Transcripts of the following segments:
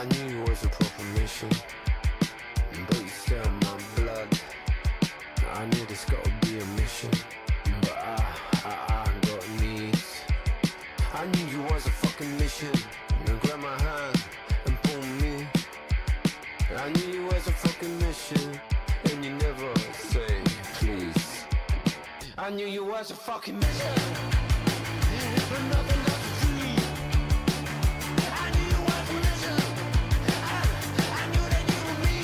I knew it was a proper mission, but you still my blood. I knew there's gotta be a mission, but I got needs. I knew you was a fucking mission. You grab my hand and pull me. I knew you was a fucking mission, and you never say please. I knew you was a fucking mission, but nothing else is free. I knew you was a mission. I knew that you were me.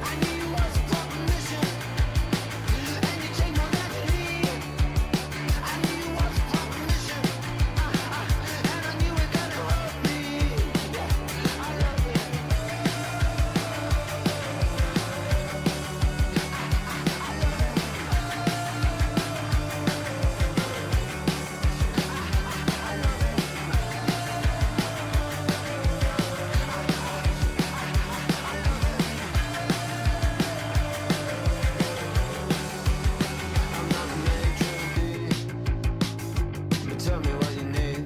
I knew you was a fucking mission, and you changed my destiny. I knew you was a fucking mission, and I knew it gonna hurt me. I love it. I'm not a man trying but tell me what you need.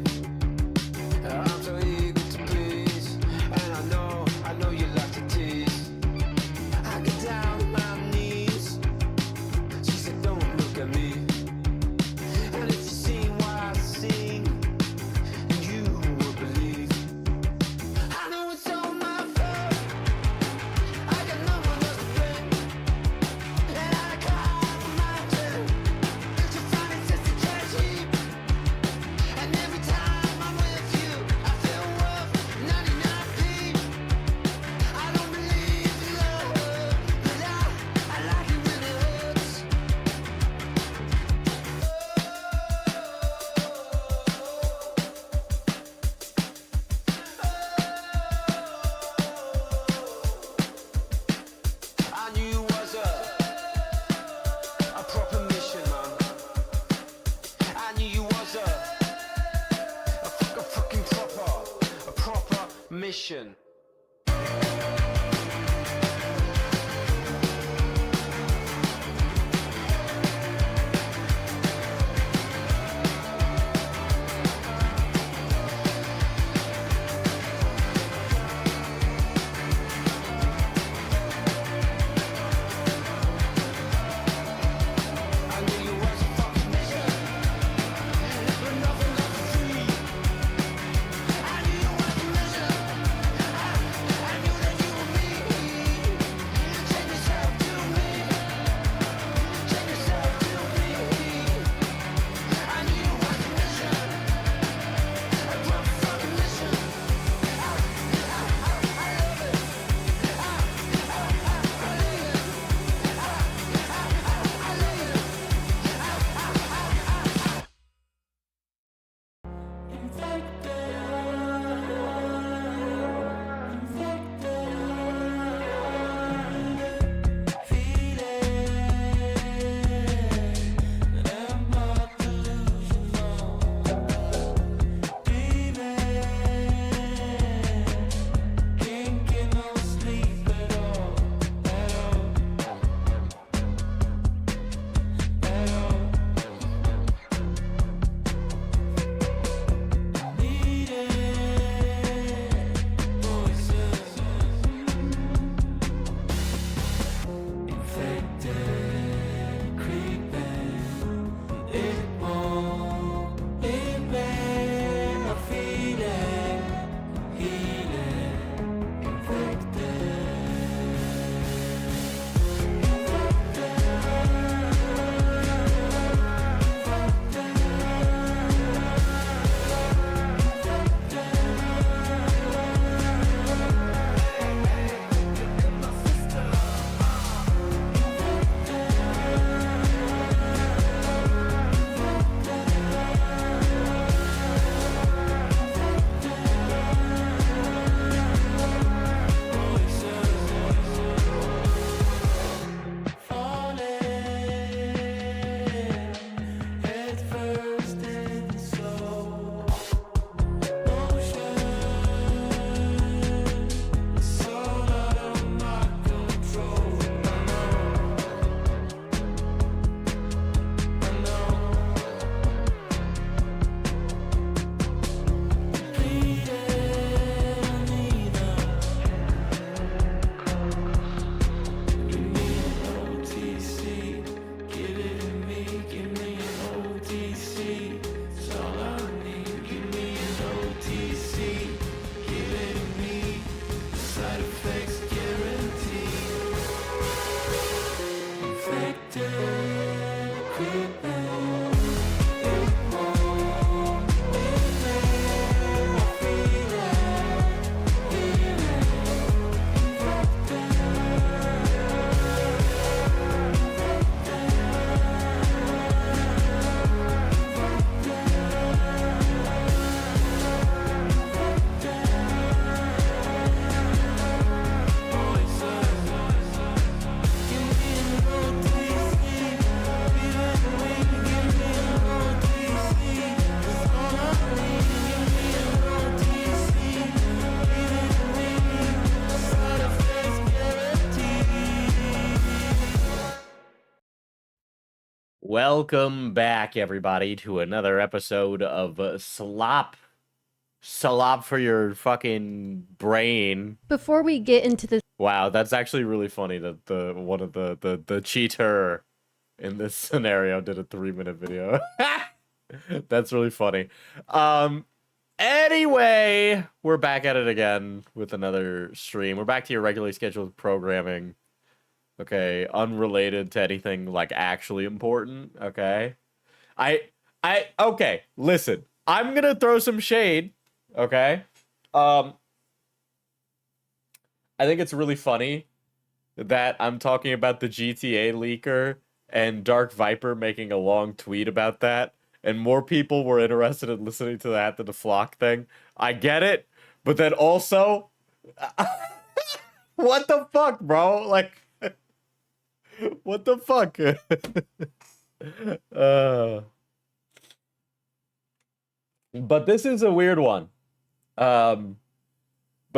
I'm so eager to please, and I know you like to tease. I get down on my knees. She said, don't look at me. And if you seen what I've seen, you will believe. I know it's all my fault. I got no one else to blame, and I climb a mountain to find it just to catch heat. And every time I'm with you, I feel worth 99p. I don't believe in love, but I like it when it hurts. I knew you was a proper mission, man. I knew you was a fucking proper mission. I knew you was a fucking mission, but nothing else is free. I knew you was a mission. I Welcome back, everybody, to another episode of Slop. Slop for your fucking brain. Before we get into this, Wow, that's actually really funny that the one of the cheater in this scenario did a 3-minute video. That's really funny. Anyway, we're back at it again with another stream. We're back to your regularly scheduled programming. Okay, unrelated to anything like actually important, okay? I okay, listen. I'm going to throw some shade, okay? I think it's really funny that I'm talking about the GTA leaker and Dark Viper making a long tweet about that, and more people were interested in listening to that than the Flock thing. I get it, but then also what the fuck, bro? Like what the fuck? But this is a weird one. But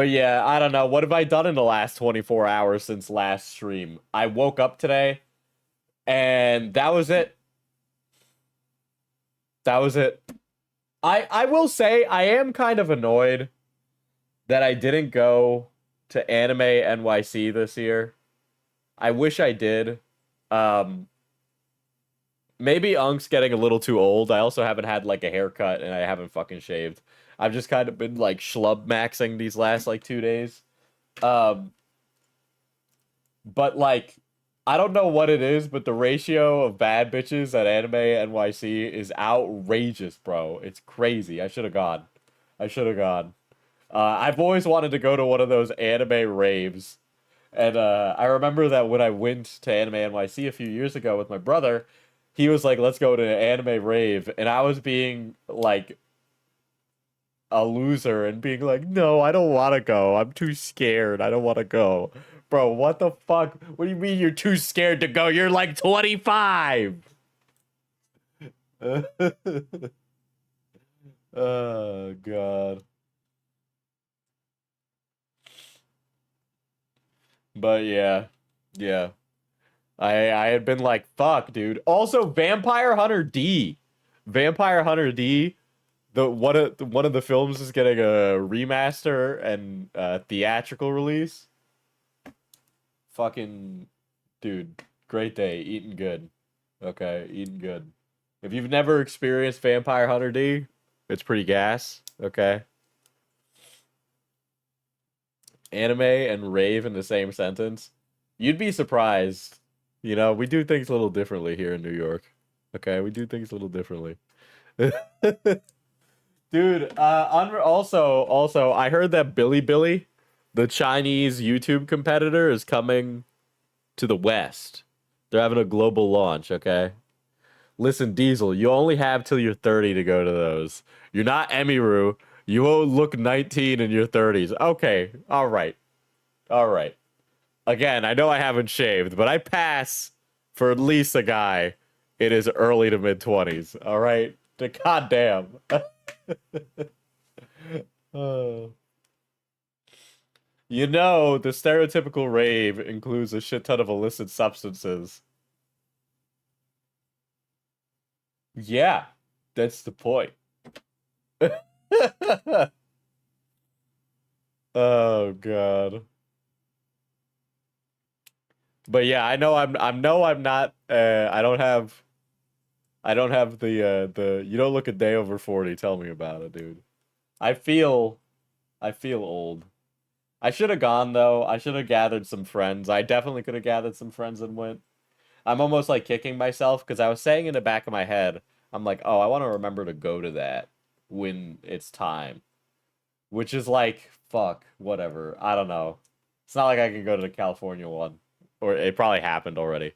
yeah, I don't know. What have I done in the last 24 hours since last stream? I woke up today and that was it. That was it. I will say I am kind of annoyed that I didn't go to Anime NYC this year. I wish I did. Maybe Unk's getting a little too old. I also haven't had like a haircut and I haven't fucking shaved. I've just kind of been like schlub maxing these last like 2 days. But like, I don't know what it is, but the ratio of bad bitches at Anime NYC is outrageous, bro. It's crazy. I should have gone. I should have gone. I've always wanted to go to one of those anime raves. And I remember that when I went to Anime NYC a few years ago with my brother, he was like, let's go to an anime rave. And I was being like a loser and being like, no, I don't want to go. I'm too scared. I don't want to go. Bro, what the fuck? What do you mean you're too scared to go? You're like 25. Oh, God. But yeah. Yeah. I had been like, fuck, dude. Also, Vampire Hunter D. Vampire Hunter D. One of the films is getting a remaster and theatrical release. Fucking dude, great day, eating good. Okay, eating good. If you've never experienced Vampire Hunter D, it's pretty gas. Okay. Anime and rave in the same sentence. You'd be surprised. You know, we do things a little differently here in New York. Okay, we do things a little differently. Dude, also, I heard that Bilibili, the Chinese YouTube competitor, is coming to the West. They're having a global launch, okay? Listen, Diesel, you only have till you're 30 to go to those. You're not Emiru. You won't look 19 in your 30s. Okay, all right. All right. Again, I know I haven't shaved, but I pass for at least a guy in his early to mid 20s. All right? Goddamn. Oh. You know, the stereotypical rave includes a shit ton of illicit substances. Yeah, that's the point. Oh God. But yeah, I know I'm not I don't have the you don't look a day over 40. Tell me about it, dude. I feel old. I should have gone though. I should have gathered some friends. I definitely could have gathered some friends and went. I'm almost like kicking myself because I was saying in the back of my head, I'm like, oh, I want to remember to go to that when it's time. Which is like, fuck, whatever. I don't know. It's not like I can go to the California one. Or it probably happened already.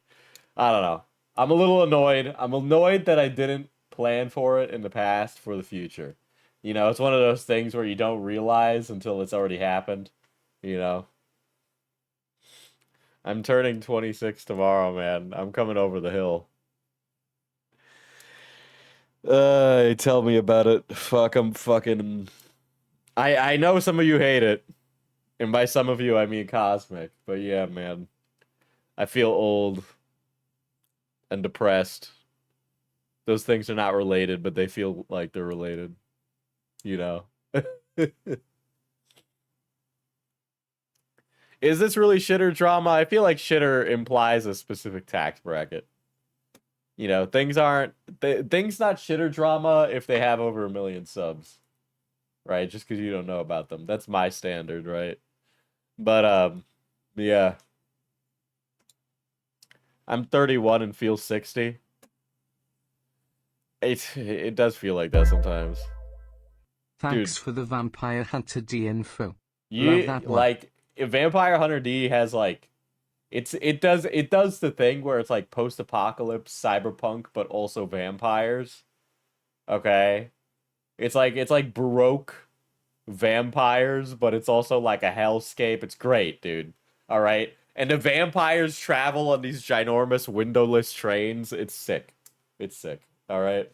I don't know. I'm a little annoyed. I'm annoyed that I didn't plan for it in the past for the future. You know, it's one of those things where you don't realize until it's already happened. You know? I'm turning 26 tomorrow, man. I'm coming over the hill. Tell me about it. Fuck, I'm fucking... I know some of you hate it. And by some of you, I mean Cosmic. But yeah, man. I feel old. And depressed. Those things are not related, but they feel like they're related. You know? Is this really shitter drama? I feel like shitter implies a specific tax bracket. You know, things aren't things not shitter drama if they have over 1 million subs, right? Just because you don't know about them. That's my standard, right? But yeah. I'm 31 and feel 60. It does feel like that sometimes. Thanks Dude, for the Vampire Hunter D info. Love you that one. like if Vampire Hunter D has like it does the thing where it's like post-apocalypse cyberpunk but also vampires. Okay? It's like Baroque vampires, but it's also like a hellscape. It's great, dude. All right? And the vampires travel on these ginormous windowless trains. It's sick. It's sick. All right?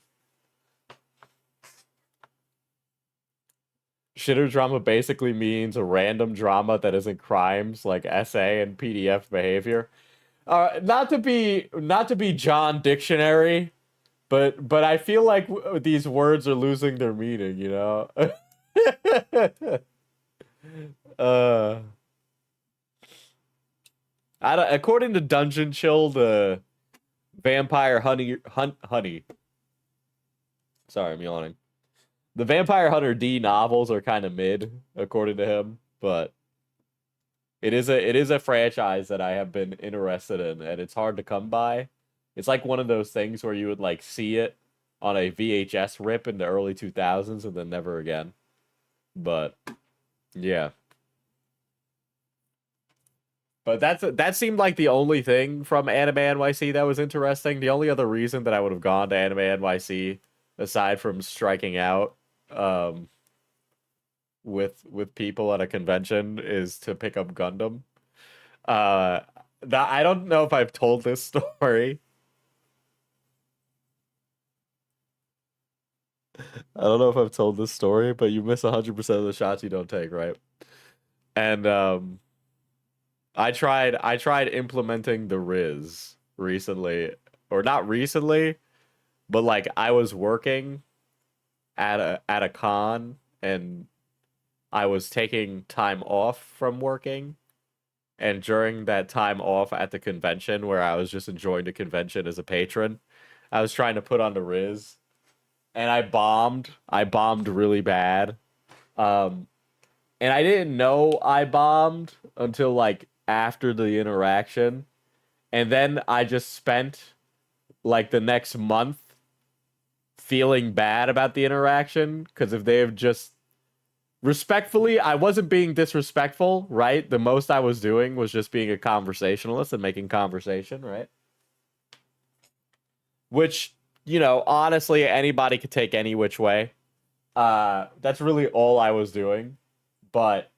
Shitter drama basically means a random drama that isn't crimes like SA and PDF behavior. Not to be John Dictionary, but I feel like these words are losing their meaning, you know? uh according to Dungeon Chill, the vampire honey. Sorry, I'm yawning. The Vampire Hunter D novels are kind of mid, according to him, but it is a franchise that I have been interested in, and it's hard to come by. It's like one of those things where you would like see it on a VHS rip in the early 2000s and then never again. But yeah. But that seemed like the only thing from Anime NYC that was interesting. The only other reason that I would have gone to Anime NYC, aside from striking out with people at a convention, is to pick up Gundam. I don't know if I've told this story. I don't know if I've told this story, but you miss 100% of the shots you don't take, right? And I tried implementing the Riz recently, or not recently, but like I was working at a con and I was taking time off from working, and during that time off at the convention where I was just enjoying the convention as a patron, I was trying to put on the Riz, and I bombed. I bombed really bad. And I didn't know I bombed until like after the interaction. And then I just spent like the next month feeling bad about the interaction, because if they have just respectfully, I wasn't being disrespectful, right? The most I was doing was just being a conversationalist and making conversation, right? Which, you know, honestly, anybody could take any which way. That's really all I was doing. But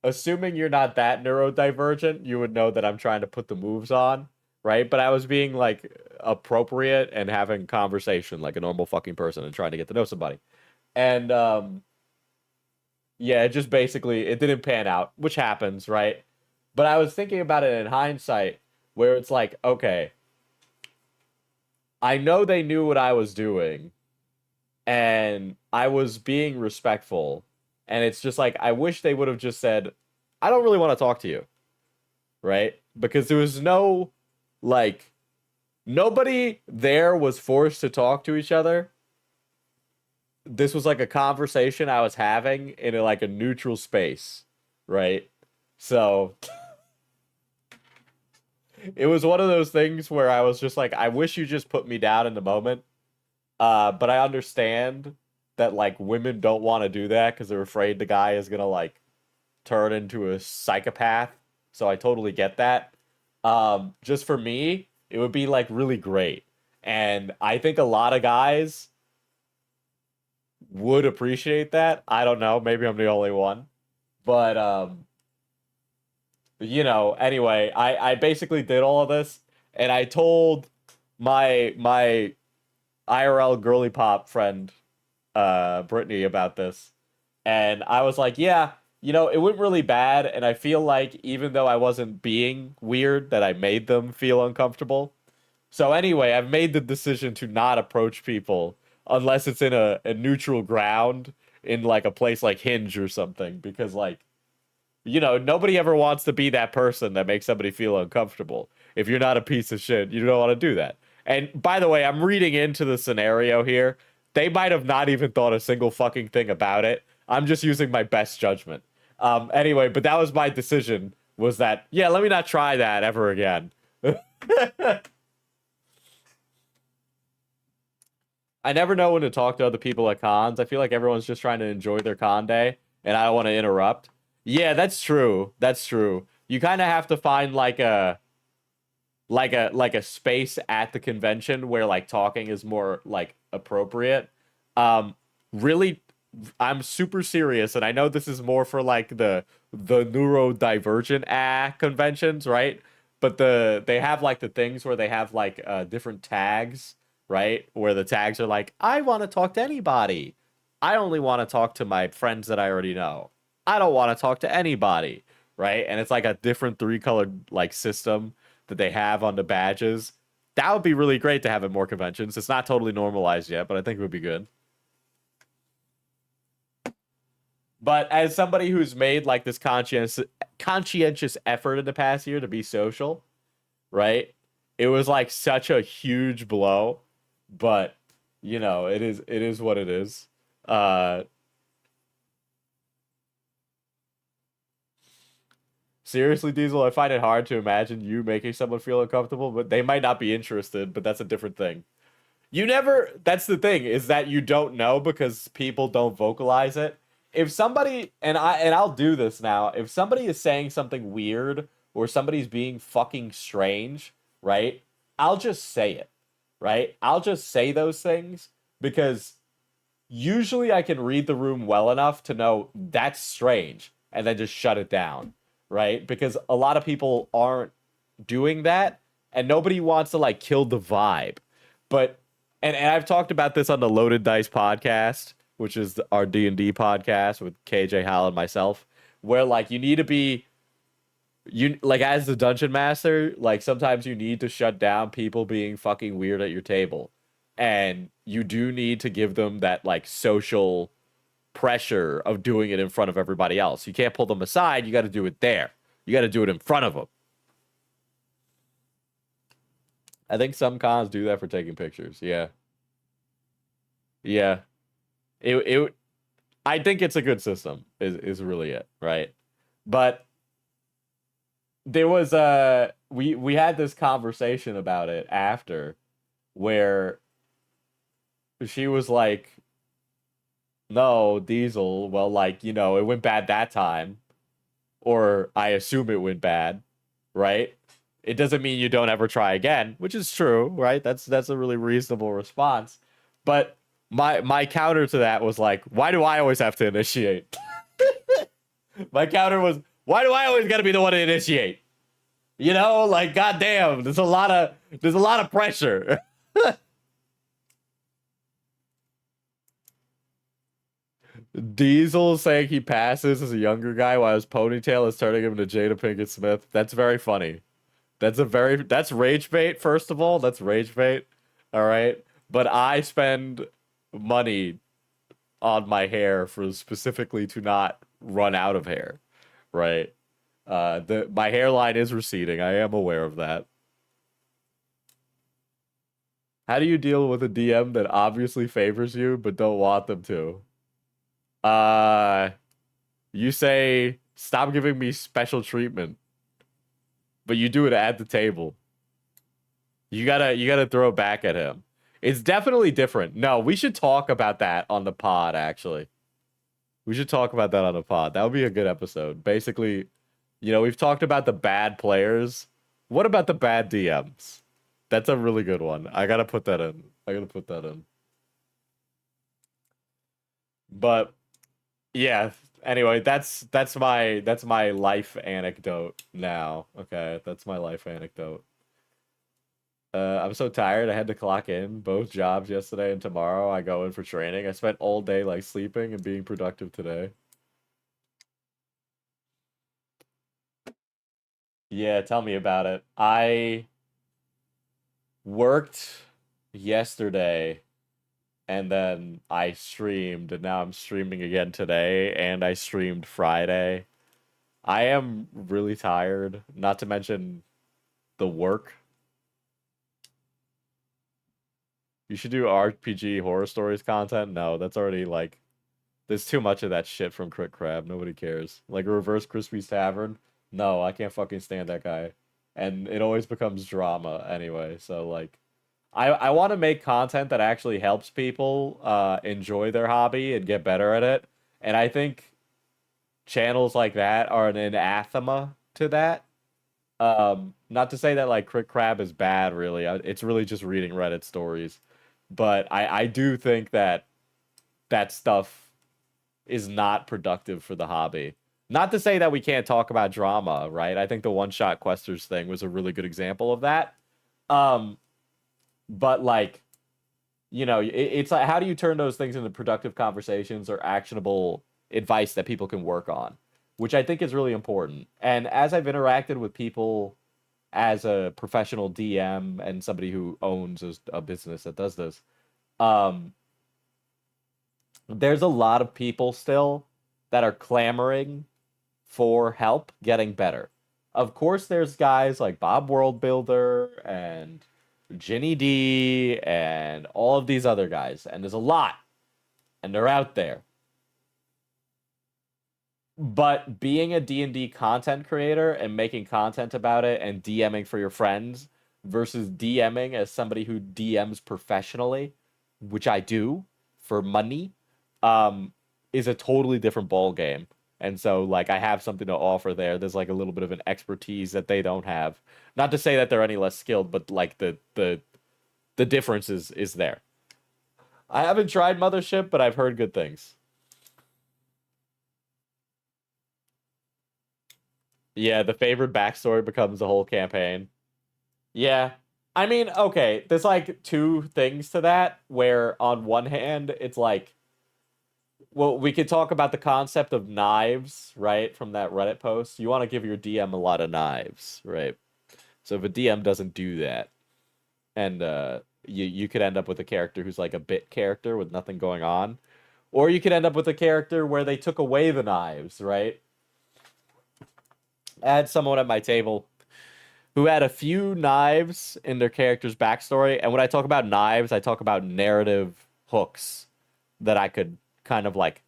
assuming you're not that neurodivergent, you would know that I'm trying to put the moves on, right? But I was being like appropriate and having conversation like a normal fucking person and trying to get to know somebody. And yeah, it just basically it didn't pan out, which happens, right? But I was thinking about it in hindsight, where it's like, okay, I know they knew what I was doing, and I was being respectful. And it's just like, I wish they would have just said, I don't really want to talk to you. Right? Because there was no, like, nobody there was forced to talk to each other. This was like a conversation I was having in like a neutral space. Right? So it was one of those things where I was just like, I wish you just put me down in the moment. But I understand that like women don't want to do that because they're afraid the guy is gonna like turn into a psychopath. So I totally get that. Just for me, it would be like really great. And I think a lot of guys would appreciate that. I don't know, maybe I'm the only one. But you know, anyway, I basically did all of this, and I told my IRL girly pop friend Brittany about this, and I was like, yeah, you know, it went really bad, and I feel like even though I wasn't being weird, that I made them feel uncomfortable. So anyway, I've made the decision to not approach people unless it's in a neutral ground in like a place like Hinge or something, because like, you know, nobody ever wants to be that person that makes somebody feel uncomfortable. If you're not a piece of shit, you don't want to do that. And by the way, I'm reading into the scenario here. They might have not even thought a single fucking thing about it. I'm just using my best judgment. Anyway, but that was my decision, was that, yeah, let me not try that ever again. I never know when to talk to other people at cons. I feel like everyone's just trying to enjoy their con day, and I don't want to interrupt. Yeah, that's true. That's true. You kind of have to find like a space at the convention where like talking is more like appropriate. Really, I'm super serious, and I know this is more for like the neurodivergent conventions, right? But they have like the things where they have like different tags, right? Where the tags are like, I want to talk to anybody. I only want to talk to my friends that I already know. I don't want to talk to anybody, right? And it's like a different three-colored like system that they have on the badges. That would be really great to have at more conventions. It's not totally normalized yet, but I think it would be good. But as somebody who's made like this conscientious effort in the past year to be social, right? It was like such a huge blow, but you know, it is what it is. Uh Seriously, Diesel, I find it hard to imagine you making someone feel uncomfortable, but they might not be interested, but that's a different thing. You never, that's the thing, is that you don't know because people don't vocalize it. If somebody, and I'll do this now, if somebody is saying something weird or somebody's being fucking strange, right? I'll just say it, right? I'll just say those things because usually I can read the room well enough to know that's strange and then just shut it down, right? Because a lot of people aren't doing that and nobody wants to like kill the vibe. But and I've talked about this on the Loaded Dice podcast, which is our D&D podcast with KJ Hal and myself, where like you need to be you like as the dungeon master, like sometimes you need to shut down people being fucking weird at your table. And you do need to give them that like social pressure of doing it in front of everybody else. You can't pull them aside, you got to do it there. You got to do it in front of them. I think some cons do that for taking pictures. Yeah. Yeah. It I think it's a good system is really it, right? But there was we had this conversation about it after where she was like, "No, Diesel, well like, you know, it went bad that time or I assume it went bad, right? It doesn't mean you don't ever try again," which is true, right? That's a really reasonable response. But my counter to that was like, why do I always have to initiate? My counter was, why do I always got to be the one to initiate? You know, like goddamn, there's a lot of pressure. Diesel saying he passes as a younger guy while his ponytail is turning him to Jada Pinkett Smith. That's very funny. That's rage bait, first of all. That's rage bait. All right. But I spend money on my hair for specifically to not run out of hair. Right. My hairline is receding. I am aware of that. How do you deal with a DM that obviously favors you but don't want them to? You say, stop giving me special treatment. But you do it at the table. You gotta throw it back at him. It's definitely different. No, we should talk about that on the pod, actually. We should talk about that on the pod. That would be a good episode. Basically, you know, we've talked about the bad players. What about the bad DMs? That's a really good one. I gotta put that in. But yeah, anyway, that's my life anecdote now. Okay, that's my life anecdote. I'm so tired. I had to clock in both jobs yesterday and tomorrow I go in for training. I spent all day like sleeping and being productive today. Yeah, tell me about it. worked yesterday, and then I streamed, and now I'm streaming again today, and I streamed Friday. I am really tired, not to mention the work. You should do RPG horror stories content? No, that's already like there's too much of that shit from Crit Crab. Nobody cares. Like Reverse Crispy's Tavern? No, I can't fucking stand that guy. And it always becomes drama anyway, so like I want to make content that actually helps people enjoy their hobby and get better at it. And I think channels like that are an anathema to that. Not to say that like Crit Crab is bad, really. It's really just reading Reddit stories. But I do think that that stuff is not productive for the hobby. Not to say that we can't talk about drama, right? I think the one-shot questers thing was a really good example of that. But like, you know, it's like, how do you turn those things into productive conversations or actionable advice that people can work on? Which I think is really important. And as I've interacted with people as a professional DM and somebody who owns a business that does this, there's a lot of people still that are clamoring for help getting better. Of course, there's guys like Bob Worldbuilder and Ginny D and all of these other guys, and there's a lot, and they're out there. But being a D&D content creator and making content about it and DMing for your friends versus DMing as somebody who DMs professionally, which I do for money, is a totally different ball game. And so, like, I have something to offer there. There's like a little bit of an expertise that they don't have. Not to say that they're any less skilled, but like the difference is there. I haven't tried Mothership, but I've heard good things. Yeah, the favorite backstory becomes the whole campaign. Yeah. I mean, okay, there's like two things to that, where on one hand, it's like, well, we could talk about the concept of knives, right? From that Reddit post. You want to give your DM a lot of knives, right? So if a DM doesn't do that, and you could end up with a character who's like a bit character with nothing going on, or you could end up with a character where they took away the knives, right? I had someone at my table who had a few knives in their character's backstory, and when I talk about knives, I talk about narrative hooks that I could kind of like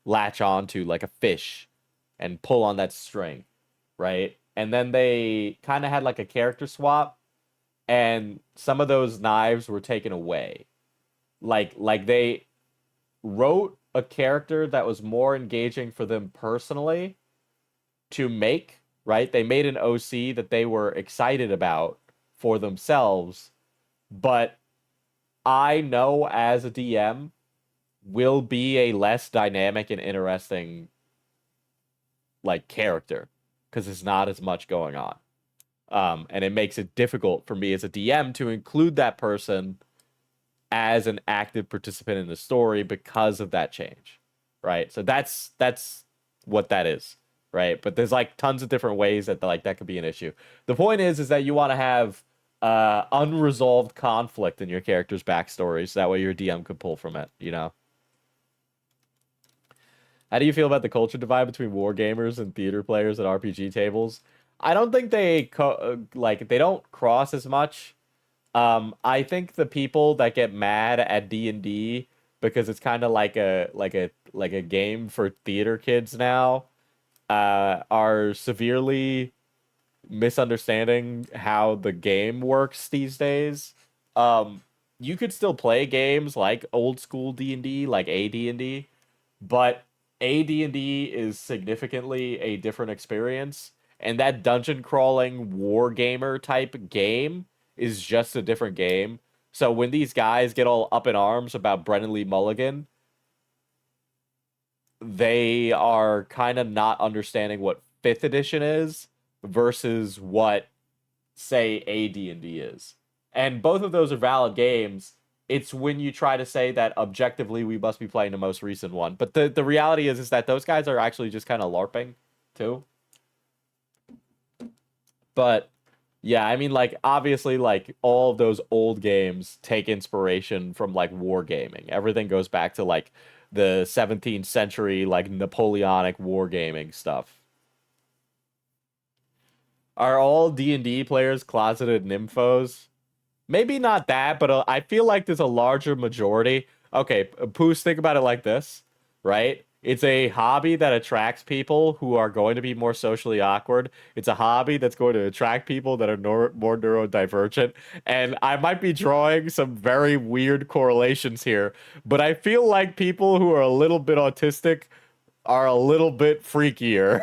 latch onto like a fish and pull on that string, right? And then they kind of had like a character swap, and some of those knives were taken away. Like they wrote a character that was more engaging for them personally to make, right? They made an OC that they were excited about for themselves, but I know as a DM will be a less dynamic and interesting like character because there's not as much going on. And it makes it difficult for me as a DM to include that person as an active participant in the story because of that change, right? So that's what that is, right? But there's like tons of different ways that like that could be an issue. The point is that you want to have unresolved conflict in your character's backstory, so that way your DM could pull from it, you know? How do you feel about the culture divide between wargamers and theater players at RPG tables? I don't think they they don't cross as much. I think the people that get mad at D&D because it's kind of like a game for theater kids now are severely misunderstanding how the game works these days. You could still play games like old school D&D, like AD&D, but AD&D is significantly a different experience, and that dungeon crawling wargamer type game is just a different game. So when these guys get all up in arms about Brennan Lee Mulligan, they are kind of not understanding what 5th edition is versus what, say, AD&D is. And both of those are valid games. It's when you try to say that objectively we must be playing the most recent one. But the reality is that those guys are actually just kind of LARPing, too. But Yeah, I mean, like, obviously, like, all of those old games take inspiration from, like, wargaming. Everything goes back to, like, the 17th century, like, Napoleonic wargaming stuff. Are all D&D players closeted nymphos? Maybe not that, but I feel like there's a larger majority. Okay, Poos, think about it like this, right? It's a hobby that attracts people who are going to be more socially awkward. It's a hobby that's going to attract people that are more neurodivergent. And I might be drawing some very weird correlations here, but I feel like people who are a little bit autistic are a little bit freakier.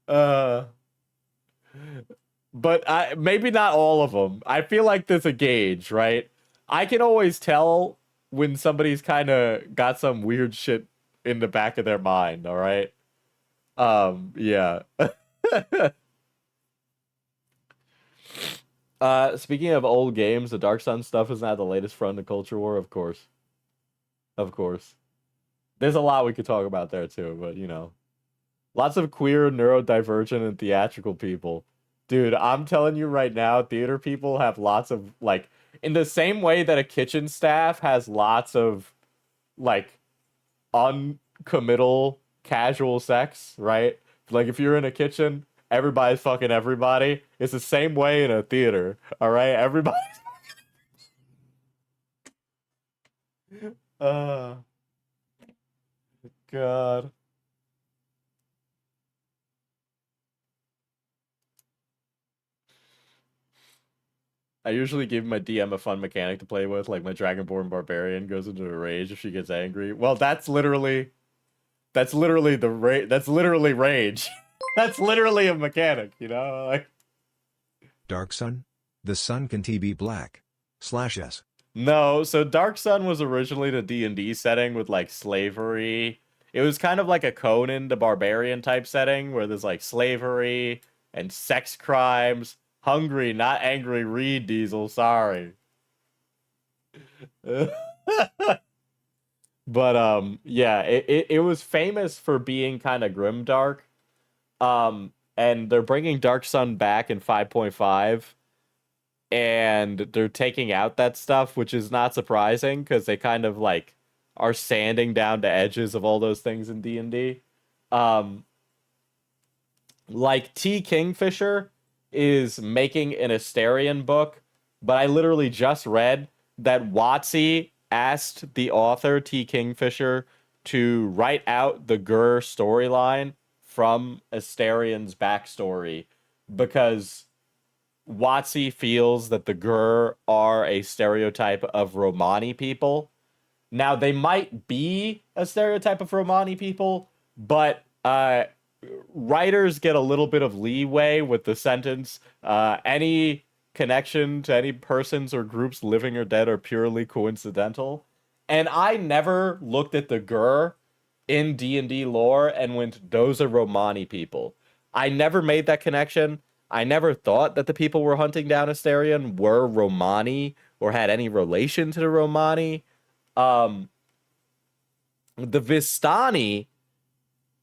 uh but maybe not all of them. I feel like there's a gauge, right? I can always tell when somebody's kind of got some weird shit in the back of their mind, all right? Yeah. Speaking of old games, the Dark Sun stuff is not the latest front in the culture war, of course. Of course. There's a lot we could talk about there too, but you know. Lots of queer, neurodivergent, and theatrical people. Dude, I'm telling you right now, theater people have lots of, like, in the same way that a kitchen staff has lots of, like, uncommittal, casual sex, right? Like, if you're in a kitchen, everybody's fucking everybody. It's the same way in a theater, all right? Everybody. uh, God. I usually give my DM a fun mechanic to play with, like my Dragonborn Barbarian goes into a rage if she gets angry. Well, that's literally that's literally rage. That's literally a mechanic, you know? Like, Dark Sun? The sun can be black. /s. no, so Dark Sun was originally the D&D setting with like slavery. It was kind of like a Conan the Barbarian type setting where there's like slavery and sex crimes. Hungry, not angry. Read Diesel. Sorry. But yeah, it was famous for being kind of grimdark. And they're bringing Dark Sun back in 5.5, and they're taking out that stuff, which is not surprising because they kind of like are sanding down the edges of all those things in D&D. Like T. Kingfisher is making an Asterion book, but I literally just read that WotC asked the author, T. Kingfisher, to write out the Gur storyline from Asterion's backstory because WotC feels that the Gur are a stereotype of Romani people. Now, they might be a stereotype of Romani people, but writers get a little bit of leeway with the sentence, any connection to any persons or groups living or dead are purely coincidental. And I never looked at the Gur in D&D lore and went, those are Romani people. I never made that connection. I never thought that the people were hunting down Asterion were Romani or had any relation to the Romani. The Vistani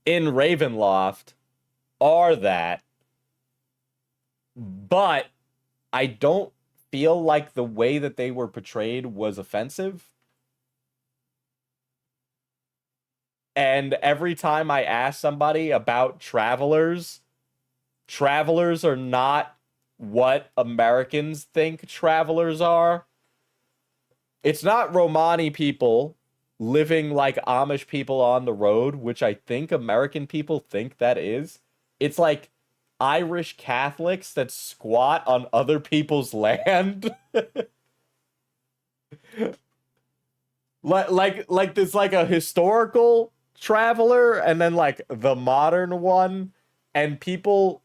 in Ravenloft are that, but I don't feel like the way that they were portrayed was offensive. And every time I ask somebody about travelers, travelers are not what Americans think travelers are. It's not Romani people living like Amish people on the road, which I think American people think that is. It's like Irish Catholics that squat on other people's land. like there's like a historical traveler and then like the modern one, and people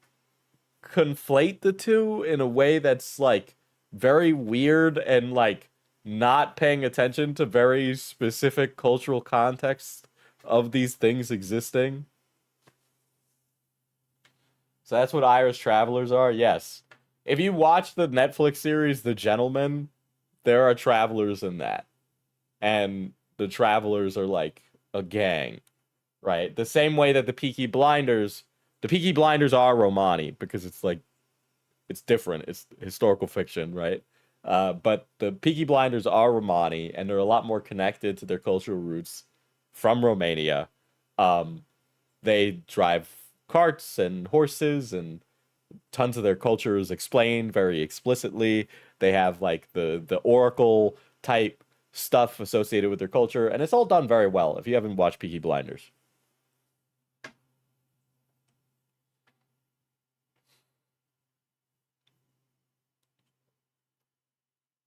conflate the two in a way that's like very weird and like not paying attention to very specific cultural context of these things existing. So that's what Irish travelers are. Yes. If you watch the Netflix series The Gentleman, there are travelers in that. And the travelers are like a gang, right? The same way that the Peaky Blinders The Peaky Blinders are Romani because it's like it's different. It's historical fiction, right? But the Peaky Blinders are Romani, and they're a lot more connected to their cultural roots from Romania. Um, they drive carts and horses, and tons of their culture is explained very explicitly. They have like the oracle type stuff associated with their culture, and it's all done very well. If you haven't watched Peaky Blinders.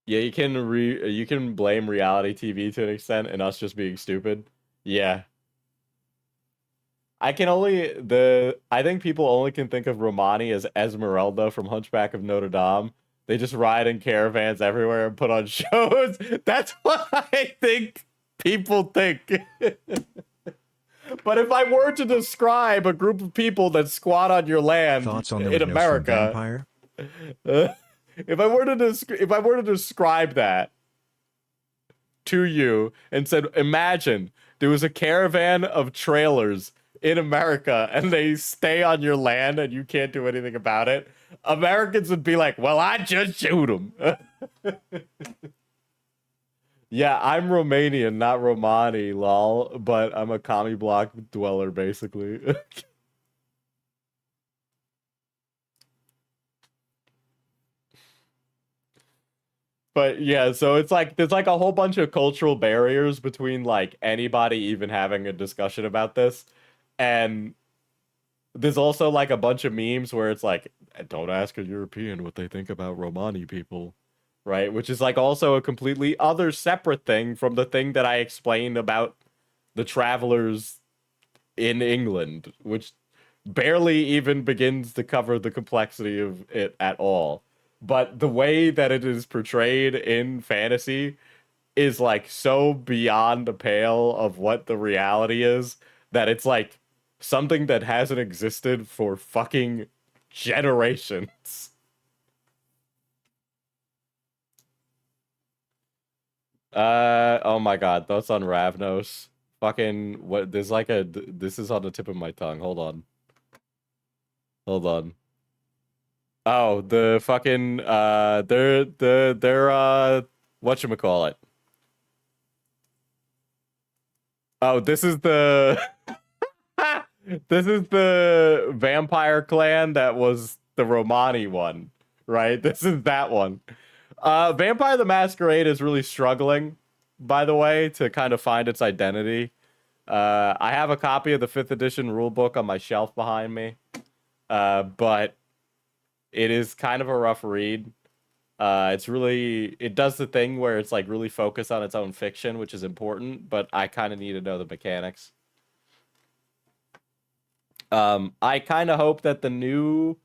Yeah, you can blame reality TV to an extent and us just being stupid. Yeah. I think people only can think of Romani as Esmeralda from Hunchback of Notre Dame. They just ride in caravans everywhere and put on shows. That's what I think people think. But if I were to describe a group of people that squat on your land Thoughts on the in Rhinos from America, Vampire? if I were to describe that to you and said, imagine there was a caravan of trailers in America and they stay on your land and you can't do anything about it, Americans would be like, well, I just shoot them. Yeah, I'm Romanian, not Romani, lol, but I'm a commie block dweller, basically. But yeah, so it's like there's like a whole bunch of cultural barriers between like anybody even having a discussion about this. And there's also like a bunch of memes where it's like, don't ask a European what they think about Romani people, right? Which is like also a completely other separate thing from the thing that I explained about the travelers in England, which barely even begins to cover the complexity of it at all. But the way that it is portrayed in fantasy is like so beyond the pale of what the reality is that it's like something that hasn't existed for fucking generations. Oh my god, that's on Ravnos. Fucking what? There's like this is on the tip of my tongue. Hold on. Hold on. Oh, the fucking they're whatchamacallit. Oh, this is the this is the vampire clan that was the Romani one, right? This is that one. Vampire the Masquerade is really struggling, by the way, to kind of find its identity. I have a copy of the 5th edition rulebook on my shelf behind me. But it is kind of a rough read. It does the thing where it's like really focused on its own fiction, which is important, but I kind of need to know the mechanics. I kind of hope that the new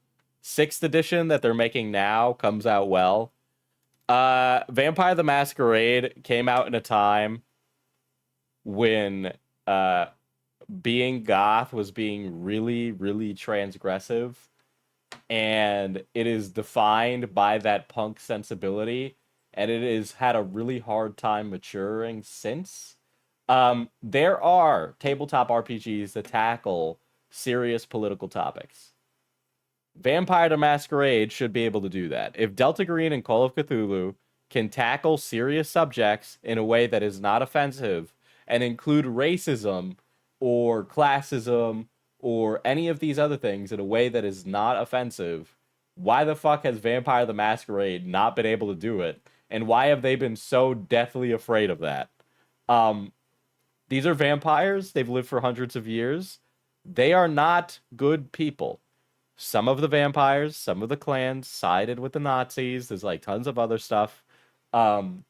6th edition that they're making now comes out well. Vampire the Masquerade came out in a time when being goth was being really, really transgressive, and it is defined by that punk sensibility, and it has had a really hard time maturing since. There are tabletop RPGs that tackle serious political topics. Vampire the Masquerade should be able to do that. If Delta Green and Call of Cthulhu can tackle serious subjects in a way that is not offensive and include racism or classism or any of these other things in a way that is not offensive, why the fuck has Vampire the Masquerade not been able to do it? And why have they been so deathly afraid of that? These are vampires. They've lived for hundreds of years. They are not good people. Some of the vampires, some of the clans sided with the Nazis. There's like tons of other stuff. So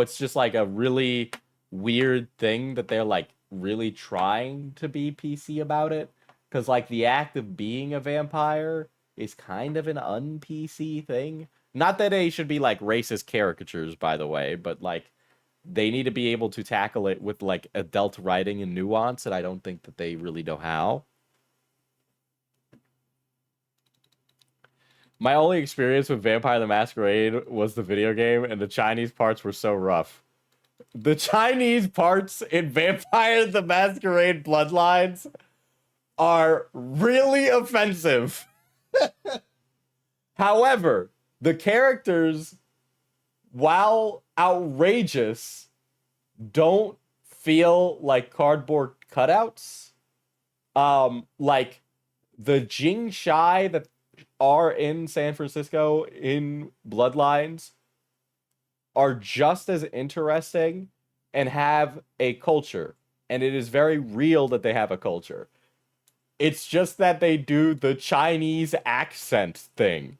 it's just like a really weird thing that they're like really trying to be PC about it. Because like the act of being a vampire is kind of an un-PC thing. Not that they should be like racist caricatures, by the way, but like they need to be able to tackle it with like adult writing and nuance, and I don't think that they really know how. My only experience with Vampire the Masquerade was the video game, and the Chinese parts were so rough. The Chinese parts in Vampire the Masquerade Bloodlines are really offensive. However, the characters, while outrageous, don't feel like cardboard cutouts. Like the Jing Shai that are in San Francisco in Bloodlines are just as interesting and have a culture. And it is very real that they have a culture. It's just that they do the Chinese accent thing.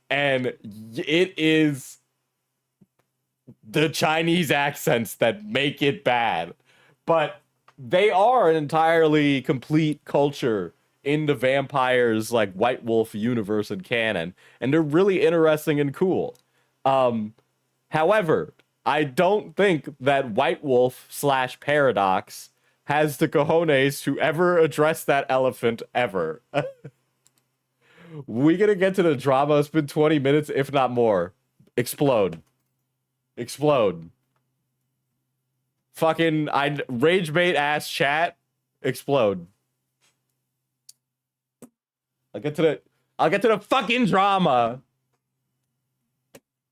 And it is the Chinese accents that make it bad. But they are an entirely complete culture in the vampires like White Wolf universe and canon, and they're really interesting and cool. However, I don't think that White Wolf / Paradox has the cojones to ever address that elephant ever. We gonna get to the drama. It's been 20 minutes, if not more. Explode. Explode. Fucking rage bait ass chat. Explode. I'll get to the fucking drama.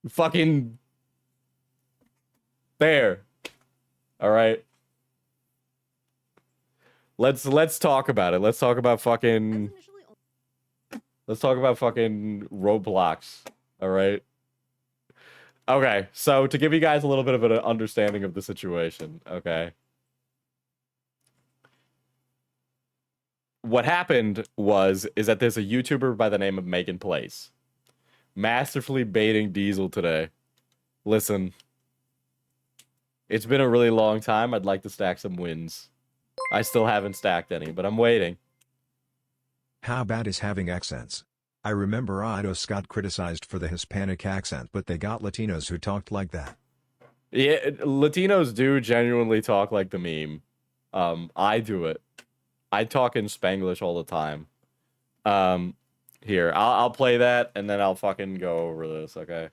Fucking there. All right. Let's talk about it. Let's talk about fucking Roblox. All right. Okay, so to give you guys a little bit of an understanding of the situation, okay? What happened is that there's a YouTuber by the name of Megan Place. Masterfully baiting Diesel today. Listen. It's been a really long time. I'd like to stack some wins. I still haven't stacked any, but I'm waiting. How bad is having accents? I remember Ido Scott criticized for the Hispanic accent, but they got Latinos who talked like that. Yeah, Latinos do genuinely talk like the meme. I do it. I talk in Spanglish all the time. Here, I'll play that, and then I'll fucking go over this, okay?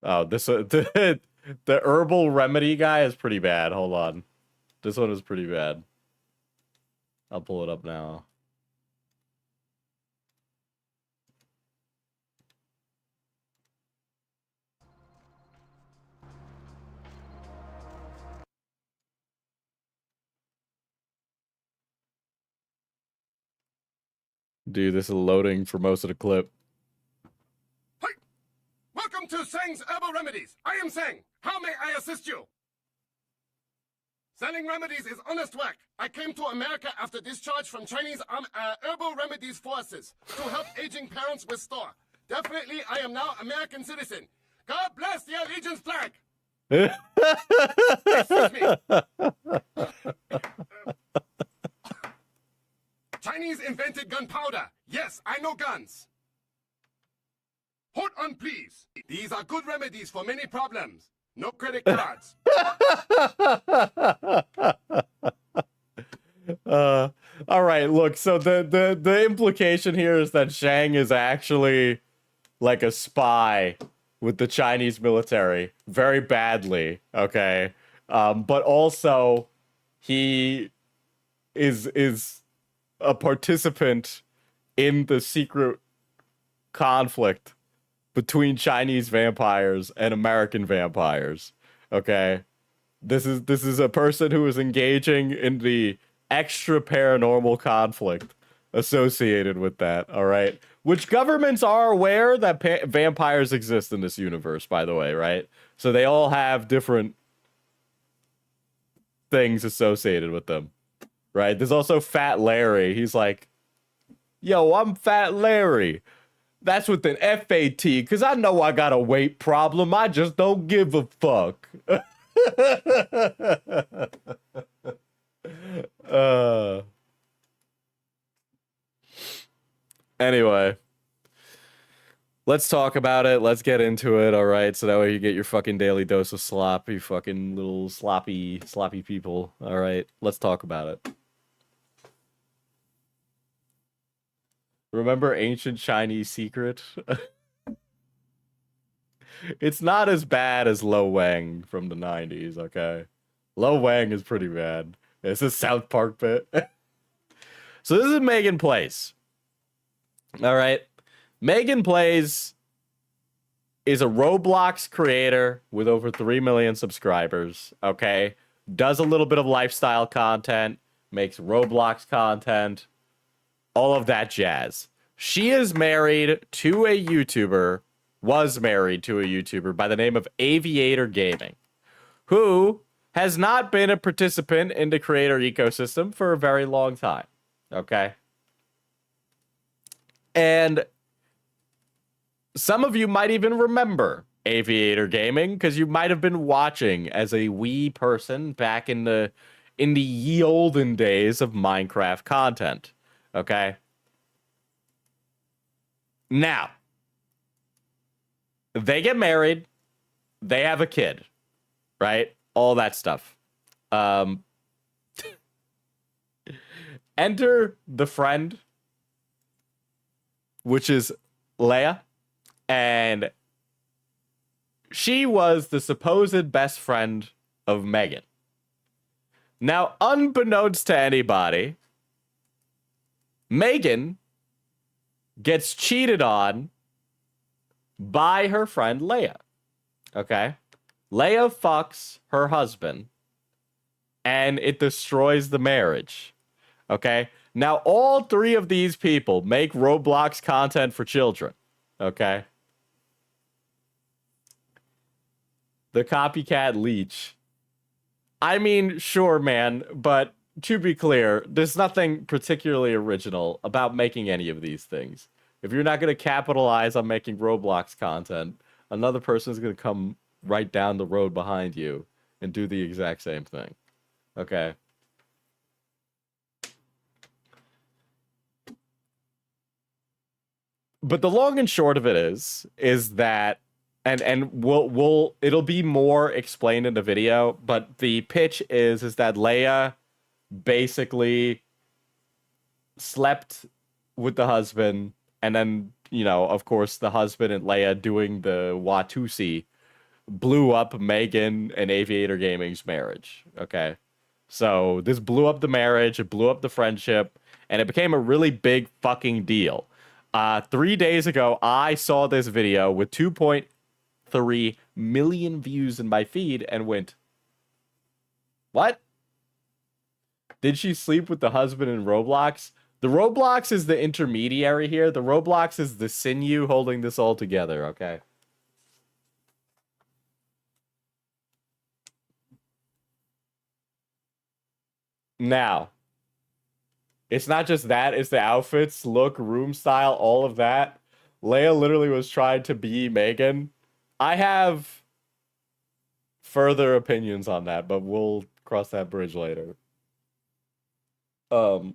Oh, this the herbal remedy guy is pretty bad. Hold on. This one is pretty bad. I'll pull it up now. Dude, this is loading for most of the clip. Hi! Welcome to Sang's Herbal Remedies. I am Sang. How may I assist you? Selling remedies is honest work. I came to America after discharge from Chinese Herbal Remedies forces to help aging parents restore. Definitely, I am now American citizen. God bless the Allegiance flag. Excuse me. Chinese invented gunpowder. Yes, I know guns. Hold on, please. These are good remedies for many problems. No credit cards. All right, look, so the implication here is that Shang is actually like a spy with the Chinese military very badly, okay? But also he is a participant in the secret conflict between Chinese vampires and American vampires. Okay, this is a person who is engaging in the extra paranormal conflict associated with that. All right, which governments are aware that vampires exist in this universe, by the way, right? So they all have different things associated with them, right? There's also Fat Larry. He's like, yo, I'm Fat Larry. That's with an FAT, because I know I got a weight problem. I just don't give a fuck. Anyway. Let's talk about it. Let's get into it, all right? So that way you get your fucking daily dose of slop, you fucking little sloppy people, all right? Let's talk about it. Remember Ancient Chinese Secret? It's not as bad as Lo Wang from the 90s, okay? Lo Wang is pretty bad. It's a South Park bit. So this is Megan Plays. All right. Megan Plays is a Roblox creator with over 3 million subscribers, okay? Does a little bit of lifestyle content, makes Roblox content, all of that jazz. She is married to a YouTuber, was married to a YouTuber by the name of Aviator Gaming, who has not been a participant in the creator ecosystem for a very long time, okay? And some of you might even remember Aviator Gaming because you might have been watching as a wee person back in the ye olden days of Minecraft content, okay? Now, they get married, they have a kid, right? All that stuff. Enter the friend, which is Leia, and she was the supposed best friend of Megan. Now, unbeknownst to anybody, Megan gets cheated on by her friend Leia. Okay? Leia fucks her husband, and it destroys the marriage. Okay? Now, all three of these people make Roblox content for children. Okay? The copycat leech. I mean, sure, man, but to be clear, there's nothing particularly original about making any of these things. If you're not going to capitalize on making Roblox content, another person is going to come right down the road behind you and do the exact same thing. Okay? But the long and short of it is that, and it'll be more explained in the video, but the pitch is that Leia basically slept with the husband, and then, you know, of course, the husband and Leia doing the Watusi blew up Megan and Aviator Gaming's marriage. Okay? So this blew up the marriage, it blew up the friendship, and it became a really big fucking deal. 3 days ago, I saw this video with 2.3 million views in my feed and went, what? Did she sleep with the husband in Roblox? The Roblox is the intermediary here. The Roblox is the sinew holding this all together, okay? Now, it's not just that, it's the outfits, look, room style, all of that. Leia literally was trying to be Megan. I have further opinions on that, but we'll cross that bridge later. You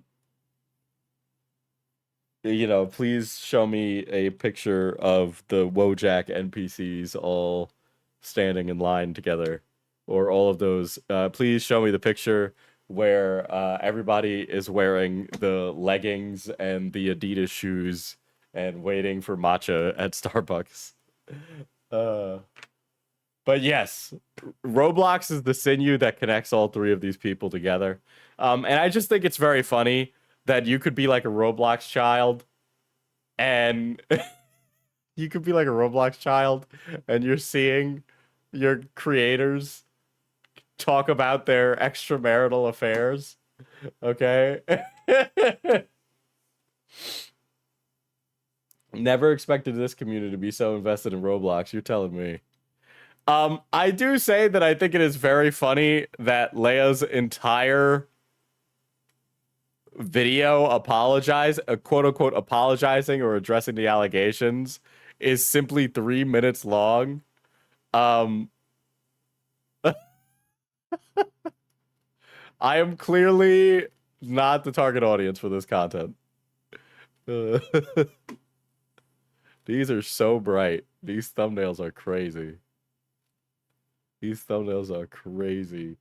know, please show me a picture of the Wojak NPCs all standing in line together, or all of those. Please show me the picture where everybody is wearing the leggings and the Adidas shoes and waiting for matcha at Starbucks. But yes, Roblox is the sinew that connects all three of these people together. And I just think it's very funny that you could be like a Roblox child, and you could be like a Roblox child, and you're seeing your creators talk about their extramarital affairs. Okay? Never expected this community to be so invested in Roblox. You're telling me. I do say that I think it is very funny that Leia's entire video quote unquote apologizing or addressing the allegations is simply 3 minutes long. I am clearly not the target audience for this content. These are so bright. These thumbnails are crazy. These thumbnails are crazy.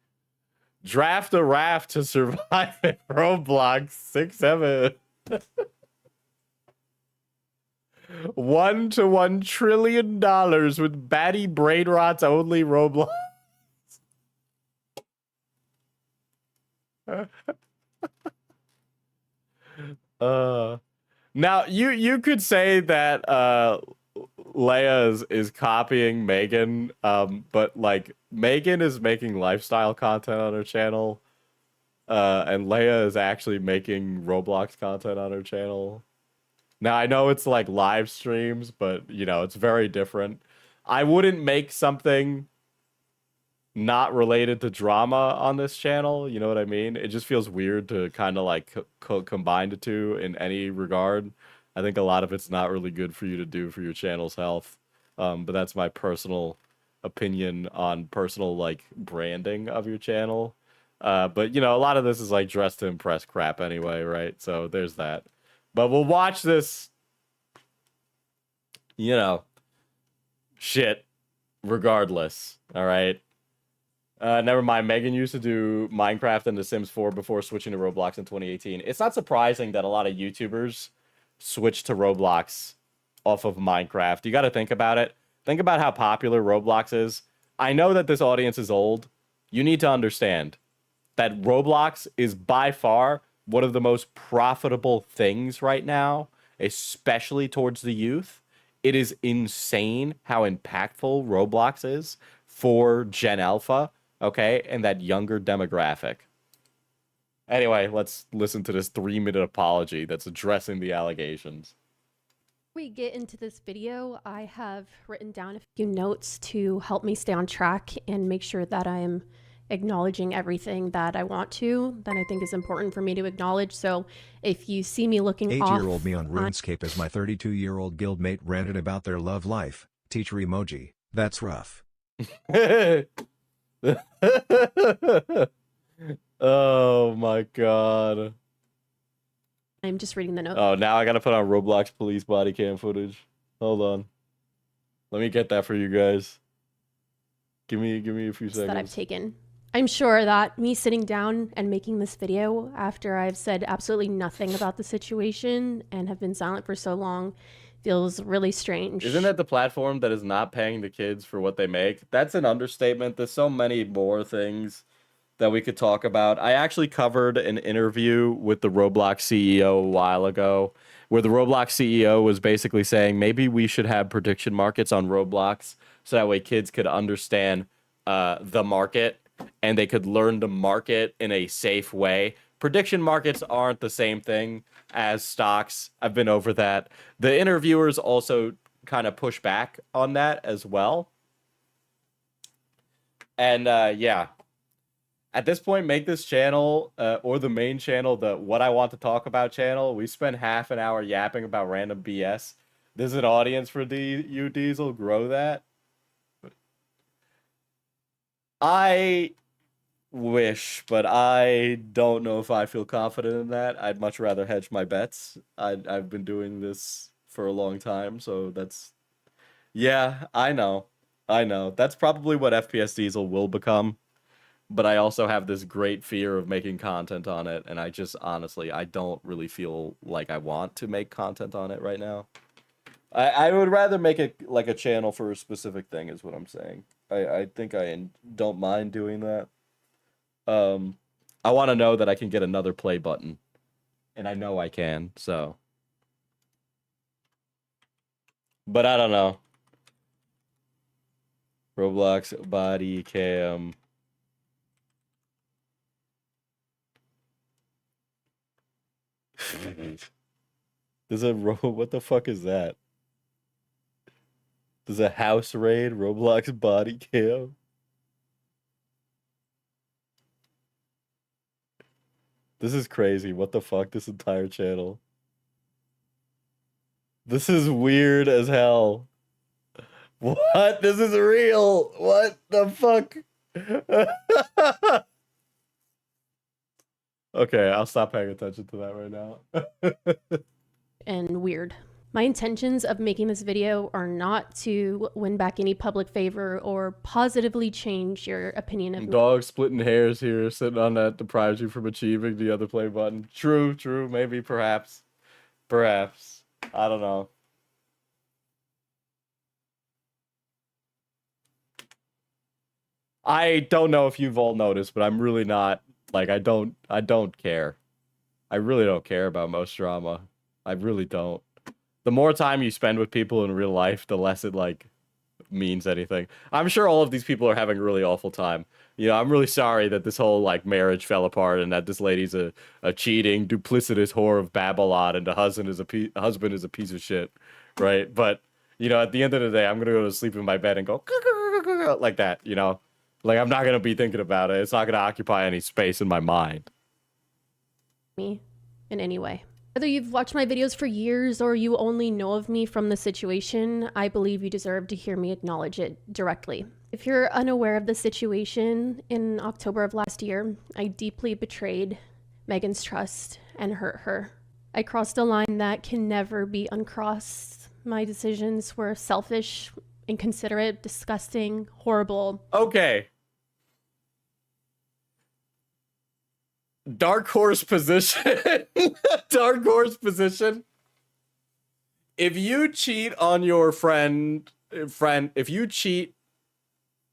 Draft a raft to survive in Roblox 6-7. 1 to $1 trillion with batty brain rots only Roblox. Now you could say that Leia is copying Megan, but like Megan is making lifestyle content on her channel, and Leia is actually making Roblox content on her channel. Now I know it's like live streams, but you know it's very different. I wouldn't make something not related to drama on this channel, you know what I mean? It just feels weird to kind of like combine the two in any regard. I think a lot of it's not really good for you to do for your channel's health. But that's my personal opinion on personal like branding of your channel. But you know, a lot of this is like dress to impress crap anyway, right? So there's that. But we'll watch this, you know, shit regardless, all right? Never mind. Megan used to do Minecraft and The Sims 4 before switching to Roblox in 2018. It's not surprising that a lot of YouTubers switched to Roblox off of Minecraft. You got to think about it. Think about how popular Roblox is. I know that this audience is old. You need to understand that Roblox is by far one of the most profitable things right now, especially towards the youth. It is insane how impactful Roblox is for Gen Alpha. Okay, and that younger demographic. Anyway, let's listen to this 3-minute apology that's addressing the allegations. Before we get into this video, I have written down a few notes to help me stay on track and make sure that I am acknowledging everything that I want to, that I think is important for me to acknowledge. So if you see me looking off... 8-year-old me on RuneScape as my 32-year-old guildmate ranted about their love life. Teacher emoji. That's rough. Oh my god. I'm just reading the notes. Oh, now I gotta put on Roblox police body cam footage. Hold on. Let me get that for you guys. Give me a few seconds. That I've taken. I'm sure that me sitting down and making this video after I've said absolutely nothing about the situation and have been silent for so long feels really strange. Isn't that the platform that is not paying the kids for what they make? That's an understatement. There's so many more things that we could talk about. I actually covered an interview with the Roblox CEO a while ago, where the Roblox CEO was basically saying maybe we should have prediction markets on Roblox so that way kids could understand the market and they could learn to market in a safe way. Prediction markets aren't the same thing as stocks. I've been over that. The interviewers also kind of push back on that as well. And yeah, at this point, make this channel or the main channel the What I Want to Talk About channel. We spend half an hour yapping about random BS. There's an audience for you, Diesel. Grow that. I wish, but I don't know if I feel confident in that. I'd much rather hedge my bets. I've been doing this for a long time, so that's... Yeah, I know. That's probably what FPS Diesel will become. But I also have this great fear of making content on it, and I just, honestly, I don't really feel like I want to make content on it right now. I would rather make it like a channel for a specific thing, is what I'm saying. I think I don't mind doing that. I want to know that I can get another play button. And I know I can, so. But I don't know. Roblox body cam. There's a what the fuck is that? There's a house raid Roblox body cam. This is crazy. What the fuck? This entire channel. This is weird as hell. What? This is real. What the fuck? Okay, I'll stop paying attention to that right now. And weird. My intentions of making this video are not to win back any public favor or positively change your opinion of me. Dog splitting hairs here, sitting on that deprives you from achieving the other play button. True, maybe, perhaps. I don't know. I don't know if you've all noticed, but I'm really not like I don't care. I really don't care about most drama. I really don't. The more time you spend with people in real life, the less it like means anything. I'm sure all of these people are having a really awful time. You know, I'm really sorry that this whole like marriage fell apart and that this lady's a cheating, duplicitous whore of Babylon and the husband is a piece of shit, right? But you know, at the end of the day, I'm gonna go to sleep in my bed and go like that. You know, like I'm not gonna be thinking about it. It's not gonna occupy any space in my mind. Me in any way. Whether you've watched my videos for years or you only know of me from the situation, I believe you deserve to hear me acknowledge it directly. If you're unaware of the situation, in October of last year, I deeply betrayed Megan's trust and hurt her. I crossed a line that can never be uncrossed. My decisions were selfish, inconsiderate, disgusting, horrible. Okay. Dark horse position. Dark horse position. If you cheat on your if you cheat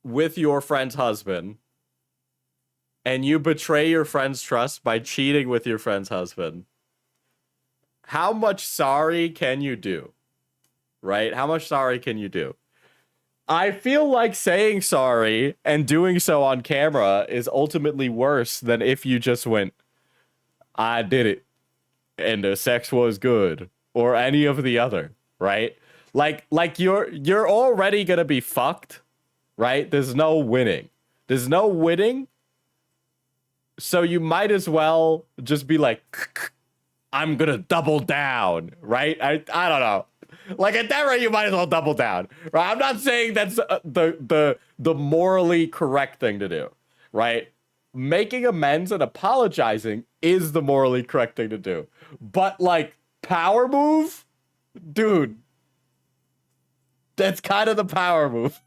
with your friend's husband and you betray your friend's trust by cheating with your friend's husband, how much sorry can you do? Right? How much sorry can you do? I feel like saying sorry and doing so on camera is ultimately worse than if you just went, I did it, and the sex was good, or any of the other, right? Like you're already gonna be fucked, right? There's no winning. There's no winning. So you might as well just be like, I'm gonna double down, right? I don't know. Like at that rate, you might as well double down, right? I'm not saying that's the morally correct thing to do, right? Making amends and apologizing is the morally correct thing to do. But like power move, dude, that's kind of the power move.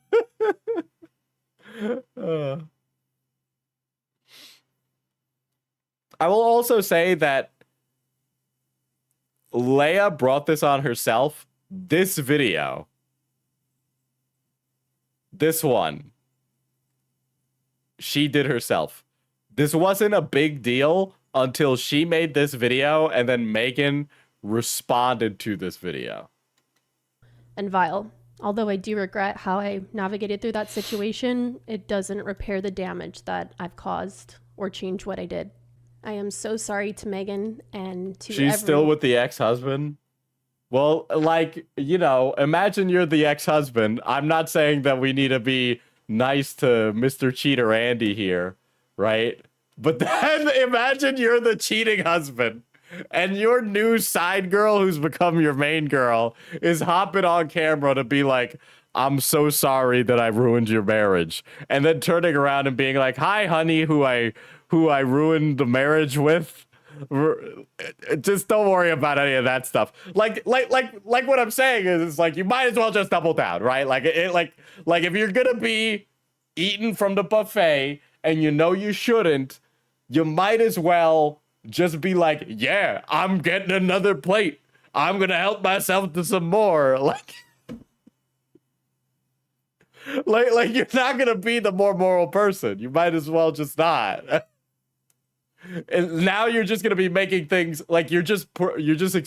I will also say that Leia brought this on herself. This video, this one, she did herself. This wasn't a big deal until she made this video and then Megan responded to this video. And vile. Although I do regret how I navigated through that situation, it doesn't repair the damage that I've caused or change what I did. I am so sorry to Megan and to She's still with the ex-husband? Well, like, you know, imagine you're the ex-husband. I'm not saying that we need to be nice to Mr. Cheater Andy here, right? But then imagine you're the cheating husband and your new side girl who's become your main girl is hopping on camera to be like, I'm so sorry that I ruined your marriage. And then turning around and being like, hi, honey, who I ruined the marriage with. Just don't worry about any of that stuff. Like what I'm saying is like you might as well just double down, right? Like if you're gonna be eating from the buffet and you know you shouldn't, you might as well just be like, yeah, I'm getting another plate. I'm gonna help myself to some more. Like you're not gonna be the more moral person. You might as well just not. And now you're just gonna be making things like you're just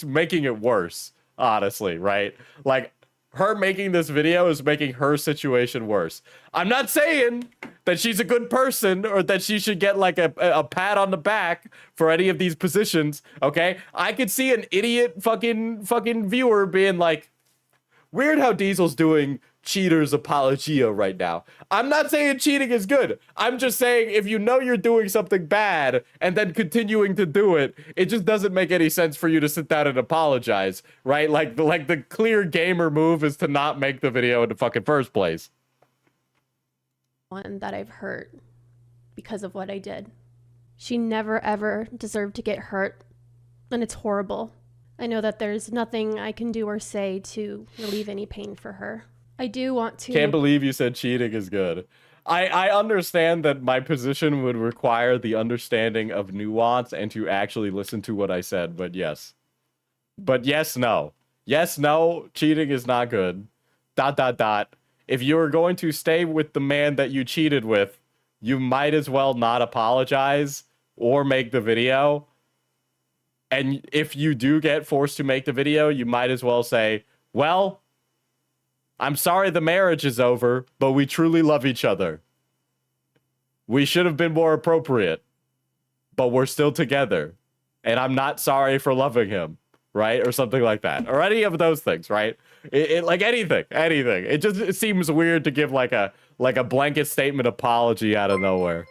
making it worse, honestly, right? Like her making this video is making her situation worse. I'm not saying that she's a good person or that she should get like a pat on the back for any of these positions. Okay, I could see an idiot fucking viewer being like, weird how Diesel's doing cheaters apologia right now. I'm not saying cheating is good. I'm just saying if you know you're doing something bad and then continuing to do it, it just doesn't make any sense for you to sit down and apologize, right? Like the clear gamer move is to not make the video in the fucking first place. One that I've hurt because of what I did. She never ever deserved to get hurt, and it's horrible. I know that there's nothing I can do or say to relieve any pain for her. I do want to... Can't believe you said cheating is good. I understand that my position would require the understanding of nuance and to actually listen to what I said, but yes. But yes, no. Yes, no, cheating is not good. ... If you're going to stay with the man that you cheated with, you might as well not apologize or make the video. And if you do get forced to make the video, you might as well say, well, I'm sorry the marriage is over, but we truly love each other. We should have been more appropriate, but we're still together. And I'm not sorry for loving him, right? Or something like that. Or any of those things, right? Like anything. It seems weird to give like a blanket statement apology out of nowhere.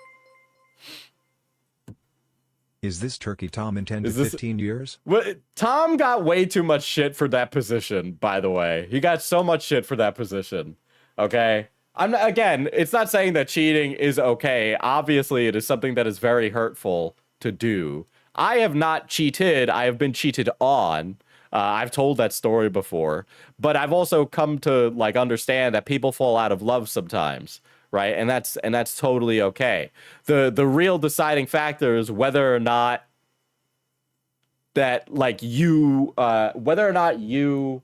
Is this Turkey Tom intended 15 years? Well, Tom got way too much shit for that position, by the way. He got so much shit for that position. Okay? Again, it's not saying that cheating is okay. Obviously, it is something that is very hurtful to do. I have not cheated. I have been cheated on. I've told that story before. But I've also come to like understand that people fall out of love sometimes. Right, and that's totally okay. The real deciding factor is whether or not that like you whether or not you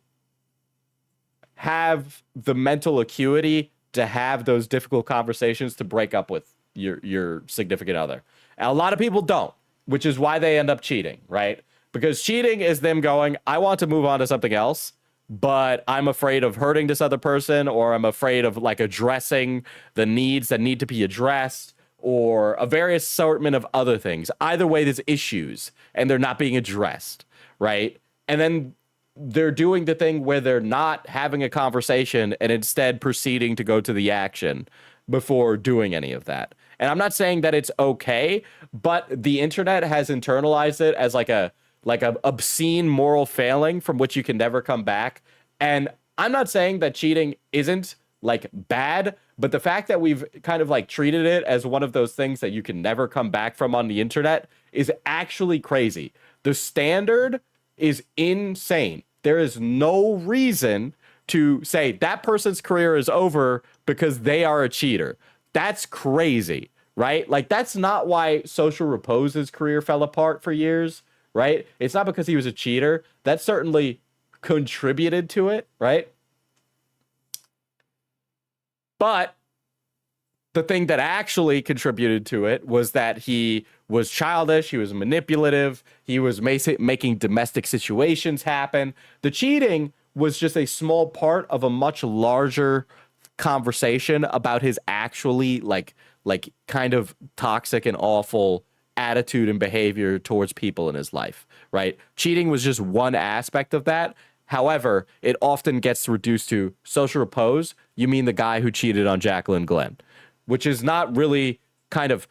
have the mental acuity to have those difficult conversations to break up with your significant other. And a lot of people don't, which is why they end up cheating, right? Because cheating is them going, I want to move on to something else, but I'm afraid of hurting this other person, or I'm afraid of like addressing the needs that need to be addressed, or a various assortment of other things. Either way, there's issues and they're not being addressed, right? And then they're doing the thing where they're not having a conversation and instead proceeding to go to the action before doing any of that. And I'm not saying that it's okay, but the internet has internalized it as like a obscene moral failing from which you can never come back. And I'm not saying that cheating isn't like bad, but the fact that we've kind of like treated it as one of those things that you can never come back from on the internet is actually crazy. The standard is insane. There is no reason to say that person's career is over because they are a cheater. That's crazy, right? Like that's not why Social Repose's career fell apart for years. Right? It's not because he was a cheater. That certainly contributed to it, right? But the thing that actually contributed to it was that he was childish, he was manipulative, he was making domestic situations happen. The cheating was just a small part of a much larger conversation about his actually like kind of toxic and awful attitude and behavior towards people in his life, right? Cheating was just one aspect of that. However, it often gets reduced to Social Repose. You mean the guy who cheated on Jacqueline Glenn, which is not really kind of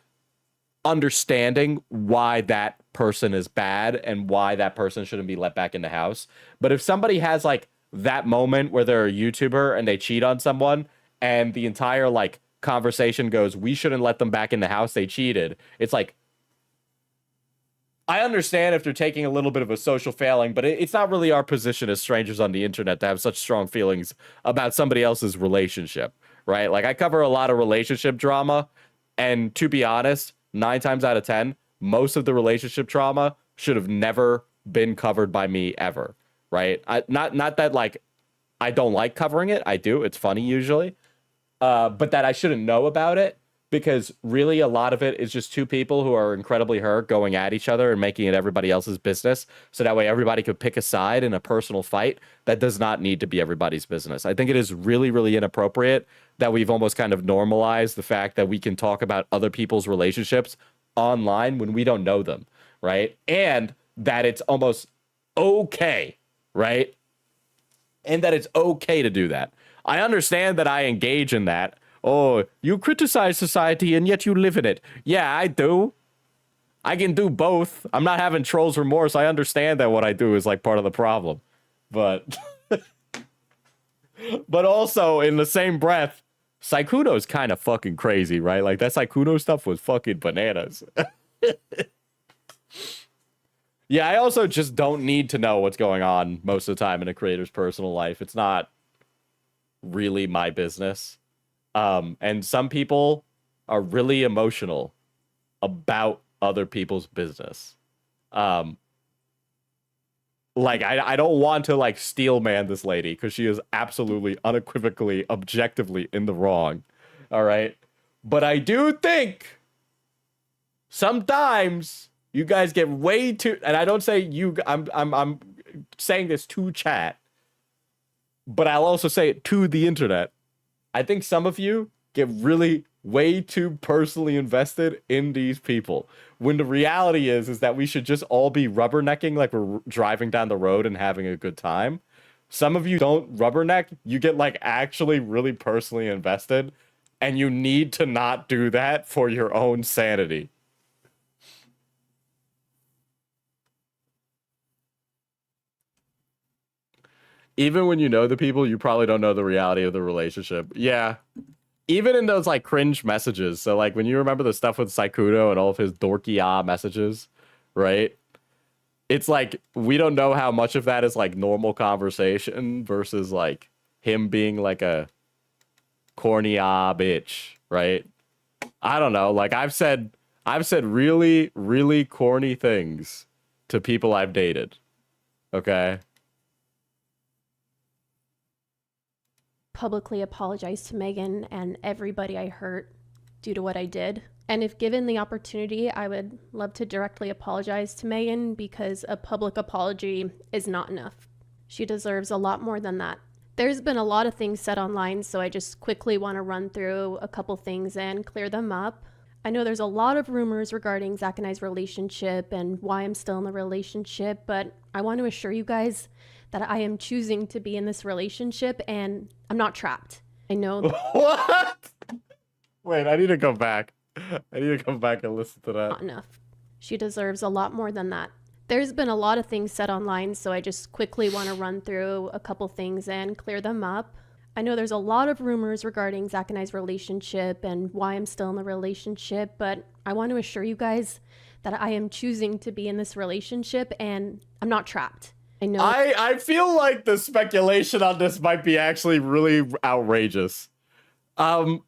understanding why that person is bad and why that person shouldn't be let back in the house. But if somebody has like that moment where they're a YouTuber and they cheat on someone and the entire like conversation goes, we shouldn't let them back in the house, they cheated. It's like, I understand if they're taking a little bit of a social failing, but it's not really our position as strangers on the internet to have such strong feelings about somebody else's relationship, right? Like I cover a lot of relationship drama, and to be honest, 9 times out of 10, most of the relationship drama should have never been covered by me ever, right? Not that like I don't like covering it, I do, it's funny usually, but that I shouldn't know about it. Because really a lot of it is just two people who are incredibly hurt going at each other and making it everybody else's business. So that way everybody could pick a side in a personal fight. That does not need to be everybody's business. I think it is really, really inappropriate that we've almost kind of normalized the fact that we can talk about other people's relationships online when we don't know them, right? And that it's almost okay, right? And that it's okay to do that. I understand that I engage in that. Oh, you criticize society and yet you live in it. Yeah, I do. I can do both. I'm not having trolls remorse. I understand that what I do is like part of the problem. But but also in the same breath, Saikuno's kind of fucking crazy, right? Like that Saikuno stuff was fucking bananas. Yeah, I also just don't need to know what's going on most of the time in a creator's personal life. It's not really my business. And some people are really emotional about other people's business. Like, I don't want to, like, steel man this lady, because she is absolutely, unequivocally, objectively in the wrong. All right? But I do think sometimes you guys get way too, and I don't say you, I'm saying this to chat, but I'll also say it to the internet. I think some of you get really way too personally invested in these people, when the reality is that we should just all be rubbernecking like we're driving down the road and having a good time. Some of you don't rubberneck, you get like actually really personally invested, and you need to not do that for your own sanity. Even when you know the people, you probably don't know the reality of the relationship. Yeah. Even in those like cringe messages. So like when you remember the stuff with Saikudo and all of his dorky messages, right? It's like we don't know how much of that is like normal conversation versus like him being like a corny bitch, right? I don't know. Like I've said really, really corny things to people I've dated. Okay. Publicly apologize to Megan and everybody I hurt due to what I did. And if given the opportunity, I would love to directly apologize to Megan, because a public apology is not enough. She deserves a lot more than that. There's been a lot of things said online, so I just quickly want to run through a couple things and clear them up. I know there's a lot of rumors regarding Zach and I's relationship and why I'm still in the relationship, but I want to assure you guys that I am choosing to be in this relationship and I'm not trapped. I know. What? Wait, I need to go back. I need to come back and listen to that. Not enough. She deserves a lot more than that. There's been a lot of things said online, so I just quickly want to run through a couple things and clear them up. I know there's a lot of rumors regarding Zach and I's relationship and why I'm still in the relationship, but I want to assure you guys that I am choosing to be in this relationship and I'm not trapped. I know. I feel like the speculation on this might be actually really outrageous. As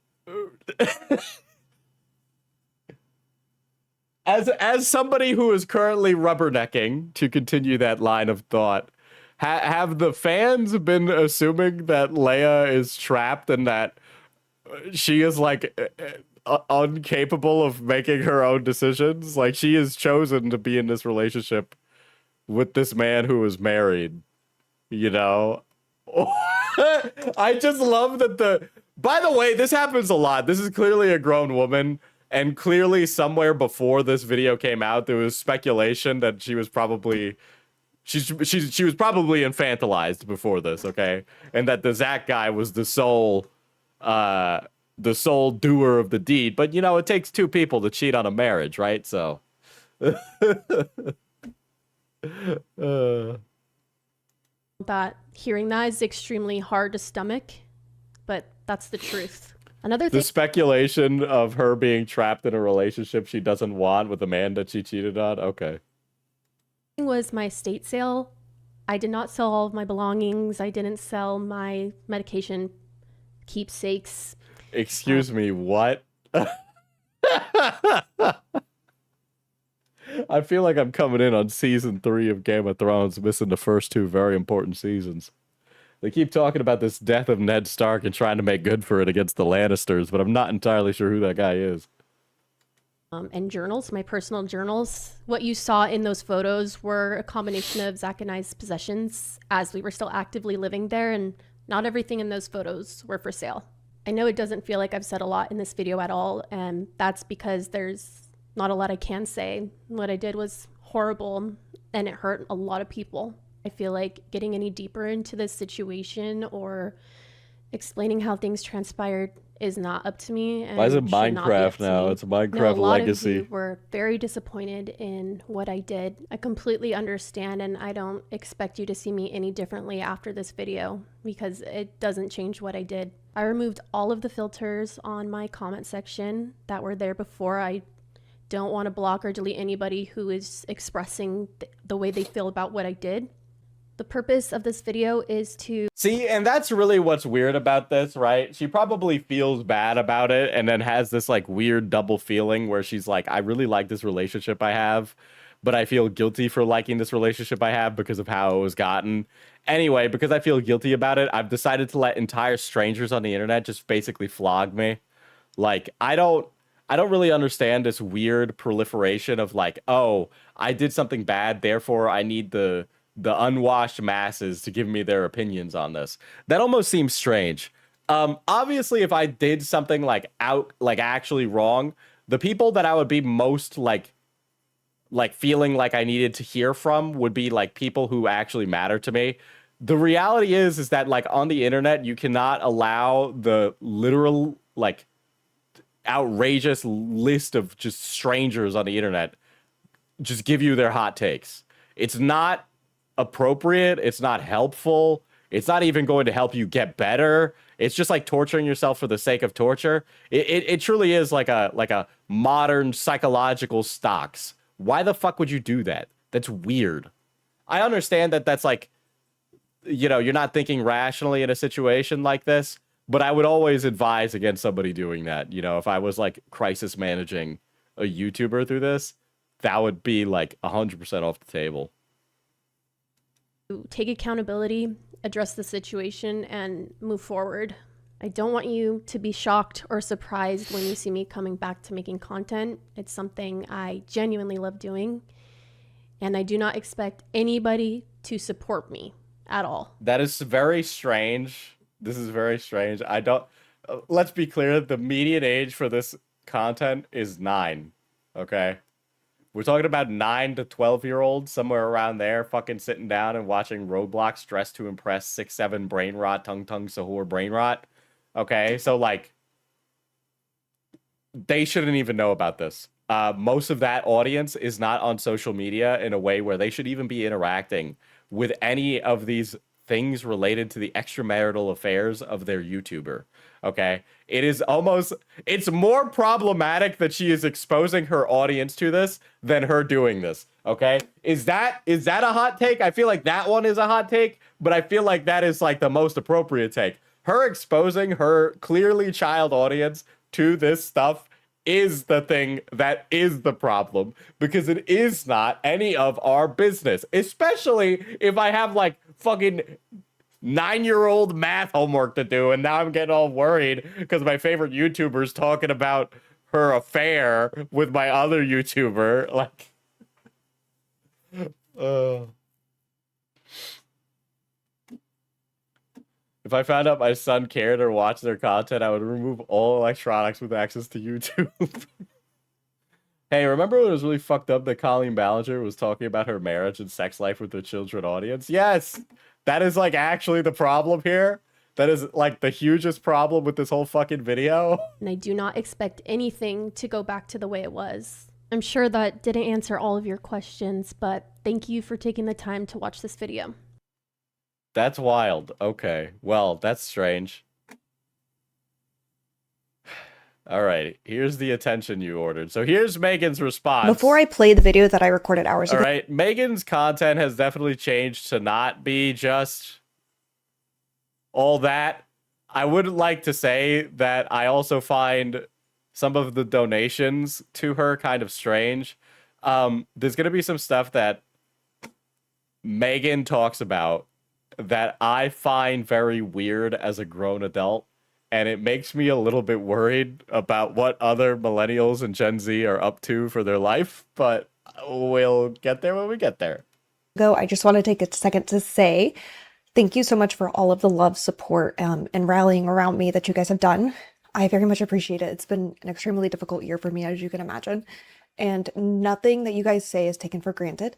somebody who is currently rubbernecking, to continue that line of thought, have the fans been assuming that Leia is trapped and that she is like incapable of making her own decisions? Like she is chosen to be in this relationship with this man who is married, you know? I just love that by the way, this happens a lot. This is clearly a grown woman, and clearly somewhere before this video came out, there was speculation that she was probably she was probably infantilized before this, okay? And that the Zach guy was the sole doer of the deed. But you know, it takes two people to cheat on a marriage, right? So that hearing that is extremely hard to stomach, but that's the truth. Another thing, the speculation of her being trapped in a relationship she doesn't want with a man that she cheated on. Okay. Was my estate sale. I did not sell all of my belongings. I didn't sell my medication keepsakes. Excuse me, what? I feel like I'm coming in on season 3 of Game of Thrones, missing the first 2 very important seasons. They keep talking about this death of Ned Stark and trying to make good for it against the Lannisters, but I'm not entirely sure who that guy is. And journals, my personal journals. What you saw in those photos were a combination of Zach and I's possessions as we were still actively living there, and not everything in those photos were for sale. I know it doesn't feel like I've said a lot in this video at all, and that's because there's not a lot I can say. What I did was horrible, and it hurt a lot of people. I feel like getting any deeper into this situation or explaining how things transpired is not up to me. And why is it should not be up Minecraft to now? me. It's a Minecraft No, a lot legacy. of you were very disappointed in what I did. I completely understand, and I don't expect you to see me any differently after this video, because it doesn't change what I did. I removed all of the filters on my comment section that were there before. I don't want to block or delete anybody who is expressing the way they feel about what I did. The purpose of this video is to... See, and that's really what's weird about this, right? She probably feels bad about it and then has this like weird double feeling where she's like, I really like this relationship I have, but I feel guilty for liking this relationship I have because of how it was gotten. Anyway, because I feel guilty about it, I've decided to let entire strangers on the internet just basically flog me. Like, I don't really understand this weird proliferation of like, oh, I did something bad, therefore I need the unwashed masses to give me their opinions on this. That almost seems strange. Obviously, if I did something like actually wrong, the people that I would be most like feeling like I needed to hear from would be like people who actually matter to me. The reality is that like on the internet, you cannot allow the literal like outrageous list of just strangers on the internet just give you their hot takes. It's not appropriate. It's not helpful. It's not even going to help you get better. It's just like torturing yourself for the sake of torture. It truly is like a modern psychological stocks. Why the fuck would you do that? That's weird. I understand that that's like, you know, you're not thinking rationally in a situation like this, but I would always advise against somebody doing that. You know, if I was like crisis managing a YouTuber through this, that would be like 100% off the table. Take accountability, address the situation, and move forward. I don't want you to be shocked or surprised when you see me coming back to making content. It's something I genuinely love doing, and I do not expect anybody to support me at all. That is very strange. This is very strange. I don't... let's be clear. The median age for this content is 9. Okay? We're talking about 9 to 12-year-olds, somewhere around there, fucking sitting down and watching Roblox dressed to impress 6'7" brain rot, tung sahur brain rot. Okay? So, like, they shouldn't even know about this. Most of that audience is not on social media in a way where they should even be interacting with any of these things related to the extramarital affairs of their YouTuber. Okay? It's more problematic that she is exposing her audience to this than her doing this. Okay? Is that a hot take? I feel like that one is a hot take, but I feel like that is like the most appropriate take. Her exposing her clearly child audience to this stuff is the thing that is the problem, because it is not any of our business, especially if I have like fucking 9-year-old math homework to do, and now I'm getting all worried because my favorite YouTuber's talking about her affair with my other YouTuber. Like, if I found out my son cared or watched their content, I would remove all electronics with access to YouTube. Hey, remember when it was really fucked up that Colleen Ballinger was talking about her marriage and sex life with her children audience? Yes! That is, like, actually the problem here. That is, like, the hugest problem with this whole fucking video. And I do not expect anything to go back to the way it was. I'm sure that didn't answer all of your questions, but thank you for taking the time to watch this video. That's wild. Okay. Well, that's strange. All right. Here's the attention you ordered. So here's Megan's response. Before I play the video that I recorded hours ago. All right. Megan's content has definitely changed to not be just all that. I would like to say that I also find some of the donations to her kind of strange. There's going to be some stuff that Megan talks about that I find very weird as a grown adult, and it makes me a little bit worried about what other millennials and Gen Z are up to for their life, but we'll get there when we get there. I just want to take a second to say thank you so much for all of the love, support, and rallying around me that you guys have done. I very much appreciate it. It's been an extremely difficult year for me, as you can imagine, and nothing that you guys say is taken for granted.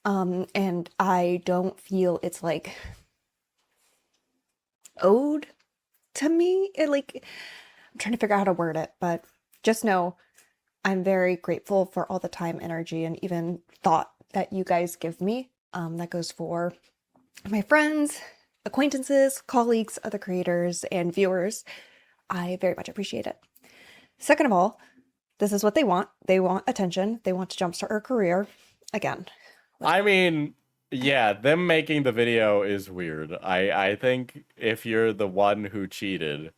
And I don't feel it's like owed to me. I'm trying to figure out how to word it, but just know I'm very grateful for all the time, energy, and even thought that you guys give me. That goes for my friends, acquaintances, colleagues, other creators, and viewers. I very much appreciate it. Second of all, this is what they want. They want attention. They want to jumpstart her career. Again, I mean, yeah, them making the video is weird. I think if you're the one who cheated,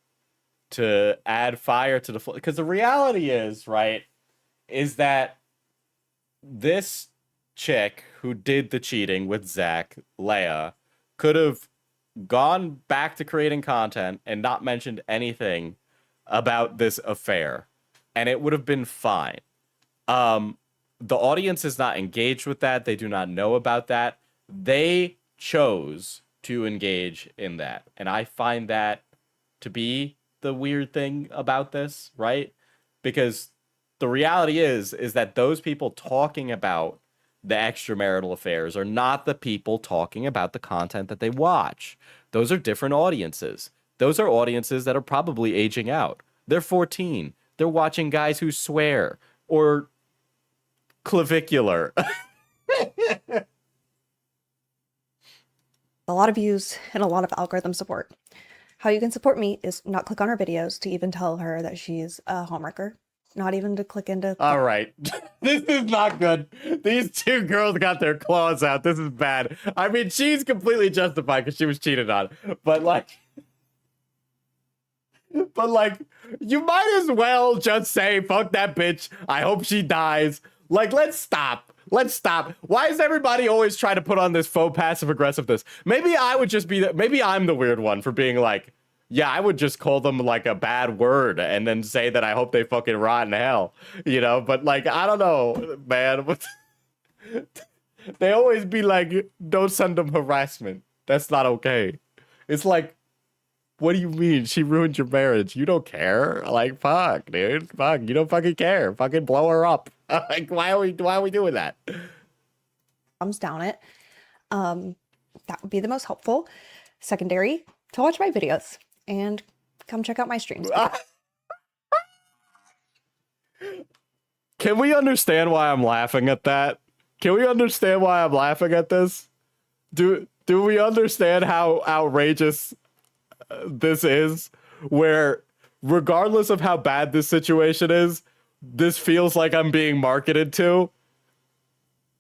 to add fire to the... Because the reality is, right, is that this chick who did the cheating with Zach, Leia, could have gone back to creating content and not mentioned anything about this affair, and it would have been fine. The audience is not engaged with that. They do not know about that. They chose to engage in that. And I find that to be the weird thing about this, right? Because the reality is that those people talking about the extramarital affairs are not the people talking about the content that they watch. Those are different audiences. Those are audiences that are probably aging out. They're 14. They're watching guys who swear or clavicular. A lot of views and a lot of algorithm support. How you can support me is not click on her videos to even tell her that she's a homewrecker. Not even to click into... All right. This is not good. These two girls got their claws out. This is bad. I mean, she's completely justified because she was cheated on. But like, you might as well just say, fuck that bitch. I hope she dies. Like, let's stop. Let's stop. Why is everybody always trying to put on this faux passive aggressiveness? Maybe I would just be, maybe I'm the weird one for being like, yeah, I would just call them like a bad word and then say that I hope they fucking rot in hell, you know? But like, I don't know, man. They always be like, don't send them harassment. That's not okay. It's like, what do you mean? She ruined your marriage. You don't care. Like, fuck, dude. Fuck, you don't fucking care. Fucking blow her up. Like, why are we doing that? Thumbs down it. That would be the most helpful. Secondary, to watch my videos and come check out my streams. Can we understand why I'm laughing at that? Can we understand why I'm laughing at this? Do we understand how outrageous this is? Where regardless of how bad this situation is, this feels like I'm being marketed to.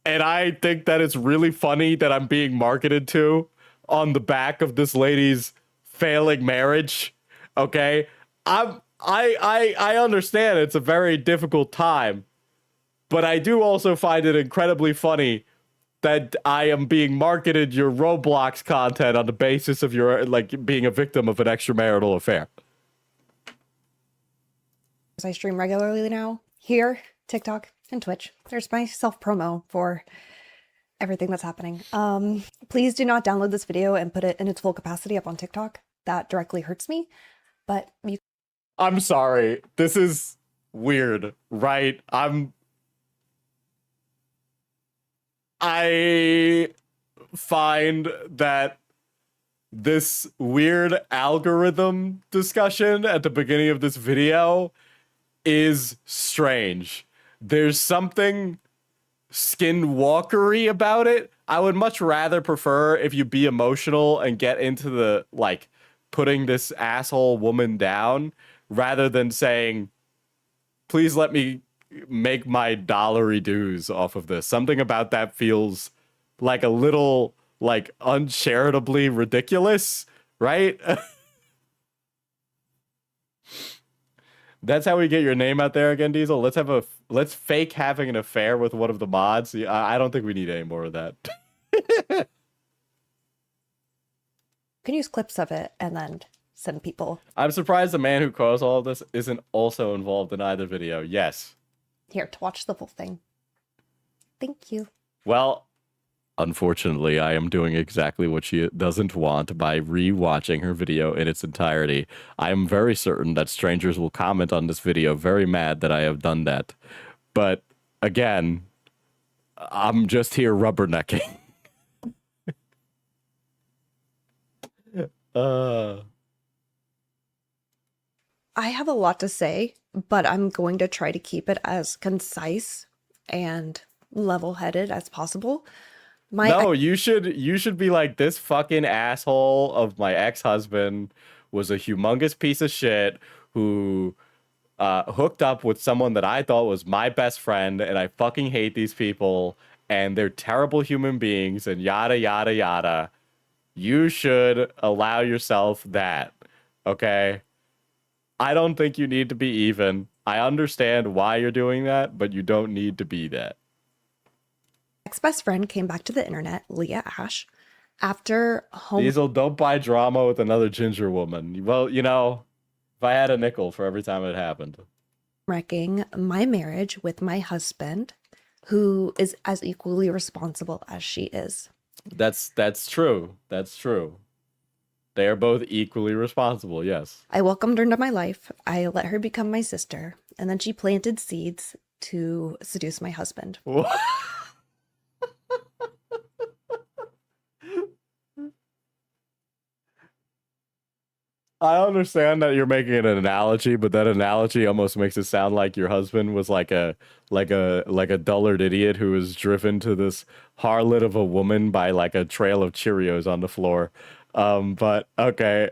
And I think that it's really funny that I'm being marketed to on the back of this lady's failing marriage. Okay? I understand it's a very difficult time, but I do also find it incredibly funny that I am being marketed your Roblox content on the basis of your, like, being a victim of an extramarital affair. I stream regularly now, here, TikTok, and Twitch. There's my self-promo for everything that's happening. Please do not download this video and put it in its full capacity up on TikTok. That directly hurts me, but you... I'm sorry. This is weird, right? I find that this weird algorithm discussion at the beginning of this video is strange. There's something skinwalkery about it. I would much rather prefer if you be emotional and get into the, like, putting this asshole woman down rather than saying, please let me make my dollary dues off of this. Something about that feels like a little, like, uncharitably ridiculous, right? That's how we get your name out there again, Diesel. Let's fake having an affair with one of the mods. I don't think we need any more of that. can use clips of it and then send people. I'm surprised the man who caused all of this isn't also involved in either video. Yes. Here, to watch the full thing. Thank you. Well, unfortunately, I am doing exactly what she doesn't want by re-watching her video in its entirety. I am very certain that strangers will comment on this video very mad that I have done that. But, again, I'm just here rubbernecking. I have a lot to say, but I'm going to try to keep it as concise and level-headed as possible. You should be like, this fucking asshole of my ex-husband was a humongous piece of shit who hooked up with someone that I thought was my best friend, and I fucking hate these people, and they're terrible human beings, and yada, yada, yada. You should allow yourself that, okay? I don't think you need to be even. I understand why you're doing that, but you don't need to be that. Ex-best friend came back to the internet, Leah Ash, after home... Diesel, don't buy drama with another ginger woman. Well, you know, If I had a nickel for every time it happened. Wrecking my marriage with my husband, who is as equally responsible as she is. That's true. That's true. They are both equally responsible, yes. I welcomed her into my life. I let her become my sister, and then she planted seeds to seduce my husband. I understand that you're making an analogy, but that analogy almost makes it sound like your husband was like a dullard idiot who was driven to this harlot of a woman by like a trail of Cheerios on the floor. But okay.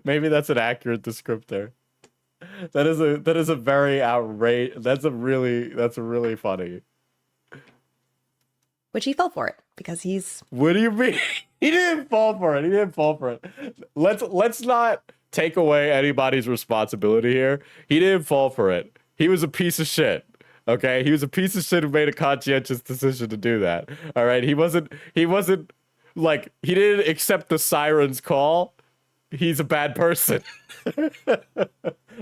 Maybe that's an accurate descriptor. That is a very outrageous. That's really funny. Which he fell for it because he's. What do you mean? He didn't fall for it. He didn't fall for it. Let's not take away anybody's responsibility here. He didn't fall for it. He was a piece of shit. Okay? He was a piece of shit who made a conscientious decision to do that. All right? He wasn't like, he didn't accept the siren's call. He's a bad person.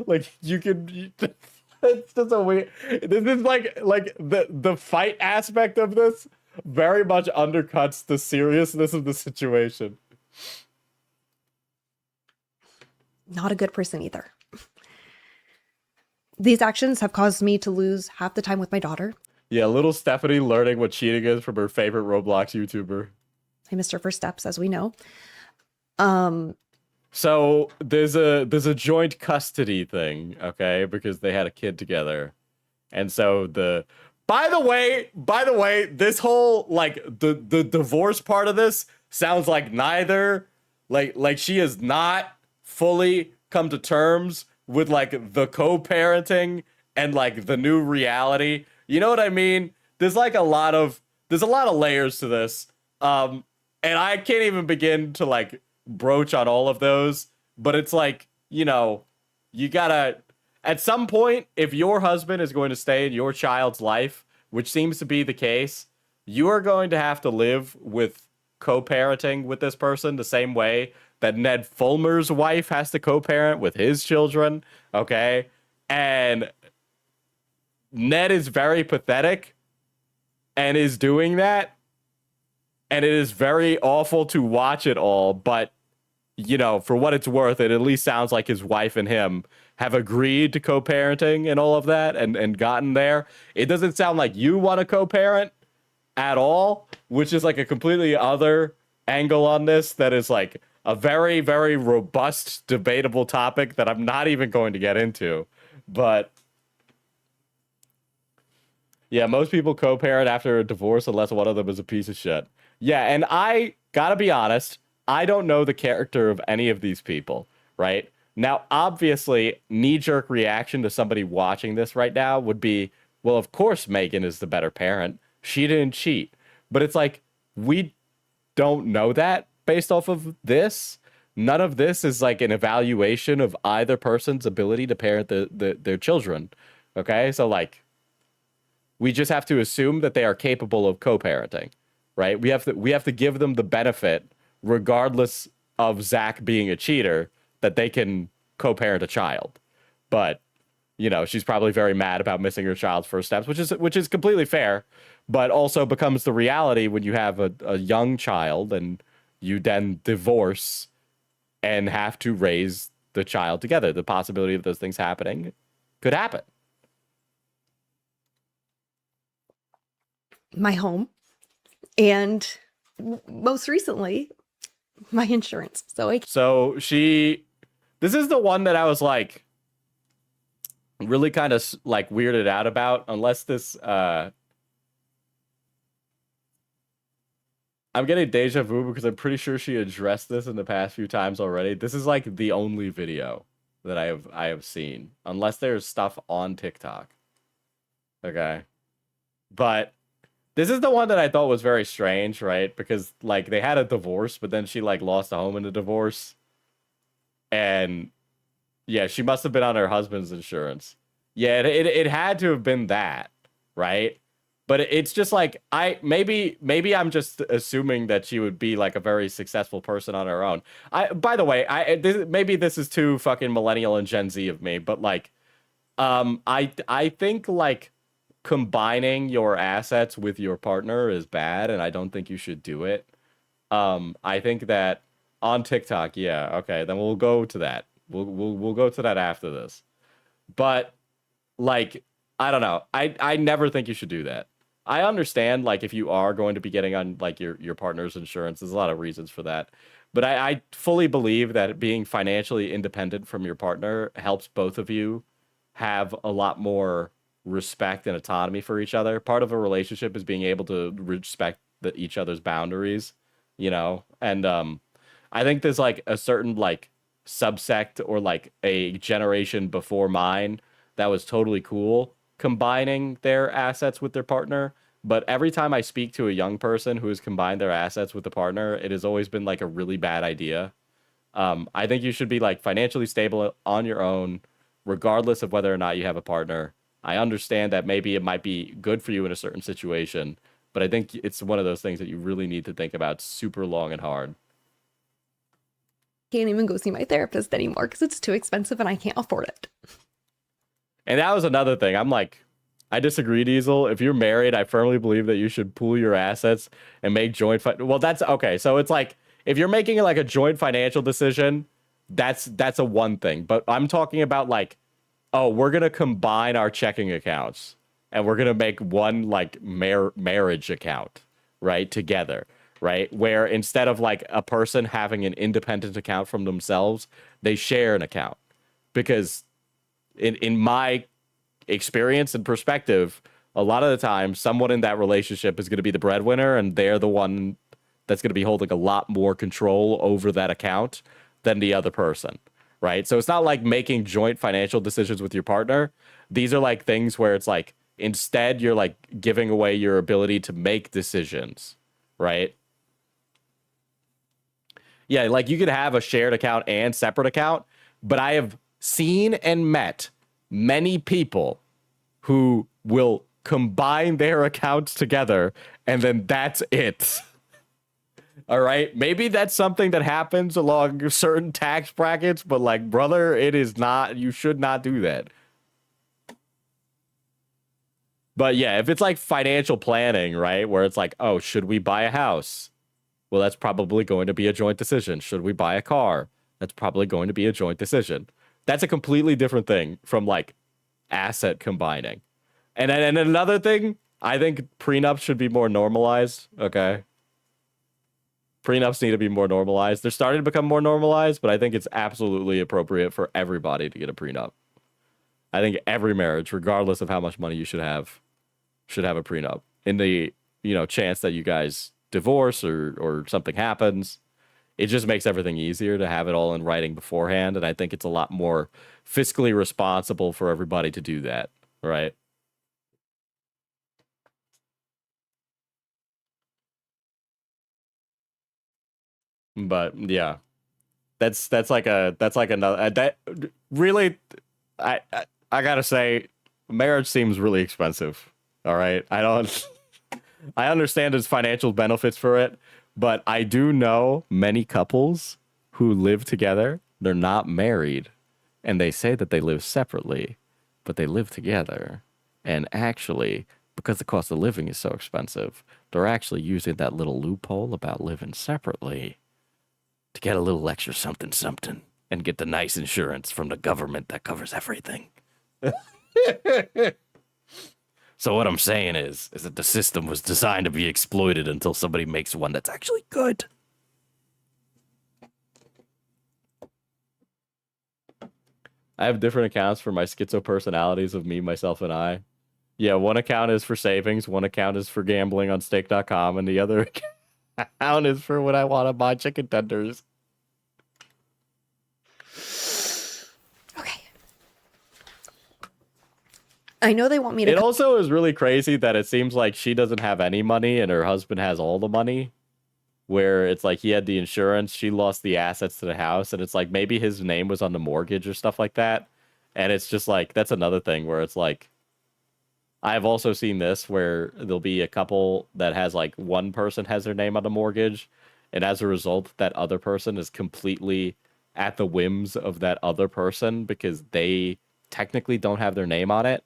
Like, it's just a weird. This is like the fight aspect of this very much undercuts the seriousness of the situation. Not a good person either. These actions have caused me to lose half the time with my daughter. Yeah, little Stephanie learning what cheating is from her favorite Roblox YouTuber. I missed her first steps, as we know. So there's a joint custody thing, okay, because they had a kid together. And so by the way, this whole like the divorce part of this sounds like neither like she has not fully come to terms with like the co-parenting and like the new reality. You know what I mean? There's a lot of layers to this. And I can't even begin to like broach on all of those, but it's like, you know, you gotta, at some point, if your husband is going to stay in your child's life, which seems to be the case, you are going to have to live with co-parenting with this person the same way that Ned Fulmer's wife has to co-parent with his children, okay? And Ned is very pathetic and is doing that, and it is very awful to watch it all, but you know, for what it's worth, it at least sounds like his wife and him have agreed to co-parenting and all of that and gotten there. It doesn't sound like you want to co-parent at all, which is like a completely other angle on this that is like a very, very robust, debatable topic that I'm not even going to get into. But yeah, most people co-parent after a divorce unless one of them is a piece of shit. Yeah, and I gotta be honest, I don't know the character of any of these people, right? Now, obviously, knee-jerk reaction to somebody watching this right now would be, well, of course Megan is the better parent. She didn't cheat. But it's like, we don't know that based off of this. None of this is like an evaluation of either person's ability to parent their children, okay? So, like, we just have to assume that they are capable of co-parenting, right? We have to give them the benefit, regardless of Zach being a cheater, that they can co-parent a child. But, you know, she's probably very mad about missing her child's first steps, which is completely fair, but also becomes the reality when you have a young child and you then divorce and have to raise the child together. The possibility of those things happening could happen. My home, and most recently, my insurance. So this is the one that I was like really kind of like weirded out about, unless this I'm getting deja vu because I'm pretty sure she addressed this in the past few times already. This is like the only video that I have seen, unless there's stuff on TikTok. Okay. But this is the one that I thought was very strange, right? Because like they had a divorce, but then she like lost a home in the divorce. And yeah, she must have been on her husband's insurance. Yeah, it had to have been that, right? But it's just like maybe I'm just assuming that she would be like a very successful person on her own. By the way, maybe this is too fucking millennial and Gen Z of me, but like I think like combining your assets with your partner is bad, and I don't think you should do it. I think that on TikTok, yeah, okay, then we'll go to that. We'll go to that after this. But like, I don't know. I never think you should do that. I understand like if you are going to be getting on like your partner's insurance, there's a lot of reasons for that. But I fully believe that being financially independent from your partner helps both of you have a lot more respect and autonomy for each other. Part of a relationship is being able to respect each other's boundaries, you know? And I think there's like a certain like subsect or like a generation before mine that was totally cool combining their assets with their partner. But every time I speak to a young person who has combined their assets with a partner, it has always been like a really bad idea. I think you should be like financially stable on your own, regardless of whether or not you have a partner. I understand that maybe it might be good for you in a certain situation, but I think it's one of those things that you really need to think about super long and hard. Can't even go see my therapist anymore because it's too expensive and I can't afford it. And that was another thing. I'm like, I disagree, Diesel. If you're married, I firmly believe that you should pool your assets and make joint. Well, that's okay. So it's like if you're making like a joint financial decision, that's a one thing. But I'm talking about like, oh, we're gonna combine our checking accounts and we're gonna make one like marriage account, right, together, right? Where instead of like a person having an independent account from themselves, they share an account. Because in my experience and perspective, a lot of the time, someone in that relationship is going to be the breadwinner, and they're the one that's going to be holding a lot more control over that account than the other person, right? So it's not like making joint financial decisions with your partner. These are like things where it's like, instead, you're like giving away your ability to make decisions, right? Yeah, like you could have a shared account and separate account, but I have seen and met many people who will combine their accounts together and then that's it. All right, maybe that's something that happens along certain tax brackets, but like, brother, it is not, you should not do that. But yeah, if it's like financial planning, right, where it's like, oh, should we buy a house? Well, that's probably going to be a joint decision. Should we buy a car? That's probably going to be a joint decision. That's a completely different thing from like asset combining. And another thing, I think prenups should be more normalized. Okay. Prenups need to be more normalized. They're starting to become more normalized, but I think it's absolutely appropriate for everybody to get a prenup. I think every marriage, regardless of how much money you should have a prenup. In the, chance that you guys divorce or something happens, it just makes everything easier to have it all in writing beforehand. And I think it's a lot more fiscally responsible for everybody to do that, right? But yeah, that's another that really, I gotta say, marriage seems really expensive. All right, I understand there's financial benefits for it, but I do know many couples who live together. They're not married, and they say that they live separately, but they live together. And actually, because the cost of living is so expensive, they're actually using that little loophole about living separately to get a little extra something and get the nice insurance from the government that covers everything. So what I'm saying is that the system was designed to be exploited until somebody makes one that's actually good. I have different accounts for my schizo personalities of me, myself, and I. Yeah, one account is for savings, one account is for gambling on stake.com, and the other account is for when I want to buy chicken tenders. Okay. I know they want me to. It also is really crazy that it seems like she doesn't have any money and her husband has all the money. Where it's like he had the insurance, she lost the assets to the house, and it's like maybe his name was on the mortgage or stuff like that. And it's just like, that's another thing where it's like, I've also seen this where there'll be a couple that has like one person has their name on the mortgage, and as a result, that other person is completely at the whims of that other person because they technically don't have their name on it.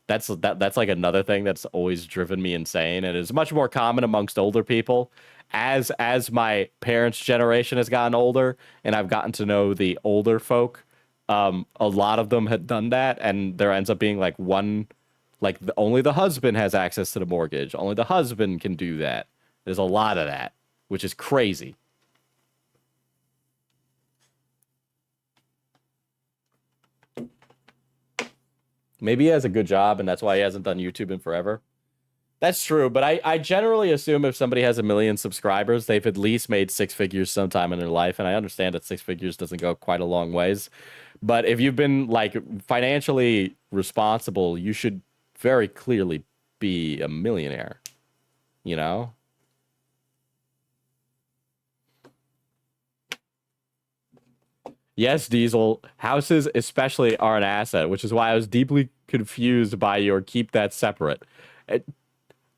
That's like another thing that's always driven me insane, and is much more common amongst older people. As my parents' generation has gotten older, and I've gotten to know the older folk, a lot of them had done that, and there ends up being like one, like only the husband has access to the mortgage. Only the husband can do that. There's a lot of that, which is crazy. Maybe he has a good job, and that's why he hasn't done YouTube in forever. That's true, but I generally assume if somebody has 1 million subscribers, they've at least made 6 figures sometime in their life, and I understand that 6 figures doesn't go quite a long ways. But if you've been, like, financially responsible, you should very clearly be a millionaire, you know? Yes, Diesel, houses especially are an asset, which is why I was deeply confused by your keep that separate.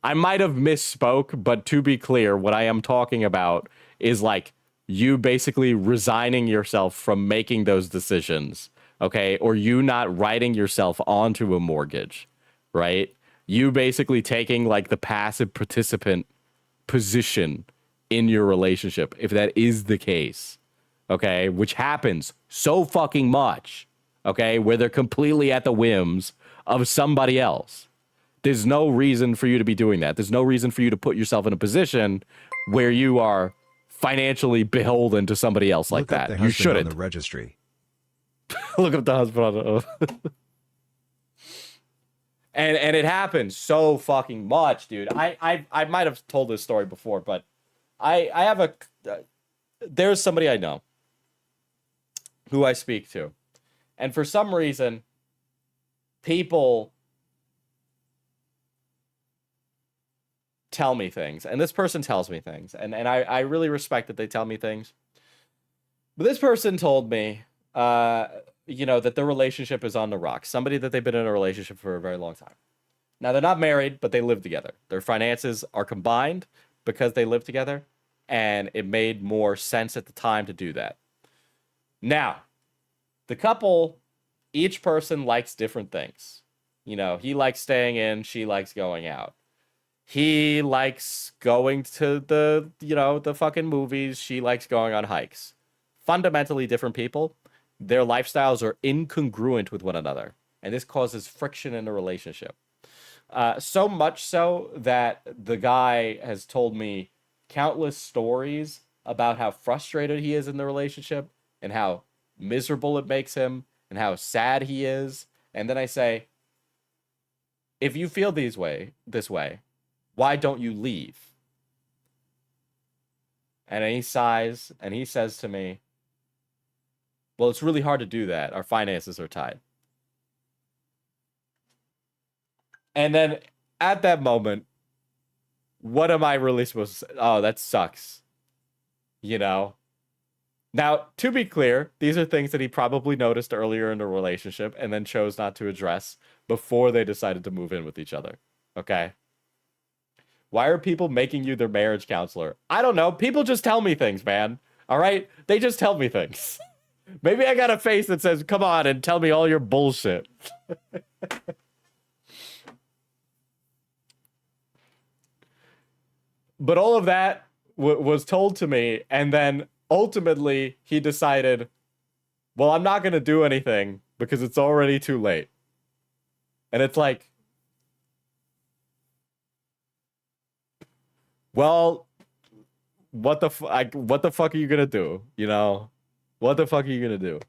I might have misspoke, but to be clear, what I am talking about is like you basically resigning yourself from making those decisions, okay? Or you not writing yourself onto a mortgage, right? You basically taking like the passive participant position in your relationship, if that is the case. Okay, which happens so fucking much, okay, where they're completely at the whims of somebody else. There's no reason for you to be doing that. There's no reason for you to put yourself in a position where you are financially beholden to somebody else like that. You shouldn't. On the registry. Look up the husband on the... and it happens so fucking much, dude. I might have told this story before, but I have a... there's somebody I know who I speak to. And for some reason, people tell me things. And this person tells me things. And I really respect that they tell me things. But this person told me, you know, that their relationship is on the rocks. Somebody that they've been in a relationship for a very long time. Now, they're not married, but they live together. Their finances are combined because they live together. And it made more sense at the time to do that. Now, the couple, each person likes different things. You know, he likes staying in, she likes going out. He likes going to the, you know, the fucking movies. She likes going on hikes. Fundamentally different people. Their lifestyles are incongruent with one another. And this causes friction in the relationship. So much so that the guy has told me countless stories about how frustrated he is in the relationship and how miserable it makes him and how sad he is. And then I say, if you feel this way, why don't you leave? And he sighs and he says to me, well, it's really hard to do that. Our finances are tied. And then at that moment, what am I really supposed to say? Oh, that sucks. You know? Now, to be clear, these are things that he probably noticed earlier in the relationship and then chose not to address before they decided to move in with each other. Okay? Why are people making you their marriage counselor? I don't know. People just tell me things, man. All right? They just tell me things. Maybe I got a face that says, come on and tell me all your bullshit. But all of that was told to me, and then ultimately he decided, well, I'm not going to do anything because it's already too late. And it's like, well, what the fuck are you going to do? You know, what the fuck are you going to do?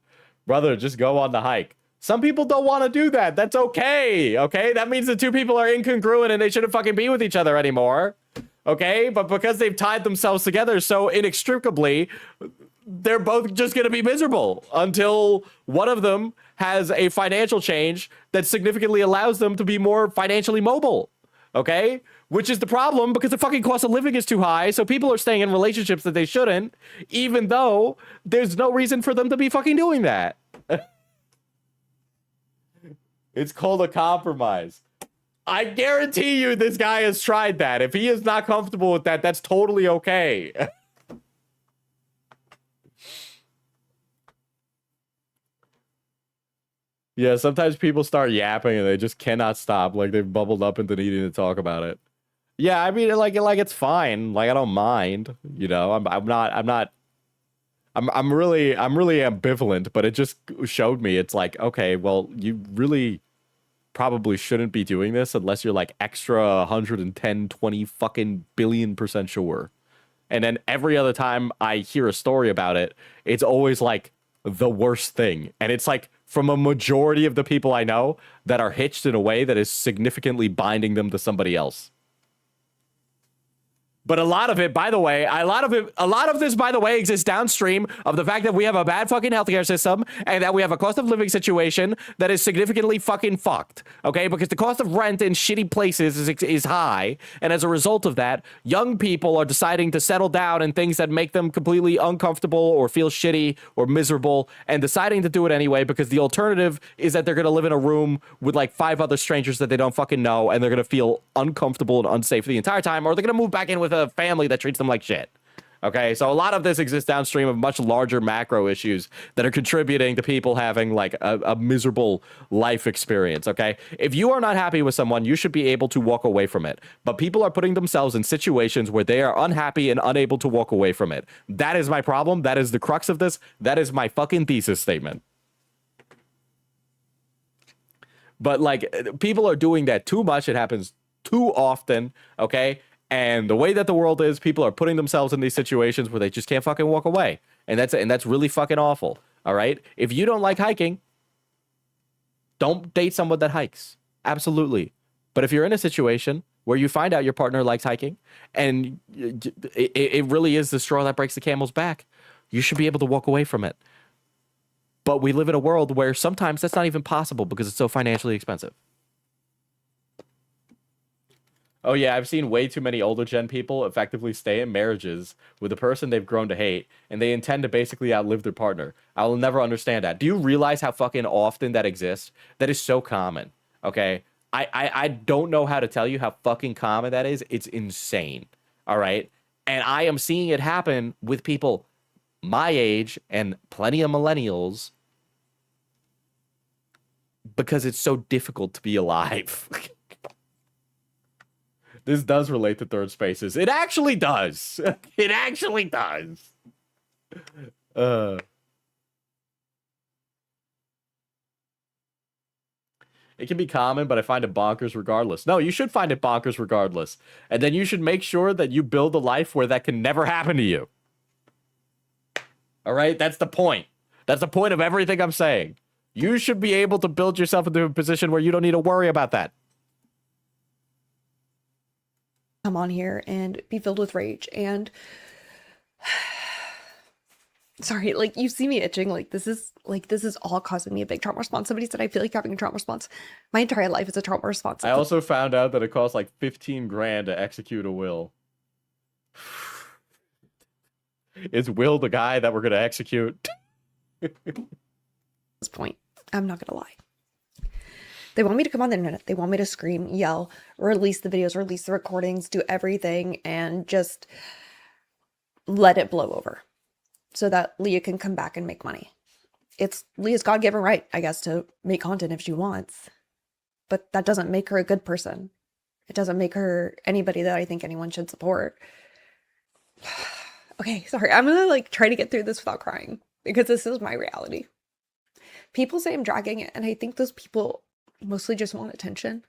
Brother, just go on the hike. Some people don't want to do that. That's okay. Okay. That means the two people are incongruent and they shouldn't fucking be with each other anymore. Okay, but because they've tied themselves together so inextricably, they're both just going to be miserable until one of them has a financial change that significantly allows them to be more financially mobile. Okay, which is the problem because the fucking cost of living is too high. So people are staying in relationships that they shouldn't, even though there's no reason for them to be fucking doing that. It's called a compromise. I guarantee you this guy has tried that. If he is not comfortable with that, that's totally okay. Yeah, sometimes people start yapping and they just cannot stop. Like they've bubbled up into needing to talk about it. Yeah, I mean, like it's fine. Like I don't mind. You know, I'm really ambivalent. But it just showed me it's like, okay, well, you really probably shouldn't be doing this unless you're like extra 110, 20 fucking billion% sure. And then every other time I hear a story about it, it's always like the worst thing. And it's like from a majority of the people I know that are hitched in a way that is significantly binding them to somebody else. But a lot of it, by the way, a lot of this, by the way, exists downstream of the fact that we have a bad fucking healthcare system and that we have a cost of living situation that is significantly fucking fucked. Okay, because the cost of rent in shitty places is high, and as a result of that, young people are deciding to settle down in things that make them completely uncomfortable or feel shitty or miserable, and deciding to do it anyway because the alternative is that they're gonna live in a room with like 5 other strangers that they don't fucking know, and they're gonna feel uncomfortable and unsafe the entire time, or they're gonna move back in with a family that treats them like shit. Okay, so a lot of this exists downstream of much larger macro issues that are contributing to people having like a miserable life experience. Okay, if you are not happy with someone, you should be able to walk away from it. But people are putting themselves in situations where they are unhappy and unable to walk away from it. That is my problem. That is the crux of this. That is my fucking thesis statement. But like people are doing that too much. It happens too often. Okay. And the way that the world is, people are putting themselves in these situations where they just can't fucking walk away. And that's really fucking awful. All right? If you don't like hiking, don't date someone that hikes. Absolutely. But if you're in a situation where you find out your partner likes hiking and it really is the straw that breaks the camel's back, you should be able to walk away from it. But we live in a world where sometimes that's not even possible because it's so financially expensive. Oh yeah, I've seen way too many older gen people effectively stay in marriages with a person they've grown to hate, and they intend to basically outlive their partner. I will never understand that. Do you realize how fucking often that exists? That is so common, okay? I don't know how to tell you how fucking common that is. It's insane, all right? And I am seeing it happen with people my age and plenty of millennials because it's so difficult to be alive. This does relate to third spaces. It actually does. It actually does. It can be common, but I find it bonkers regardless. No, you should find it bonkers regardless. And then you should make sure that you build a life where that can never happen to you. All right? That's the point. That's the point of everything I'm saying. You should be able to build yourself into a position where you don't need to worry about that. Come on here and be filled with rage and sorry, like you see me itching, like this is all causing me a big trauma response. Somebody said I feel like having a trauma response. My entire life is a trauma response. I also found out that it costs like 15 grand to execute a will. Is Will the guy that we're gonna execute? At this point, I'm not gonna lie. They want me to come on the internet. They want me to scream, yell, release the videos, release the recordings, do everything, and just let it blow over so that Leah can come back and make money. It's Leah's God-given right, I guess, to make content if she wants. But that doesn't make her a good person. It doesn't make her anybody that I think anyone should support. Okay, sorry. I'm gonna like try to get through this without crying because this is my reality. People say I'm dragging it, and I think those people mostly just want attention.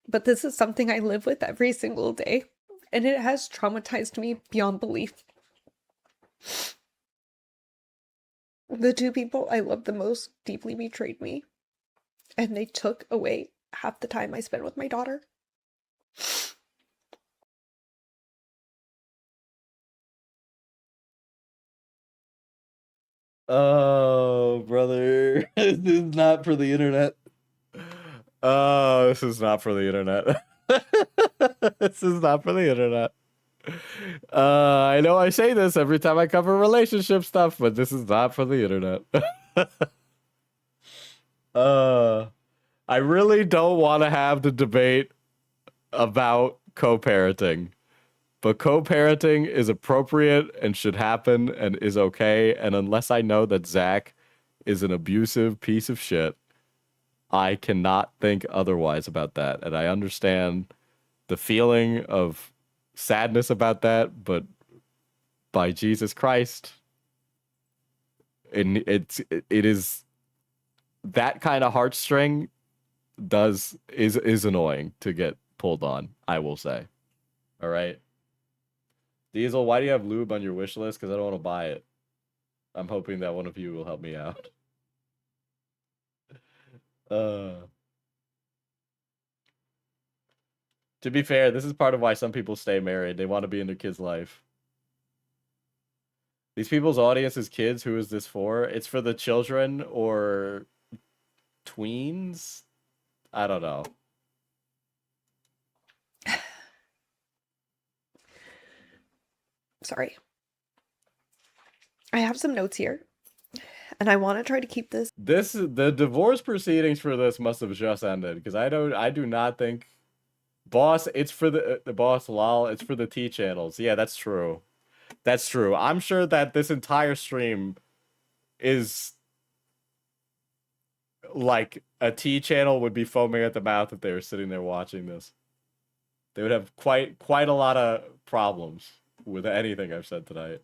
But this is something I live with every single day, and it has traumatized me beyond belief. The 2 people I love the most deeply betrayed me, and they took away half the time I spent with my daughter. Oh, brother. This is not for the internet. Oh, this is not for the internet. This is not for the internet. I know I say this every time I cover relationship stuff, but this is not for the internet. I really don't want to have the debate about co-parenting. But co-parenting is appropriate and should happen and is okay. And unless I know that Zach is an abusive piece of shit, I cannot think otherwise about that. And I understand the feeling of sadness about that, but by Jesus Christ, it is that kind of heartstring is annoying to get pulled on, I will say. All right. Diesel, why do you have lube on your wish list? Because I don't want to buy it. I'm hoping that one of you will help me out. To be fair, this is part of why some people stay married. They want to be in their kid's life. These people's audience is kids. Who is this for? It's for the children or tweens? I don't know. Sorry. I have some notes here, and I want to try to keep this. The divorce proceedings for this must have just ended, because I do not think, boss. It's for the boss. Lol. It's for the T channels. Yeah, that's true. That's true. I'm sure that this entire stream is like a T channel would be foaming at the mouth if they were sitting there watching this. They would have quite a lot of problems with anything I've said tonight.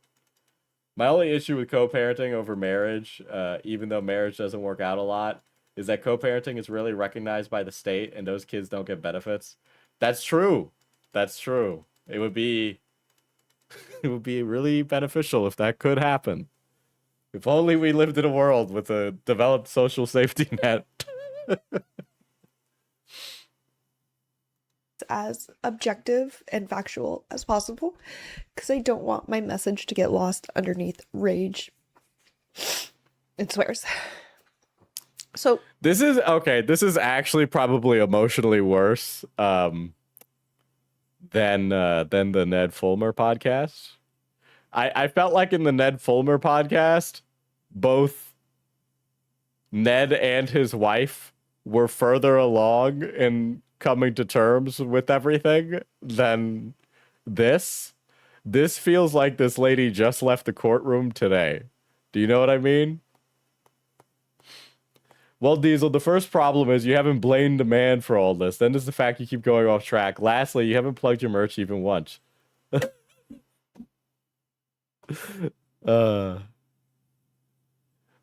My only issue with co-parenting over marriage, even though marriage doesn't work out a lot, is that co-parenting is really recognized by the state and those kids don't get benefits. That's true. That's true. It would be really beneficial if that could happen. If only we lived in a world with a developed social safety net. As objective and factual as possible, because I don't want my message to get lost underneath rage and swears. So this is actually probably emotionally worse than the Ned Fulmer podcast. I felt like in the Ned Fulmer podcast, both Ned and his wife were further along in coming to terms with everything than this. This feels like this lady just left the courtroom today. Do you know what I mean? Well, Diesel, the first problem is you haven't blamed the man for all this. Then there's the fact you keep going off track. Lastly, you haven't plugged your merch even once.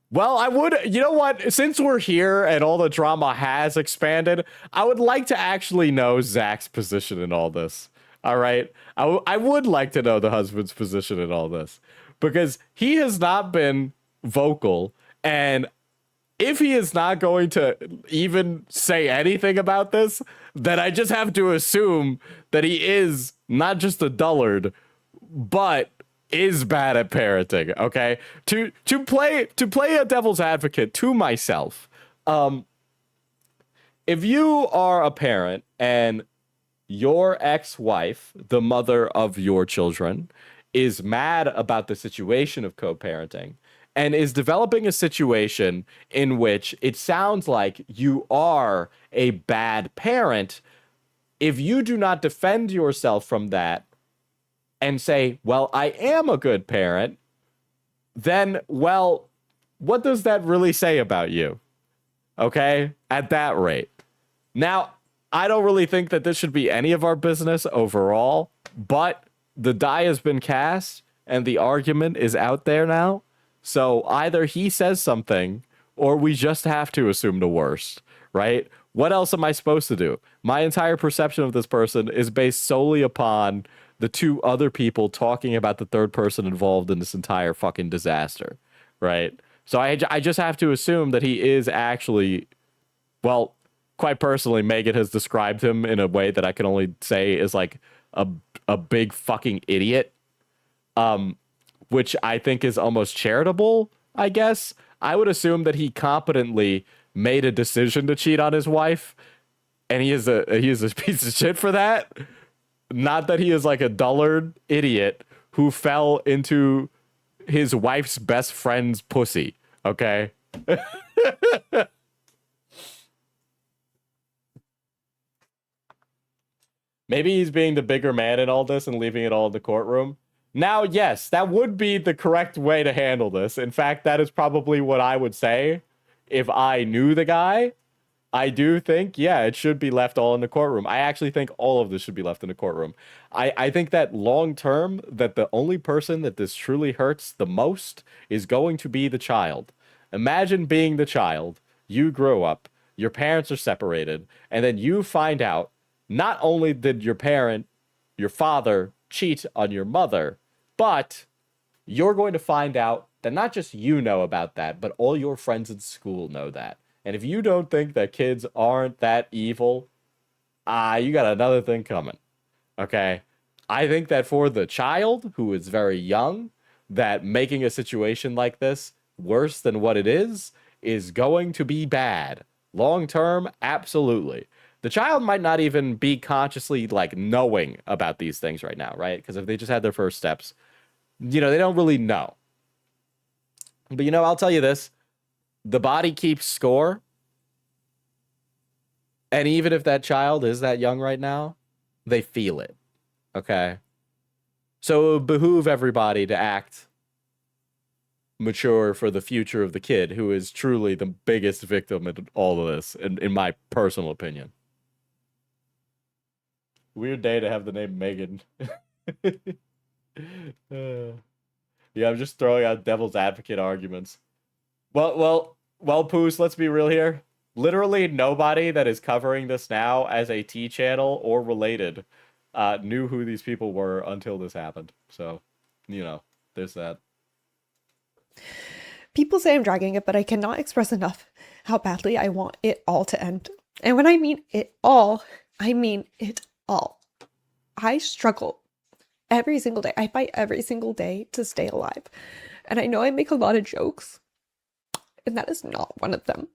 Well, I would, you know what? Since we're here and all the drama has expanded, I would like to actually know Zach's position in all this. All right? I would like to know the husband's position in all this. Because he has not been vocal. And if he is not going to even say anything about this, then I just have to assume that he is not just a dullard, but is bad at parenting. Okay, to play a devil's advocate to myself, if you are a parent and your ex-wife, the mother of your children, is mad about the situation of co-parenting and is developing a situation in which it sounds like you are a bad parent, if you do not defend yourself from that and say, well, I am a good parent, then, well, what does that really say about you? Okay? At that rate. Now, I don't really think that this should be any of our business overall, but the die has been cast and the argument is out there now. So either he says something or we just have to assume the worst, right? What else am I supposed to do? My entire perception of this person is based solely upon the two other people talking about the third person involved in this entire fucking disaster, right? So I just have to assume that he is actually, well, quite personally, Megan has described him in a way that I can only say is like a big fucking idiot, which I think is almost charitable, I guess. I would assume that he competently made a decision to cheat on his wife, and he is a piece of shit for that. Not that he is like a dullard idiot who fell into his wife's best friend's pussy, okay? Maybe he's being the bigger man in all this and leaving it all in the courtroom. Now, yes, that would be the correct way to handle this. In fact, that is probably what I would say if I knew the guy. I do think, yeah, it should be left all in the courtroom. I actually think all of this should be left in the courtroom. I think that long term, that the only person that this truly hurts the most is going to be the child. Imagine being the child. You grow up, your parents are separated, and then you find out not only did your father, cheat on your mother, but you're going to find out that not just you know about that, but all your friends in school know that. And if you don't think that kids aren't that evil, you got another thing coming. Okay? I think that for the child who is very young, that making a situation like this worse than what it is going to be bad. Long term, absolutely. The child might not even be consciously like knowing about these things right now, right? Because if they just had their first steps, they don't really know. But I'll tell you this. The body keeps score. And even if that child is that young right now, they feel it. Okay? So it would behoove everybody to act mature for the future of the kid, who is truly the biggest victim in all of this, in my personal opinion. Weird day to have the name Megan. Yeah, I'm just throwing out devil's advocate arguments. Well, Poos, let's be real here. Literally nobody that is covering this now as a T channel or related knew who these people were until this happened. So, there's that. People say I'm dragging it, but I cannot express enough how badly I want it all to end. And when I mean it all, I mean it all. I struggle every single day. I fight every single day to stay alive. And I know I make a lot of jokes, and that is not one of them.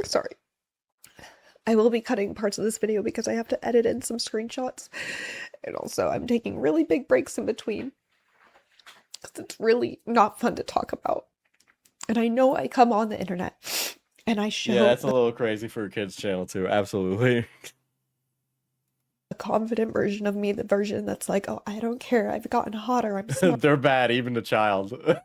Sorry. I will be cutting parts of this video because I have to edit in some screenshots. And also, I'm taking really big breaks in between, because it's really not fun to talk about. And I know I come on the internet and I show... Yeah, that's a little crazy for a kid's channel too. Absolutely. The confident version of me, the version that's like, oh, I don't care, I've gotten hotter, I'm smart. They're bad, even the child.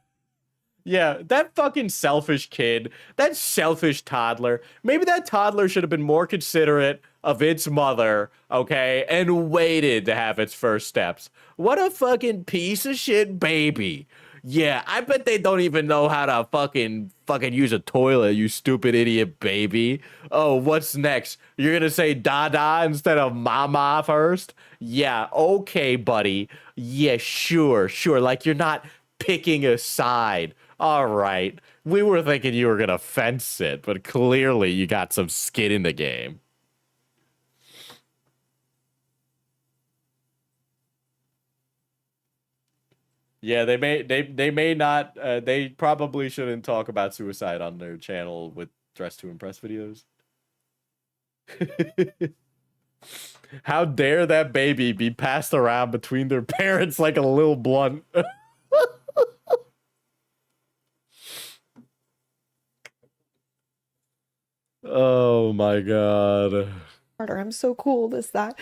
Yeah, that fucking selfish kid, that selfish toddler. Maybe that toddler should have been more considerate of its mother, okay, and waited to have its first steps. What a fucking piece of shit baby. Yeah, I bet they don't even know how to fucking use a toilet, you stupid idiot baby. Oh, what's next? You're gonna say dada instead of mama first? Yeah, okay, buddy. Yeah, sure. Like you're not picking a side. All right. We were thinking you were gonna fence it, but clearly you got some skin in the game. Yeah, they may not. They probably shouldn't talk about suicide on their channel with Dress to Impress videos. How dare that baby be passed around between their parents like a little blunt? Oh my god. I'm so cool, this, that.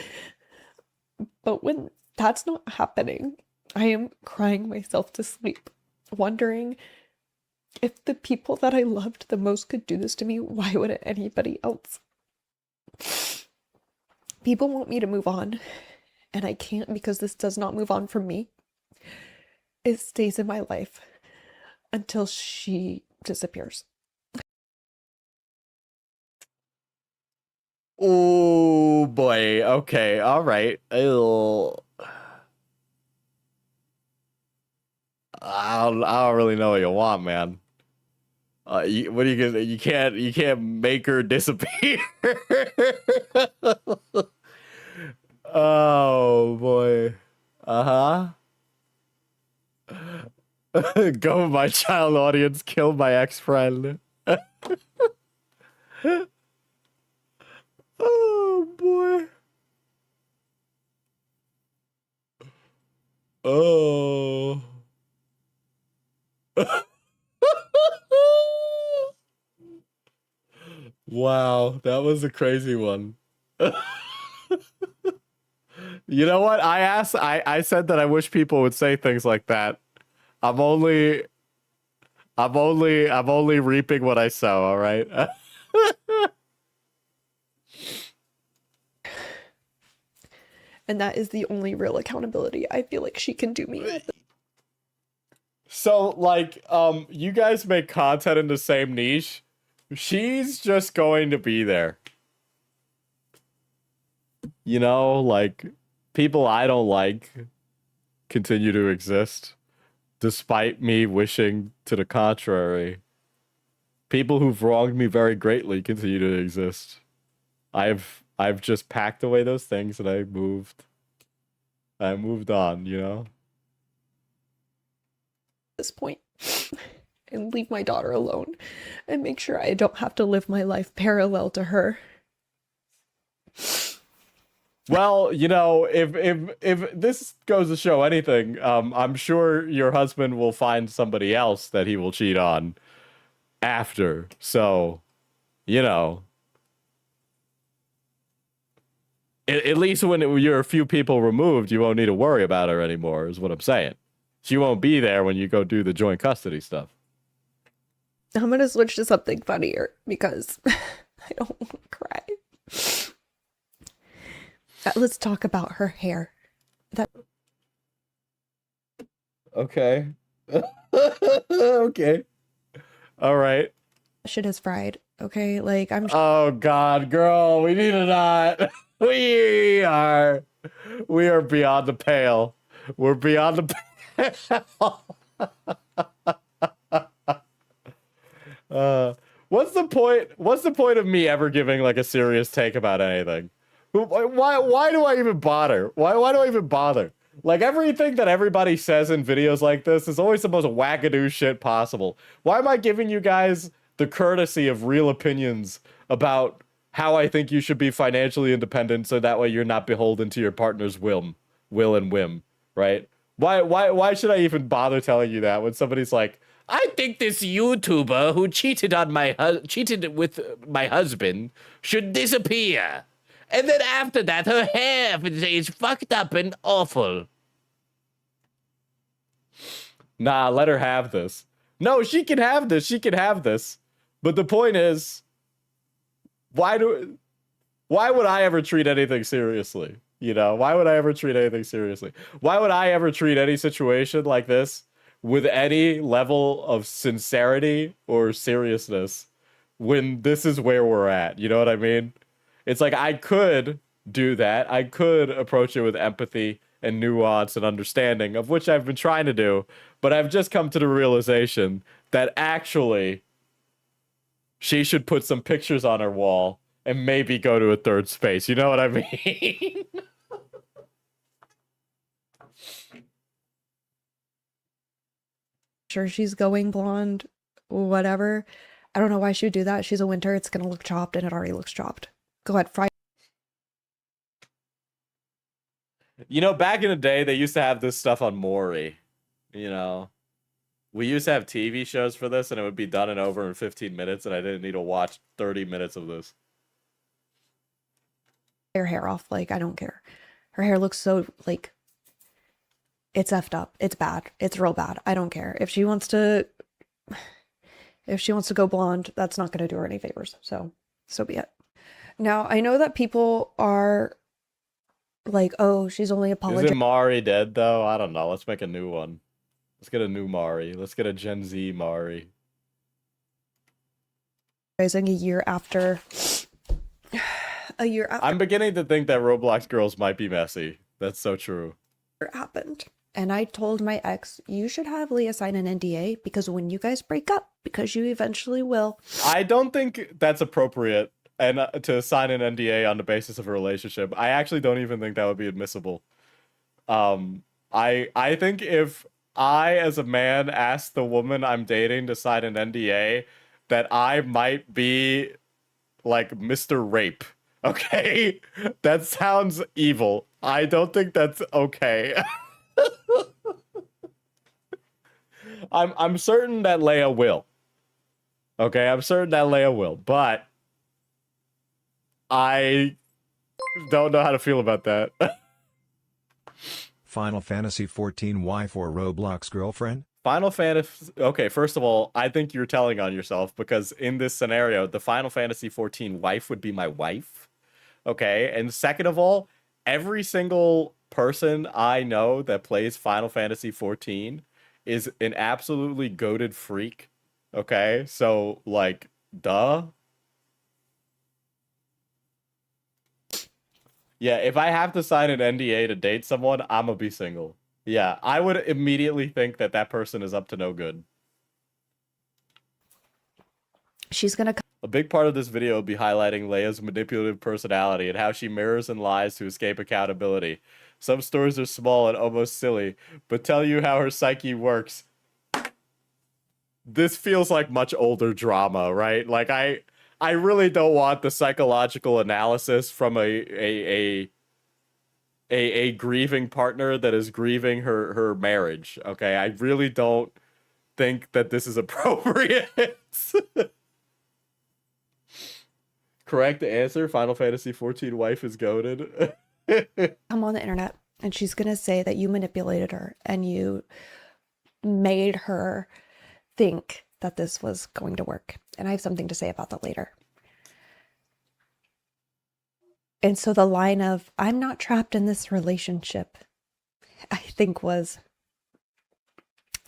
But when that's not happening, I am crying myself to sleep, wondering if the people that I loved the most could do this to me, why wouldn't anybody else? People want me to move on, and I can't, because this does not move on from me. It stays in my life until she disappears. Oh boy. Okay. All right. Ew. I don't really know what you want, man. What are you gonna? You can't make her disappear. Oh boy. Uh-huh. Go, my child audience, kill my ex-friend. Oh boy. Oh. Wow, that was a crazy one. You know what? I said that I wish people would say things like that. I'm only reaping what I sow, all right? And that is the only real accountability I feel like she can do me. So, like, you guys make content in the same niche. She's just going to be there. You know, like, people I don't like continue to exist, despite me wishing to the contrary. People who've wronged me very greatly continue to exist. I've just packed away those things and I moved on, you know? This point and leave my daughter alone and make sure I don't have to live my life parallel to her. Well, you know, if this goes to show anything, I'm sure your husband will find somebody else that he will cheat on after. So, you know, at least when you're a few people removed, you won't need to worry about her anymore, is what I'm saying. She won't be there when you go do the joint custody stuff. I'm gonna switch to something funnier because I don't want to cry. Let's talk about her hair. Okay. Okay. All right. Shit is fried. Okay, like I'm. Oh God, girl, we need to not. We are beyond the pale. We're beyond the pale. What's the point? What's the point of me ever giving like a serious take about anything? Why do I even bother? Why do I even bother? Like, everything that everybody says in videos like this is always the most wackadoo shit possible. Why am I giving you guys the courtesy of real opinions about how I think you should be financially independent so that way you're not beholden to your partner's will and whim, right? Why should I even bother telling you that when somebody's like, I think this YouTuber who cheated with my husband should disappear. And then after that, her hair is fucked up and awful. Nah, let her have this. No, she can have this. She can have this. But the point is, why would I ever treat anything seriously? You know, why would I ever treat anything seriously? Why would I ever treat any situation like this with any level of sincerity or seriousness when this is where we're at? You know what I mean? It's like, I could do that. I could approach it with empathy and nuance and understanding, of which I've been trying to do, but I've just come to the realization that actually she should put some pictures on her wall and maybe go to a third space. You know what I mean? Sure, she's going blonde, whatever. I don't know why she would do that. She's a winter. It's gonna look chopped, and it already looks chopped. Go ahead, fry. You know, back in the day, they used to have this stuff on Maury. You know, we used to have TV shows for this, and it would be done and over in 15 minutes, and I didn't need to watch 30 minutes of this. Her hair off. Like, I don't care. Her hair looks so, like, it's effed up. It's bad. It's real bad. I don't care. If she wants to go blonde, that's not going to do her any favors. So be it. Now, I know that people are like, oh, she's only apologizing. Isn't Mari dead, though? I don't know. Let's make a new one. Let's get a new Mari. Let's get a Gen Z Mari. A year after. I'm beginning to think that Roblox girls might be messy. That's so true. It happened. And I told my ex, you should have Leah sign an NDA because when you guys break up, because you eventually will. I don't think that's appropriate. And to sign an NDA on the basis of a relationship, I actually don't even think that would be admissible. I think if I, as a man, asked the woman I'm dating to sign an NDA, that I might be like Mr. Rape. Okay, that sounds evil. I don't think that's okay. I'm certain that Leia will. Okay, I'm certain that Leia will, but I don't know how to feel about that. Final Fantasy XIV wife or Roblox girlfriend? Final Fantasy. Okay, first of all, I think you're telling on yourself because in this scenario, the Final Fantasy XIV wife would be my wife. Okay, and second of all, every single person I know that plays Final Fantasy XIV is an absolutely goated freak. Okay, so like, duh. Yeah, if I have to sign an NDA to date someone, I'm gonna be single. Yeah, I would immediately think that that person is up to no good. She's gonna A big part of this video will be highlighting Leia's manipulative personality and how she mirrors and lies to escape accountability. Some stories are small and almost silly, but tell you how her psyche works. This feels like much older drama, right? Like I really don't want the psychological analysis from a grieving partner that is grieving her marriage. Okay, I really don't think that this is appropriate. Correct answer: Final Fantasy XIV wife is goated. come on the internet and she's gonna say that you manipulated her and you made her think that this was going to work. And I have something to say about that later. And so the line of, I'm not trapped in this relationship, I think was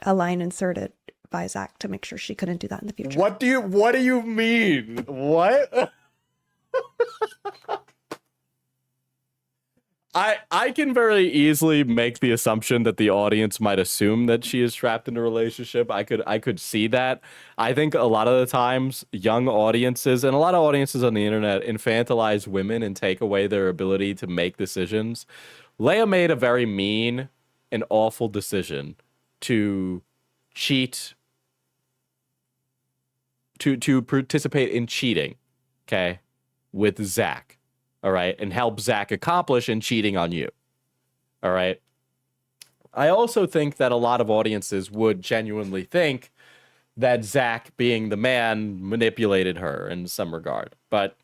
a line inserted by Zach to make sure she couldn't do that in the future. What do you mean? What? I can very easily make the assumption that the audience might assume that she is trapped in a relationship. I could see that. I think a lot of the times young audiences and a lot of audiences on the internet infantilize women and take away their ability to make decisions. Leia made a very mean and awful decision to cheat, to participate in cheating, okay, with Zach. All right, and help Zach accomplish in cheating on you. All right. I also think that a lot of audiences would genuinely think that Zach, being the man, manipulated her in some regard. But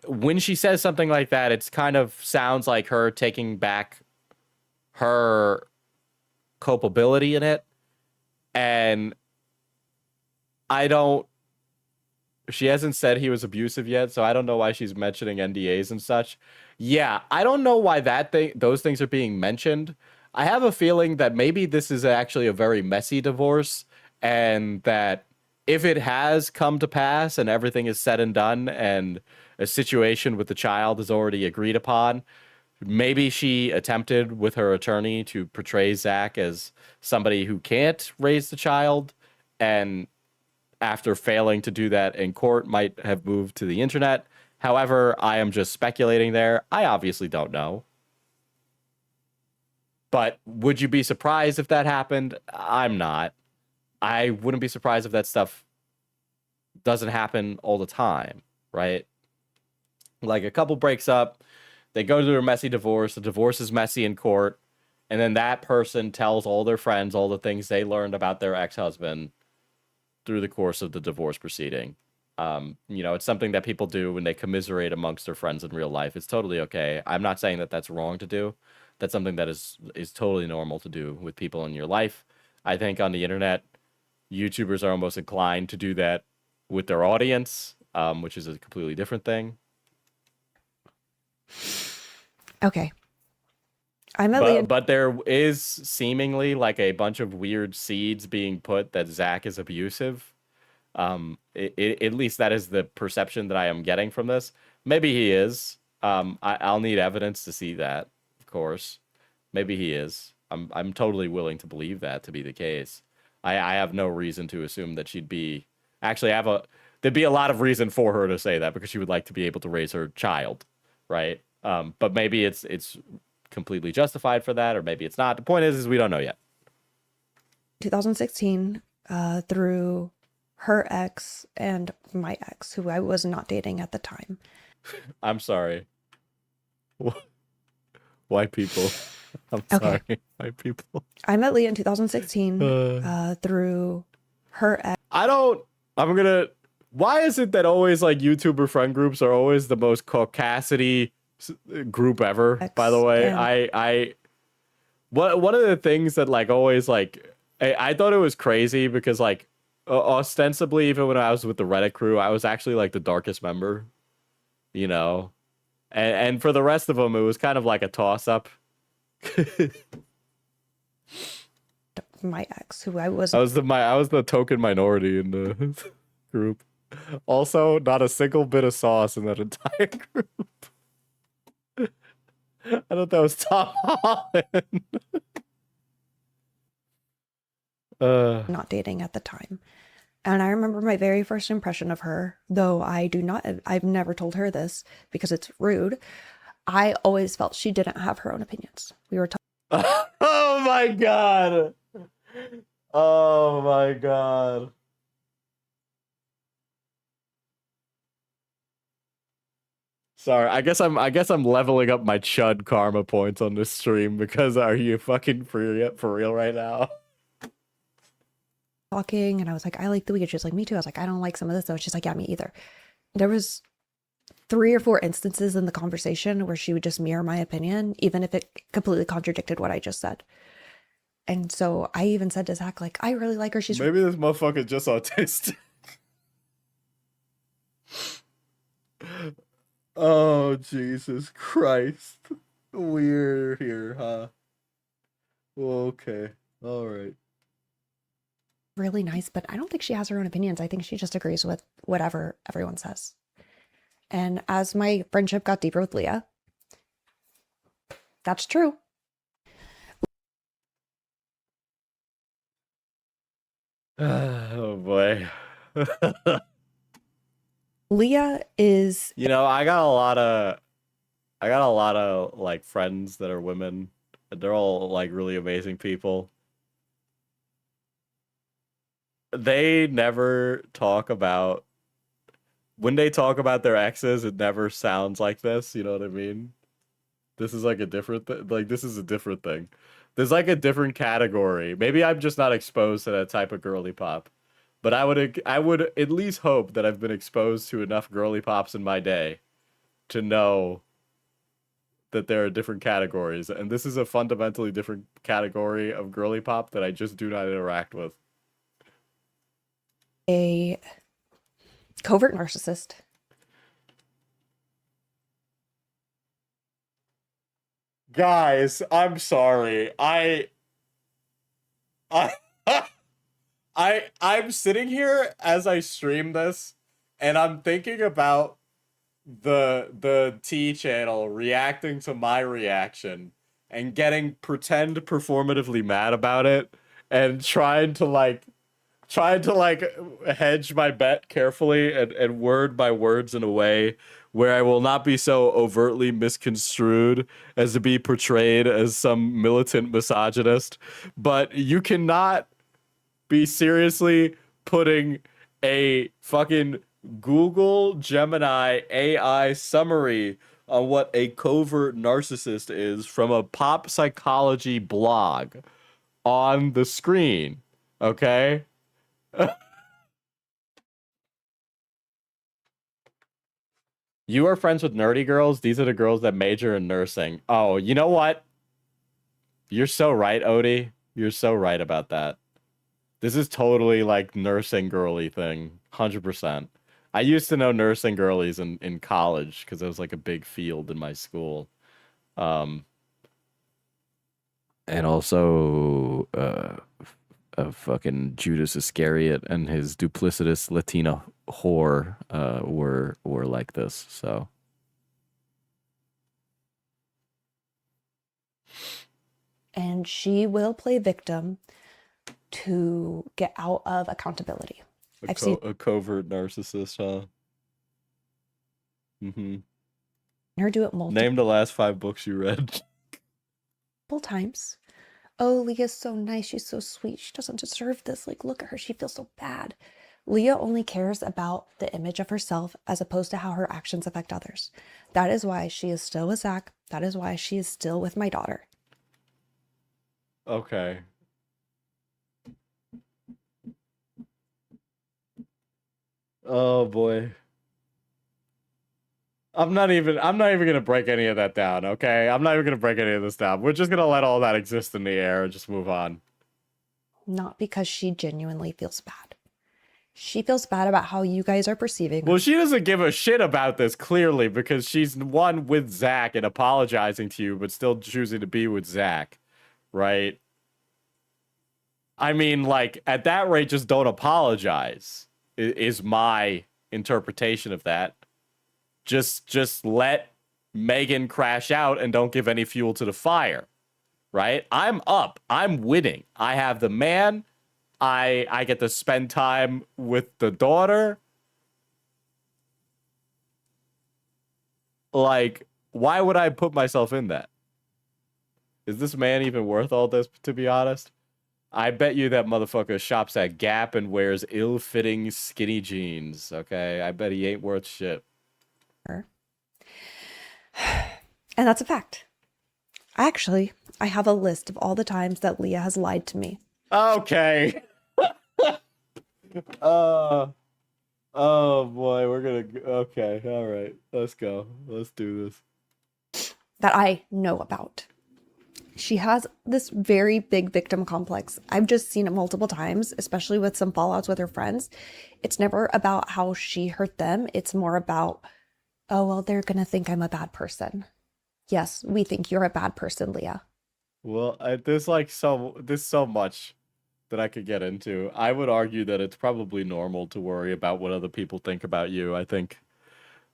when she says something like that, it's kind of sounds like her taking back her culpability in it. And she hasn't said he was abusive yet, so I don't know why she's mentioning NDAs and such. Yeah, I don't know why those things are being mentioned. I have a feeling that maybe this is actually a very messy divorce, and that if it has come to pass and everything is said and done and a situation with the child is already agreed upon, maybe she attempted with her attorney to portray Zach as somebody who can't raise the child, and after failing to do that in court, might have moved to the internet. However, I am just speculating there. I obviously don't know. But would you be surprised if that happened? I'm not. I wouldn't be surprised if that stuff doesn't happen all the time, right? Like a couple breaks up, they go through a messy divorce, the divorce is messy in court, and then that person tells all their friends all the things they learned about their ex-husband through the course of the divorce proceeding. It's something that people do when they commiserate amongst their friends in real life. It's totally okay. I'm not saying that that's wrong to do. That's something that is totally normal to do with people in your life. I think on the internet, YouTubers are almost inclined to do that with their audience, which is a completely different thing. Okay. But there is seemingly like a bunch of weird seeds being put that Zach is abusive. At least that is the perception that I am getting from this. Maybe he is. I'll need evidence to see that, of course. Maybe he is. I'm totally willing to believe that to be the case. I have no reason to assume that she'd be. Actually, there'd be a lot of reason for her to say that because she would like to be able to raise her child, right? But maybe it's completely justified for that, or maybe it's not. The point is we don't know yet. 2016, through her ex and my ex, who I was not dating at the time. I'm sorry. White people. I'm Okay. sorry. White people. I met Leah in 2016 through her ex. I'm gonna Why is it that always like YouTuber friend groups are always the most caucasity group ever? By the way, And one of the things that like always like I thought it was crazy because like ostensibly even when I was with the Reddit crew, I was actually like the darkest member, you know, and for the rest of them, it was kind of like a toss up. my ex, who I was I was the token minority in the group. Also, not a single bit of sauce in that entire group. I thought that was Tom Holland. not dating at the time. And I remember my very first impression of her, though I've never told her this because it's rude. I always felt she didn't have her own opinions. We were Oh my god. Oh my god. Sorry, I guess I'm leveling up my chud karma points on this stream because are you fucking for real right now? talking and I was like, I like the weed. She's like, me too. I was like, I don't like some of this though. She's like, yeah, me either. There was 3 or 4 instances in the conversation where she would just mirror my opinion, even if it completely contradicted what I just said. And so I even said to Zach, like, I really like her. She's Maybe this motherfucker just autistic. Oh, Jesus Christ. We're here, huh? Okay. All right. really nice, but I don't think she has her own opinions. I think she just agrees with whatever everyone says. And as my friendship got deeper with Leah, that's true. Oh boy. Leah is You know, I got a lot of like friends that are women. They're all like really amazing people. They never talk about when they talk about their exes, it never sounds like this, you know what I mean? This is like a different like this is a different thing. There's like a different category. Maybe I'm just not exposed to that type of girly pop. But I would at least hope that I've been exposed to enough girly pops in my day to know that there are different categories, and this is a fundamentally different category of girly pop that I just do not interact with. a covert narcissist. Guys, I'm sorry. I I'm sitting here as I stream this, and I'm thinking about the T channel reacting to my reaction and getting pretend performatively mad about it and trying to hedge my bet carefully and word my words in a way where I will not be so overtly misconstrued as to be portrayed as some militant misogynist. But you cannot be seriously putting a fucking Google Gemini AI summary on what a covert narcissist is from a pop psychology blog on the screen, okay? You are friends with nerdy girls. These are the girls that major in nursing. Oh, you know what? You're so right, Odie. You're so right about that. This is totally like nursing girly thing. 100%. I used to know nursing girlies in college because it was like a big field in my school. And also a fucking Judas Iscariot and his duplicitous Latina whore were like this. So And she will play victim to get out of accountability. I've seen a covert narcissist, huh? Mm-hmm. her do it multiple Name the last 5 books you read. times. Oh, Leah's so nice. She's so sweet. She doesn't deserve this. Like, look at her. She feels so bad. Leah only cares about the image of herself as opposed to how her actions affect others. That is why she is still with Zach. That is why she is still with my daughter. Okay. Oh boy. I'm not even gonna break any of that down, okay? I'm not even gonna break any of this down. We're just gonna let all that exist in the air and just move on. Not because she genuinely feels bad. She feels bad about how you guys are perceiving her. Well, she doesn't give a shit about this, clearly, because she's one with Zach and apologizing to you, but still choosing to be with Zach, right? I mean, like, at that rate, just don't apologize, is my interpretation of that. Just let Megan crash out and don't give any fuel to the fire, right? I'm up. I'm winning. I have the man. I get to spend time with the daughter. Like, why would I put myself in that? Is this man even worth all this, to be honest? I bet you that motherfucker shops at Gap and wears ill-fitting skinny jeans, okay? I bet he ain't worth shit. And that's a fact. Actually, I have a list of all the times that Leah has lied to me. Okay. Oh boy, we're gonna. Okay, all right, let's go. Let's do this. That I know about. She has this very big victim complex. I've just seen it multiple times, especially with some fallouts with her friends. It's never about how she hurt them. It's more about, oh, well, they're going to think I'm a bad person. Yes, we think you're a bad person, Leah. Well, there's so much that I could get into. I would argue that it's probably normal to worry about what other people think about you. I think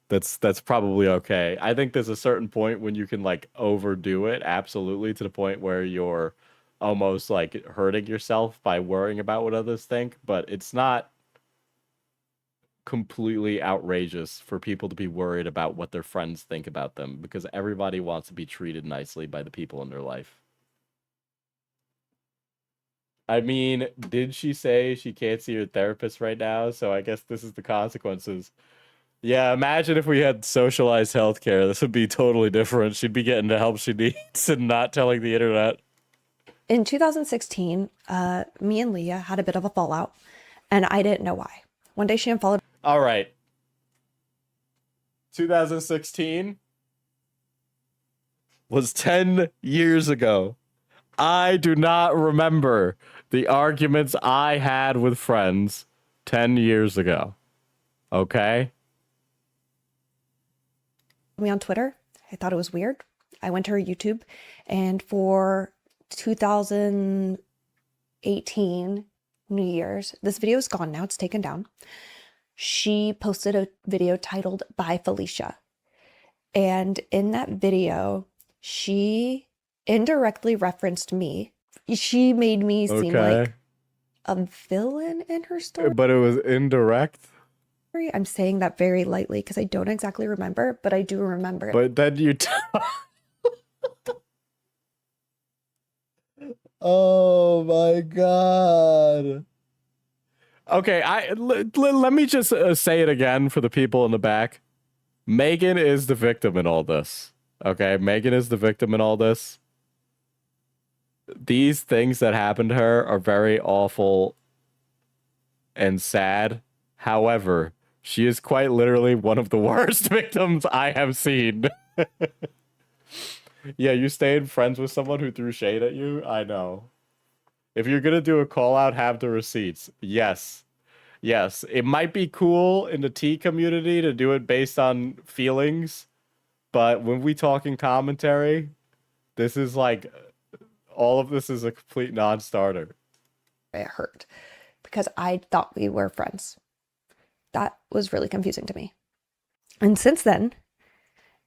that's probably okay. I think there's a certain point when you can like overdo it, absolutely, to the point where you're almost like hurting yourself by worrying about what others think, but it's not completely outrageous for people to be worried about what their friends think about them, because everybody wants to be treated nicely by the people in their life. I mean, did she say she can't see her therapist right now? So I guess this is the consequences. Yeah, imagine if we had socialized healthcare. This would be totally different. She'd be getting the help she needs and not telling the internet. In 2016, me and Leah had a bit of a fallout, and I didn't know why. One day she unfollowed. All right. 2016 was 10 years ago. I do not remember the arguments I had with friends 10 years ago. Okay? Me on Twitter. I thought it was weird. I went to her YouTube, and for 2018 New Year's, this video is gone now. It's taken down. She posted a video titled Bye Felicia. And in that video, she indirectly referenced me. She made me seem like a villain in her story. But it was indirect. I'm saying that very lightly because I don't exactly remember, but I do remember it. But then you oh my god. Okay, let me just say it again for the people in the back. Megan is the victim in all this. Okay, Megan is the victim in all this. These things that happened to her are very awful and sad. However, she is quite literally one of the worst victims I have seen. Yeah, you stayed friends with someone who threw shade at you? I know. If you're gonna do a call out, have the receipts. Yes. Yes. It might be cool in the T community to do it based on feelings, but when we talking commentary, this is like all of this is a complete non-starter. It hurt because I thought we were friends. That was really confusing to me. And since then,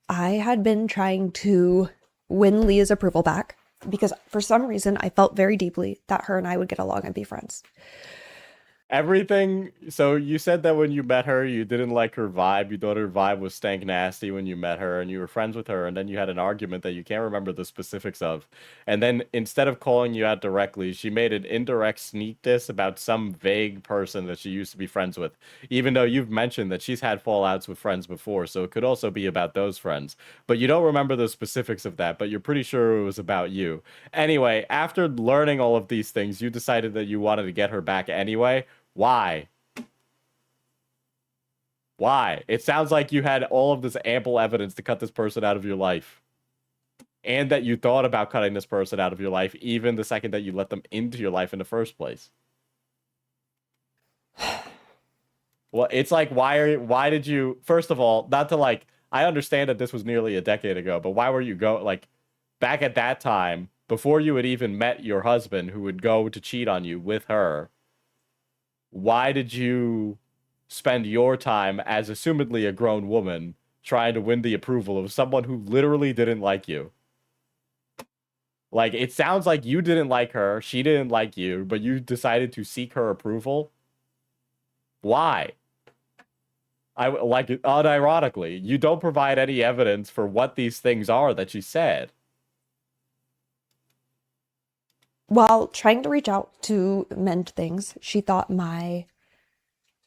I had been trying to win Leah's approval back because for some reason I felt very deeply that her and I would get along and be friends. Everything. So you said that when you met her, you didn't like her vibe. You thought her vibe was stank nasty when you met her, and you were friends with her, and then you had an argument that you can't remember the specifics of. And then instead of calling you out directly, she made an indirect sneak diss about some vague person that she used to be friends with, even though you've mentioned that she's had fallouts with friends before, so it could also be about those friends. But you don't remember the specifics of that, but you're pretty sure it was about you. Anyway, after learning all of these things, you decided that you wanted to get her back anyway. Why? Why? It sounds like you had all of this ample evidence to cut this person out of your life. And that you thought about cutting this person out of your life even the second that you let them into your life in the first place. Well, it's like, why did you, first of all, not to like, I understand that this was nearly a decade ago, but why were you like, back at that time, before you had even met your husband who would go to cheat on you with her, why did you spend your time as assumedly a grown woman trying to win the approval of someone who literally didn't like you? Like, it sounds like you didn't like her, she didn't like you, but you decided to seek her approval? Why? I like, unironically, you don't provide any evidence for what these things are that you said. While trying to reach out to mend things, she thought my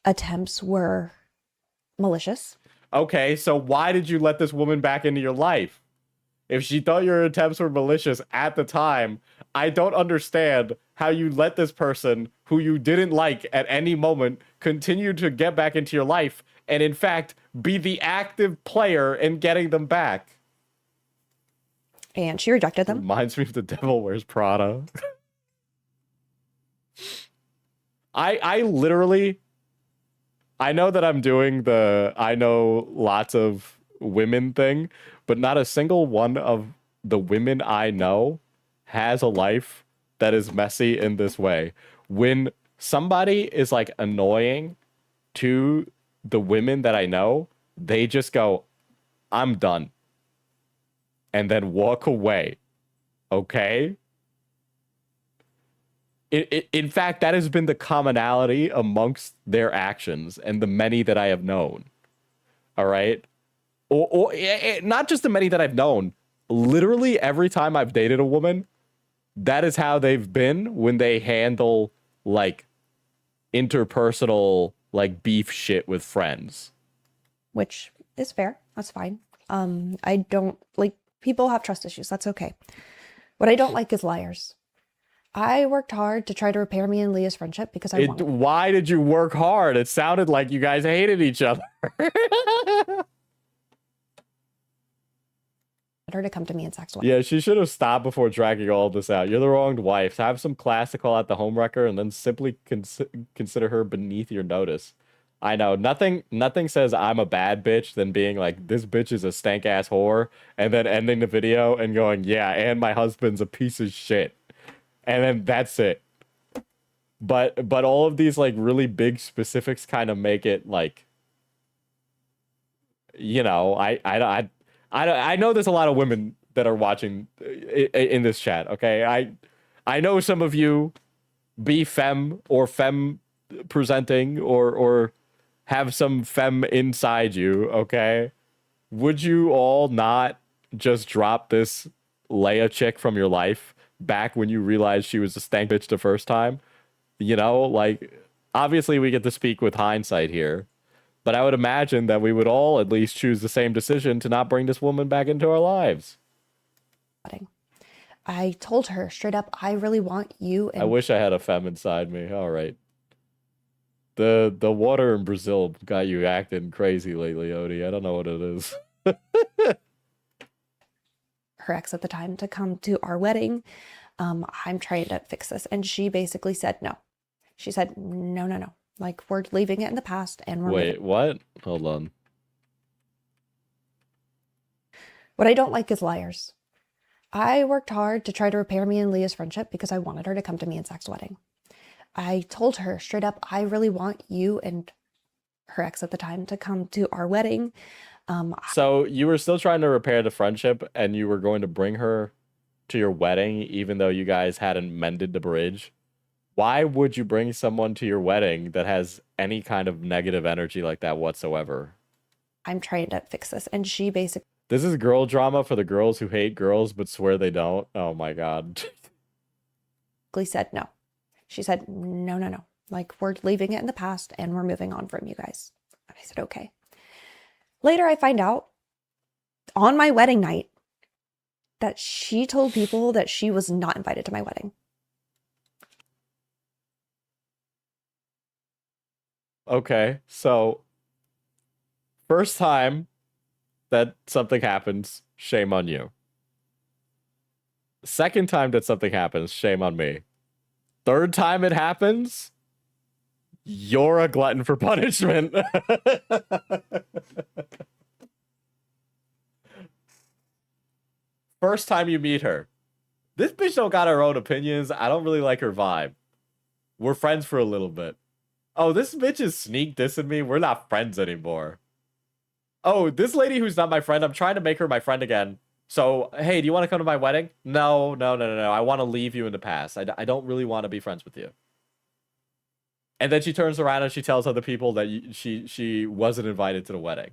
attempts were malicious. Okay, so why did you let this woman back into your life? If she thought your attempts were malicious at the time, I don't understand how you let this person who you didn't like at any moment continue to get back into your life and, in fact, be the active player in getting them back. And she rejected them. Reminds me of The Devil Wears Prada. I literally, I know that I'm doing the I know lots of women thing, but not a single one of the women I know has a life that is messy in this way. When somebody is like annoying to the women that I know, they just go, I'm done. And then walk away. Okay? In fact, that has been the commonality amongst their actions and the many that I have known. All right? Or not just the many that I've known. Literally every time I've dated a woman, that is how they've been when they handle, like, interpersonal, like, beef shit with friends. Which is fair. That's fine. I don't, like, people have trust issues. That's okay. What I don't like is liars. I worked hard to try to repair me and Leah's friendship because I wanted Why did you work hard? It sounded like you guys hated each other. her to come to me and sex with. Yeah, she should have stopped before dragging all this out. You're the wronged wife. Have some class to call out the homewrecker and then simply consider her beneath your notice. I know, nothing says I'm a bad bitch than being like, this bitch is a stank ass whore, and then ending the video and going, yeah, and my husband's a piece of shit. And then that's it. But all of these like really big specifics kind of make it like, you know, I know there's a lot of women that are watching in this chat. Okay, I know some of you be femme or femme presenting or have some femme inside you. Okay, would you all not just drop this Leia chick from your life back when you realized she was a stank bitch the first time? You know, like, obviously we get to speak with hindsight here, but I would imagine that we would all at least choose the same decision to not bring this woman back into our lives. I told her straight up, I really want you. And I wish I had a femme inside me. All right. The water in Brazil got you acting crazy lately, Odie. I don't know what it is. her ex at the time to come to our wedding. I'm trying to fix this. And she basically said no. She said, no. Like, we're leaving it in the past and we're Wait, moving. what? Hold on. What I don't like is liars. I worked hard to try to repair me and Leah's friendship because I wanted her to come to me and Zach's wedding. I told her straight up, I really want you and her ex at the time to come to our wedding. So you were still trying to repair the friendship and you were going to bring her to your wedding even though you guys hadn't mended the bridge? Why would you bring someone to your wedding that has any kind of negative energy like that whatsoever? I'm trying to fix this. And she basically This is girl drama for the girls who hate girls but swear they don't. Oh my god. said no. She said, no. Like, we're leaving it in the past and we're moving on from you guys. And I said, okay. Later, I find out on my wedding night that she told people that she was not invited to my wedding. Okay, so First time that something happens, shame on you. Second time that something happens, shame on me. Third time it happens, you're a glutton for punishment. First time you meet her. This bitch don't got her own opinions. I don't really like her vibe. We're friends for a little bit. Oh, this bitch is sneak dissing me. We're not friends anymore. Oh, this lady who's not my friend, I'm trying to make her my friend again. So, hey, do you want to come to my wedding? No. I want to leave you in the past. I don't really want to be friends with you. And then she turns around and she tells other people that she wasn't invited to the wedding.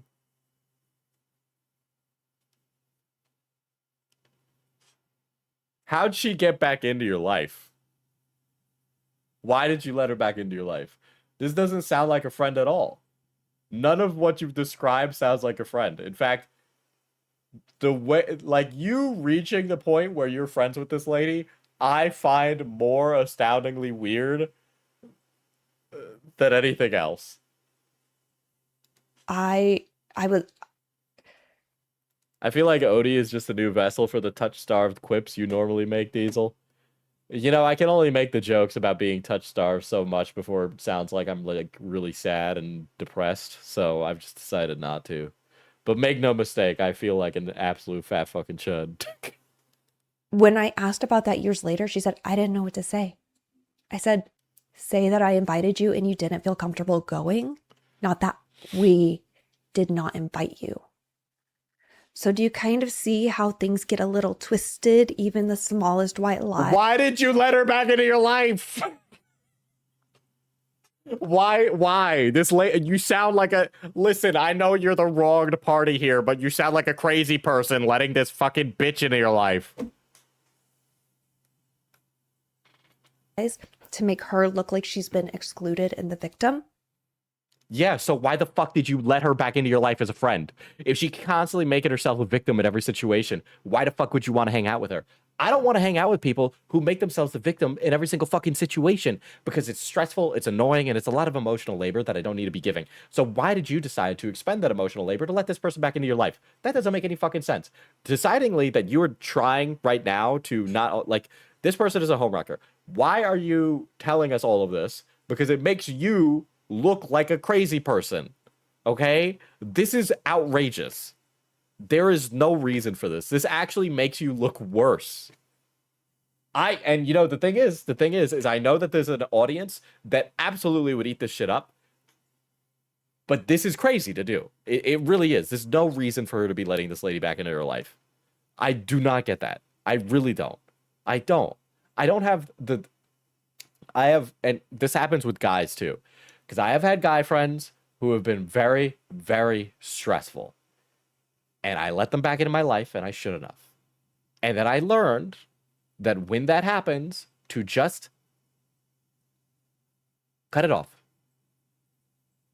How'd she get back into your life? Why did you let her back into your life? This doesn't sound like a friend at all. None of what you've described sounds like a friend. In fact, the way, like, you reaching the point where you're friends with this lady, I find more astoundingly weird than anything else. I would. I feel like Odie is just a new vessel for the touch-starved quips you normally make, Diesel. You know, I can only make the jokes about being touch-starved so much before it sounds like I'm, like, really sad and depressed, so I've just decided not to. But make no mistake, I feel like an absolute fat fucking chud. When I asked about that years later, she said, I didn't know what to say. I said, say that I invited you and you didn't feel comfortable going, not that we did not invite you. So do you kind of see how things get a little twisted, even the smallest white lie? Why did you let her back into your life? Why? You sound like a... Listen, I know you're the wronged party here, but you sound like a crazy person letting this fucking bitch into your life. To make her look like she's been excluded and the victim. Yeah, so why the fuck did you let her back into your life as a friend? If she constantly making herself a victim in every situation, why the fuck would you want to hang out with her? I don't want to hang out with people who make themselves the victim in every single fucking situation because it's stressful, it's annoying, and it's a lot of emotional labor that I don't need to be giving. So why did you decide to expend that emotional labor to let this person back into your life? That doesn't make any fucking sense. Decidingly that you are trying right now to not, like, this person is a homewrecker. Why are you telling us all of this? Because it makes you look like a crazy person, okay? This is outrageous. There is no reason for this. This actually makes you look worse. And you know, the thing is I know that there's an audience that absolutely would eat this shit up, but this is crazy to do. It really is. There's no reason for her to be letting this lady back into her life. I do not get that. I really don't. I don't have the... and this happens with guys too. Because I have had guy friends who have been very, very stressful. And I let them back into my life, and I shouldn't have. And then I learned that when that happens, to just cut it off.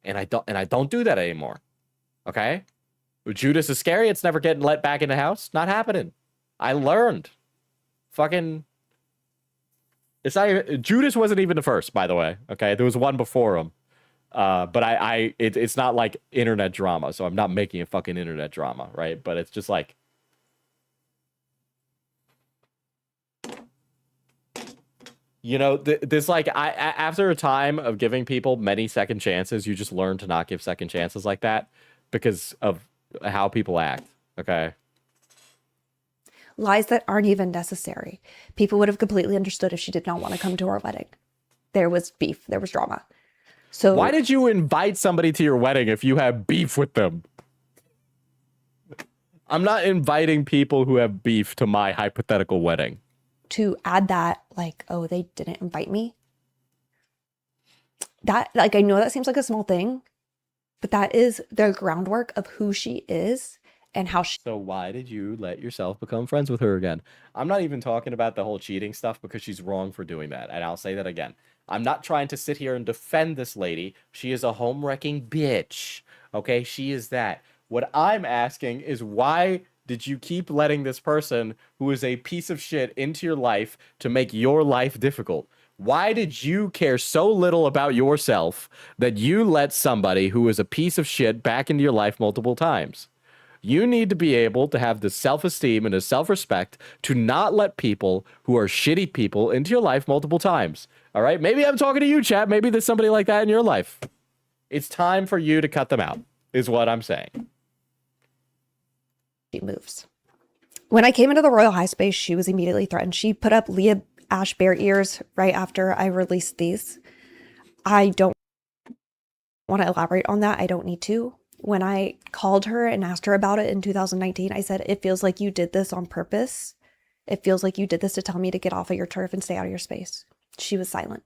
And I don't do that anymore. Okay? Judas is scary. It's never getting let back in the house. Not happening. I learned. Fucking... It's not, Judas wasn't even the first, by the way. Okay? There was one before him. But it's not like internet drama, so I'm not making a fucking internet drama, right? But it's just like, you know, this like, after a time of giving people many second chances, you just learn to not give second chances like that because of how people act, okay? Lies that aren't even necessary. People would have completely understood if she did not want to come to our wedding. There was beef, there was drama. So why did you invite somebody to your wedding if you have beef with them? I'm not inviting people who have beef to my hypothetical wedding. To add that, like, oh, they didn't invite me. That, like, I know that seems like a small thing, but that is the groundwork of who she is and how she... So why did you let yourself become friends with her again? I'm not even talking about the whole cheating stuff because she's wrong for doing that. And I'll say that again. I'm not trying to sit here and defend this lady. She is a home-wrecking bitch. Okay? She is that. What I'm asking is why did you keep letting this person who is a piece of shit into your life to make your life difficult? Why did you care so little about yourself that you let somebody who is a piece of shit back into your life multiple times? You need to be able to have the self-esteem and the self-respect to not let people who are shitty people into your life multiple times. All right? Maybe I'm talking to you, chat. Maybe there's somebody like that in your life. It's time for you to cut them out, is what I'm saying. She moves. When I came into the Royal High Space, she was immediately threatened. She put up Leah Ash Bear ears right after I released these. I don't want to elaborate on that. I don't need to. When I called her and asked her about it in 2019, I said, it feels like you did this on purpose. It feels like you did this to tell me to get off of your turf and stay out of your space. She was silent.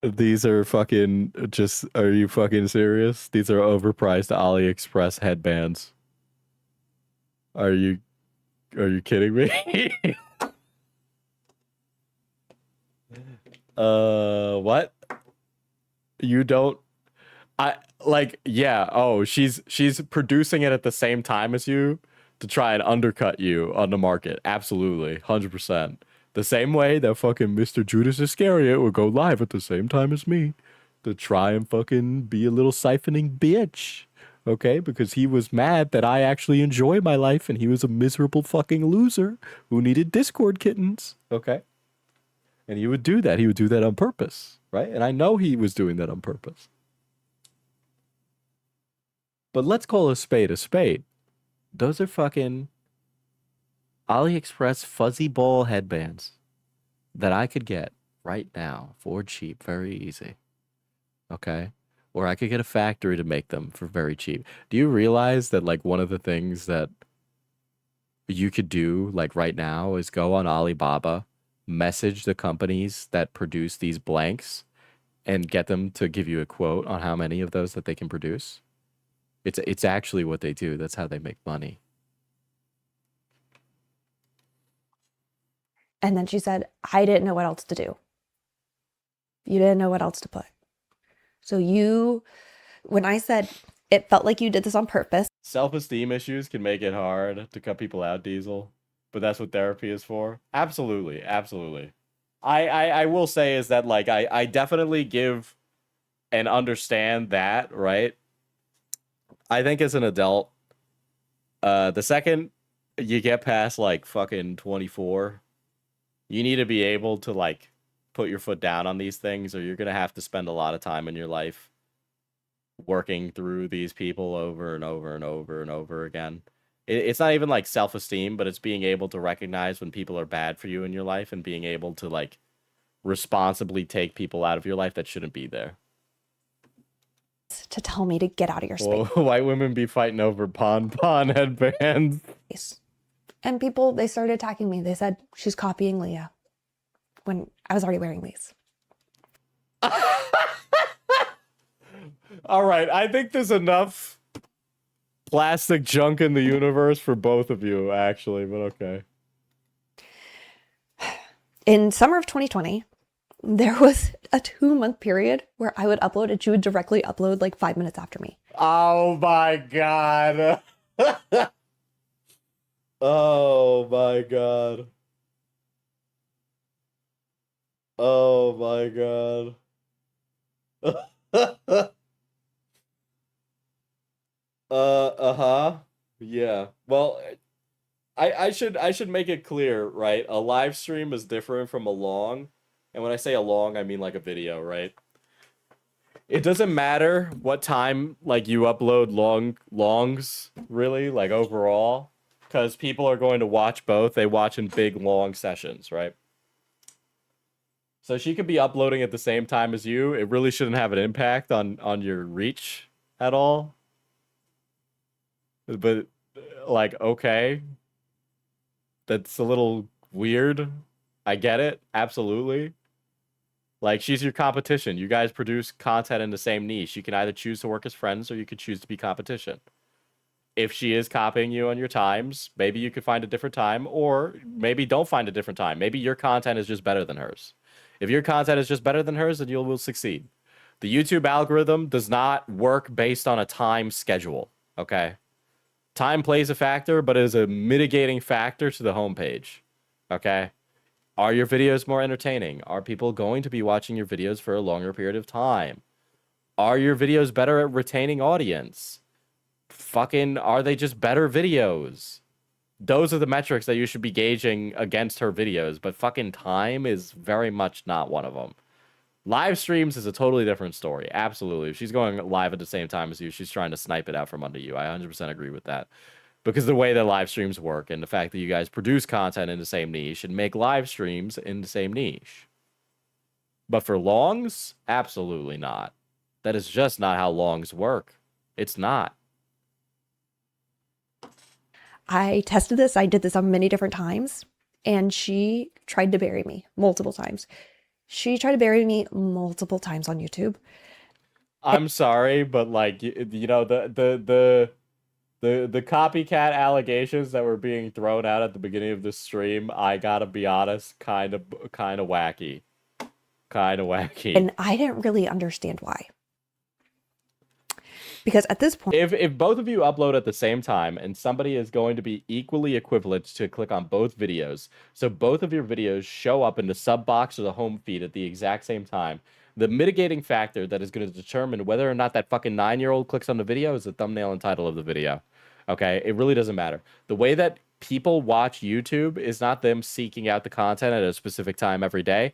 These are fucking just, are you fucking serious? These are overpriced AliExpress headbands. Are you kidding me? What? You don't, yeah, oh, she's producing it at the same time as you to try and undercut you on the market. Absolutely, 100%. The same way that fucking Mr. Judas Iscariot would go live at the same time as me to try and fucking be a little siphoning bitch. Okay? Because he was mad that I actually enjoy my life and he was a miserable fucking loser who needed Discord kittens. Okay? And he would do that. He would do that on purpose. Right? And I know he was doing that on purpose. But let's call a spade a spade. Those are fucking AliExpress fuzzy ball headbands that I could get right now for cheap, very easy. Okay? Or I could get a factory to make them for very cheap. Do you realize that like one of the things that you could do like right now is go on Alibaba, message the companies that produce these blanks and get them to give you a quote on how many of those that they can produce? It's actually what they do. That's how they make money. And then she said, I didn't know what else to do. You didn't know what else to put. So when I said it felt like you did this on purpose. Self-esteem issues can make it hard to cut people out, Diesel. But that's what therapy is for. Absolutely. Absolutely. I will say is that like I definitely give and understand that, right? I think as an adult, the second you get past like fucking 24, you need to be able to like put your foot down on these things, or you're going to have to spend a lot of time in your life working through these people over and over and over and over again. It's not even like self-esteem, but it's being able to recognize when people are bad for you in your life and being able to like responsibly take people out of your life that shouldn't be there. To tell me to get out of your space. Well, white women be fighting over pon headbands. And people, they started attacking me. They said, she's copying Leah. When I was already wearing these. All right, I think there's enough plastic junk in the universe for both of you, actually, but okay. In summer of 2020, there was a 2-month period where I would upload and she would directly upload like 5 minutes after me. Oh my god. Oh my god. Oh my god. Uh-huh. Yeah. Well, I should make it clear, right? A live stream is different from a long. And when I say a long, I mean like a video, right? It doesn't matter what time like you upload longs, really, like overall, because people are going to watch both. They watch in big long sessions, right? So she could be uploading at the same time as you. It really shouldn't have an impact on your reach at all. But like, okay, that's a little weird. I get it, absolutely. Like, she's your competition. You guys produce content in the same niche. You can either choose to work as friends or you could choose to be competition. If she is copying you on your times, maybe you could find a different time, or maybe don't find a different time. Maybe your content is just better than hers. If your content is just better than hers, then you will succeed. The YouTube algorithm does not work based on a time schedule, okay? Time plays a factor, but it is a mitigating factor to the homepage. Okay? Are your videos more entertaining? Are people going to be watching your videos for a longer period of time? Are your videos better at retaining audience? Fucking, are they just better videos? Those are the metrics that you should be gauging against her videos, but fucking time is very much not one of them. Live streams is a totally different story. Absolutely. If she's going live at the same time as you, she's trying to snipe it out from under you. I 100% agree with that. Because the way that live streams work and the fact that you guys produce content in the same niche and make live streams in the same niche. But for longs, absolutely not. That is just not how longs work. It's not. I tested this. I did this on many different times, and she tried to bury me multiple times. She tried to bury me multiple times on YouTube. I'm sorry, but like, you know, the copycat allegations that were being thrown out at the beginning of the stream, I gotta be honest, kind of wacky. Kind of wacky. And I didn't really understand why. Because at this point, if both of you upload at the same time and somebody is going to be equally equivalent to click on both videos, so both of your videos show up in the sub box or the home feed at the exact same time, the mitigating factor that is going to determine whether or not that fucking 9-year-old clicks on the video is the thumbnail and title of the video. Okay? It really doesn't matter. The way that people watch YouTube is not them seeking out the content at a specific time every day.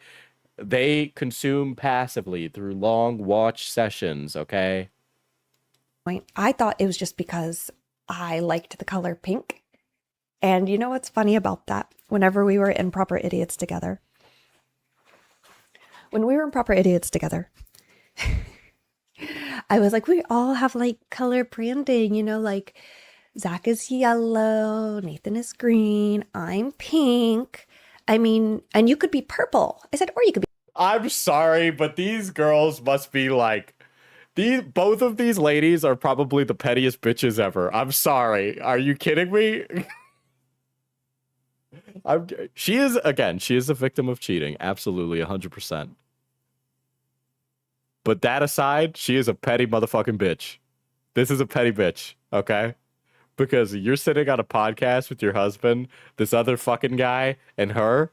They consume passively through long watch sessions, okay? I thought it was just because I liked the color pink. And you know what's funny about that? Whenever we were in Proper Idiots together, I was like, we all have like color branding, you know, like Zach is yellow, Nathan is green, I'm pink. I mean, and you could be purple. I said, or you could be. I'm sorry, but these girls must be like, both of these ladies are probably the pettiest bitches ever. I'm sorry. Are you kidding me? She is a victim of cheating. Absolutely, 100%. But that aside, she is a petty motherfucking bitch. This is a petty bitch, okay? Because you're sitting on a podcast with your husband, this other fucking guy, and her,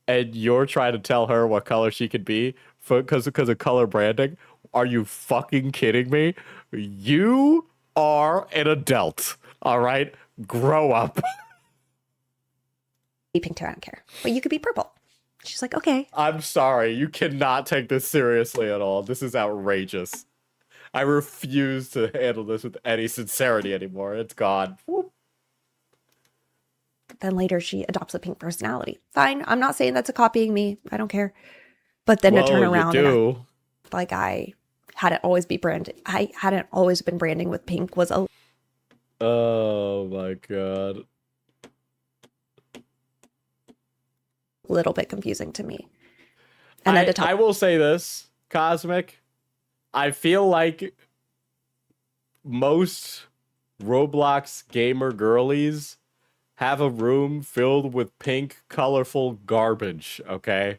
and you're trying to tell her what color she could be because of color branding. Are you fucking kidding me? You are an adult, all right? Grow up. Be pink too, I don't care. But you could be purple. She's like, okay. I'm sorry. You cannot take this seriously at all. This is outrageous. I refuse to handle this with any sincerity anymore. It's gone. Whoop. Then later she adopts a pink personality. Fine. I'm not saying that's a copying me. I don't care. But then to turn around and act like I hadn't always been branding with pink was a oh my god. little bit confusing to me. And then I will say this, Cosmic. I feel like most Roblox gamer girlies have a room filled with pink, colorful garbage, okay?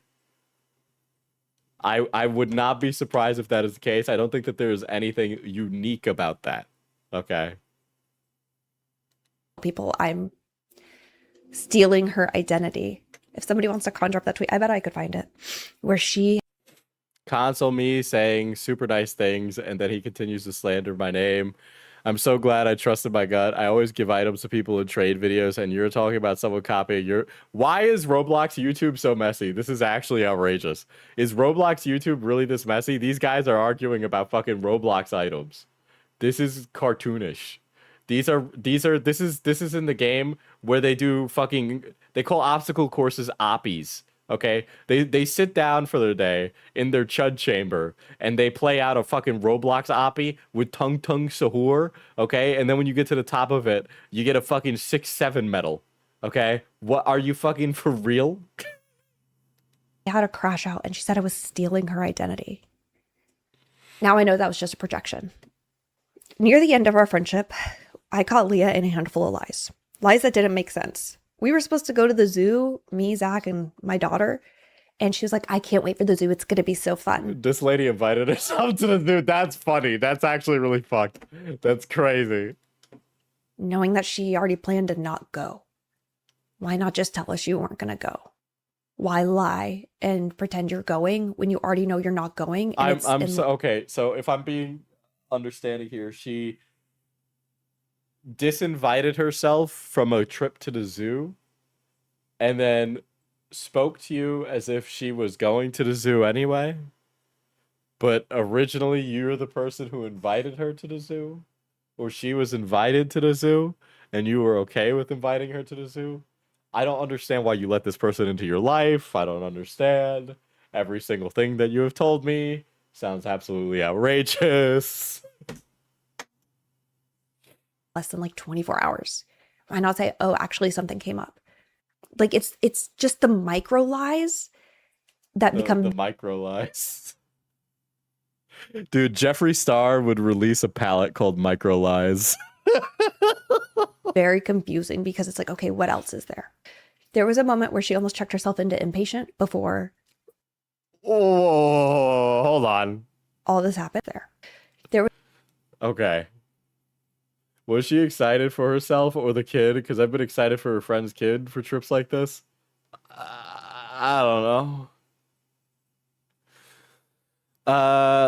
I would not be surprised if that is the case. I don't think that there's anything unique about that, okay? people, I'm stealing her identity. If somebody wants to conjure up that tweet, I bet I could find it. Where she console me saying super nice things, and then he continues to slander my name. I'm so glad I trusted my gut. I always give items to people in trade videos, and you're talking about someone copying your... Why is Roblox YouTube so messy? This is actually outrageous. Is Roblox YouTube really this messy? These guys are arguing about fucking Roblox items. This is cartoonish. This is in the game where they do fucking... They call obstacle courses oppies. Okay, they sit down for their day in their chud chamber and they play out a fucking Roblox oppie with Tung Tung Sahur. Okay, and then when you get to the top of it, you get a fucking 6-7 medal. Okay, what are you fucking for real? had a crash out and she said I was stealing her identity. Now I know that was just a projection. Near the end of our friendship, I caught Leah in a handful of lies. Lies that didn't make sense. We were supposed to go to the zoo, me, Zach, and my daughter. And she was like, I can't wait for the zoo. It's going to be so fun. This lady invited herself to the zoo. That's funny. That's actually really fucked. That's crazy. knowing that she already planned to not go? Why not just tell us you weren't going to go? Why lie and pretend you're going when you already know you're not going? And Okay. So if I'm being understanding here, she disinvited herself from a trip to the zoo and then spoke to you as if she was going to the zoo anyway. But originally you're the person who invited her to the zoo, or she was invited to the zoo and you were okay with inviting her to the zoo. I don't understand why you let this person into your life. I don't understand. Every single thing that you have told me sounds absolutely outrageous. less than like 24 hours. Why not say, oh, actually something came up? Like it's just the micro lies that become the micro lies. Dude, Jeffree Star would release a palette called Micro Lies. very confusing because it's like, okay, what else is there? There was a moment where she almost checked herself into impatient before Oh, hold on. all this happened there. Okay. Was she excited for herself or the kid? Because I've been excited for her friend's kid for trips like this. I don't know.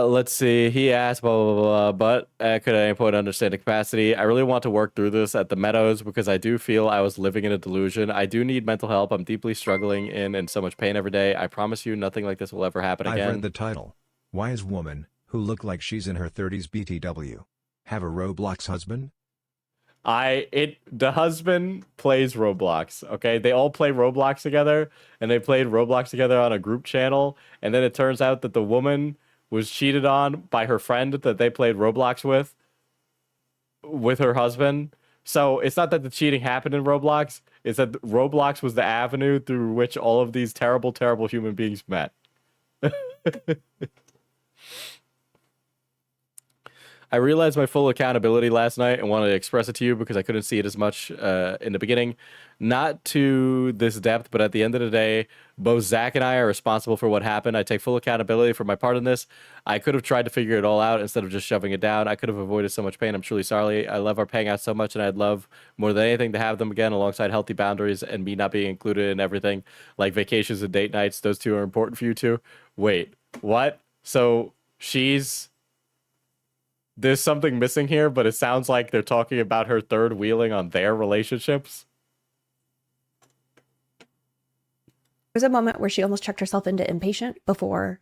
Let's see. He asked, blah, blah, blah, but could at any point understand the capacity. I really want to work through this at the Meadows because I do feel I was living in a delusion. I do need mental help. I'm deeply struggling in so much pain every day. I promise you nothing like this will ever happen again. I've read the title. Wise woman, who looked like she's in her 30s BTW. Have a Roblox husband? The husband plays Roblox, okay? They all play Roblox together, and they played Roblox together on a group channel, and then it turns out that the woman was cheated on by her friend that they played Roblox with her husband. So it's not that the cheating happened in Roblox, it's that Roblox was the avenue through which all of these terrible, terrible human beings met. I realized my full accountability last night and wanted to express it to you because I couldn't see it as much in the beginning. Not to this depth, but at the end of the day, both Zach and I are responsible for what happened. I take full accountability for my part in this. I could have tried to figure it all out instead of just shoving it down. I could have avoided so much pain. I'm truly sorry. I love our hangouts so much, and I'd love more than anything to have them again alongside healthy boundaries and me not being included in everything, like vacations and date nights. Those two are important for you too. Wait, what? So there's something missing here, but it sounds like they're talking about her third wheeling on their relationships. There was a moment where she almost checked herself into impatient before.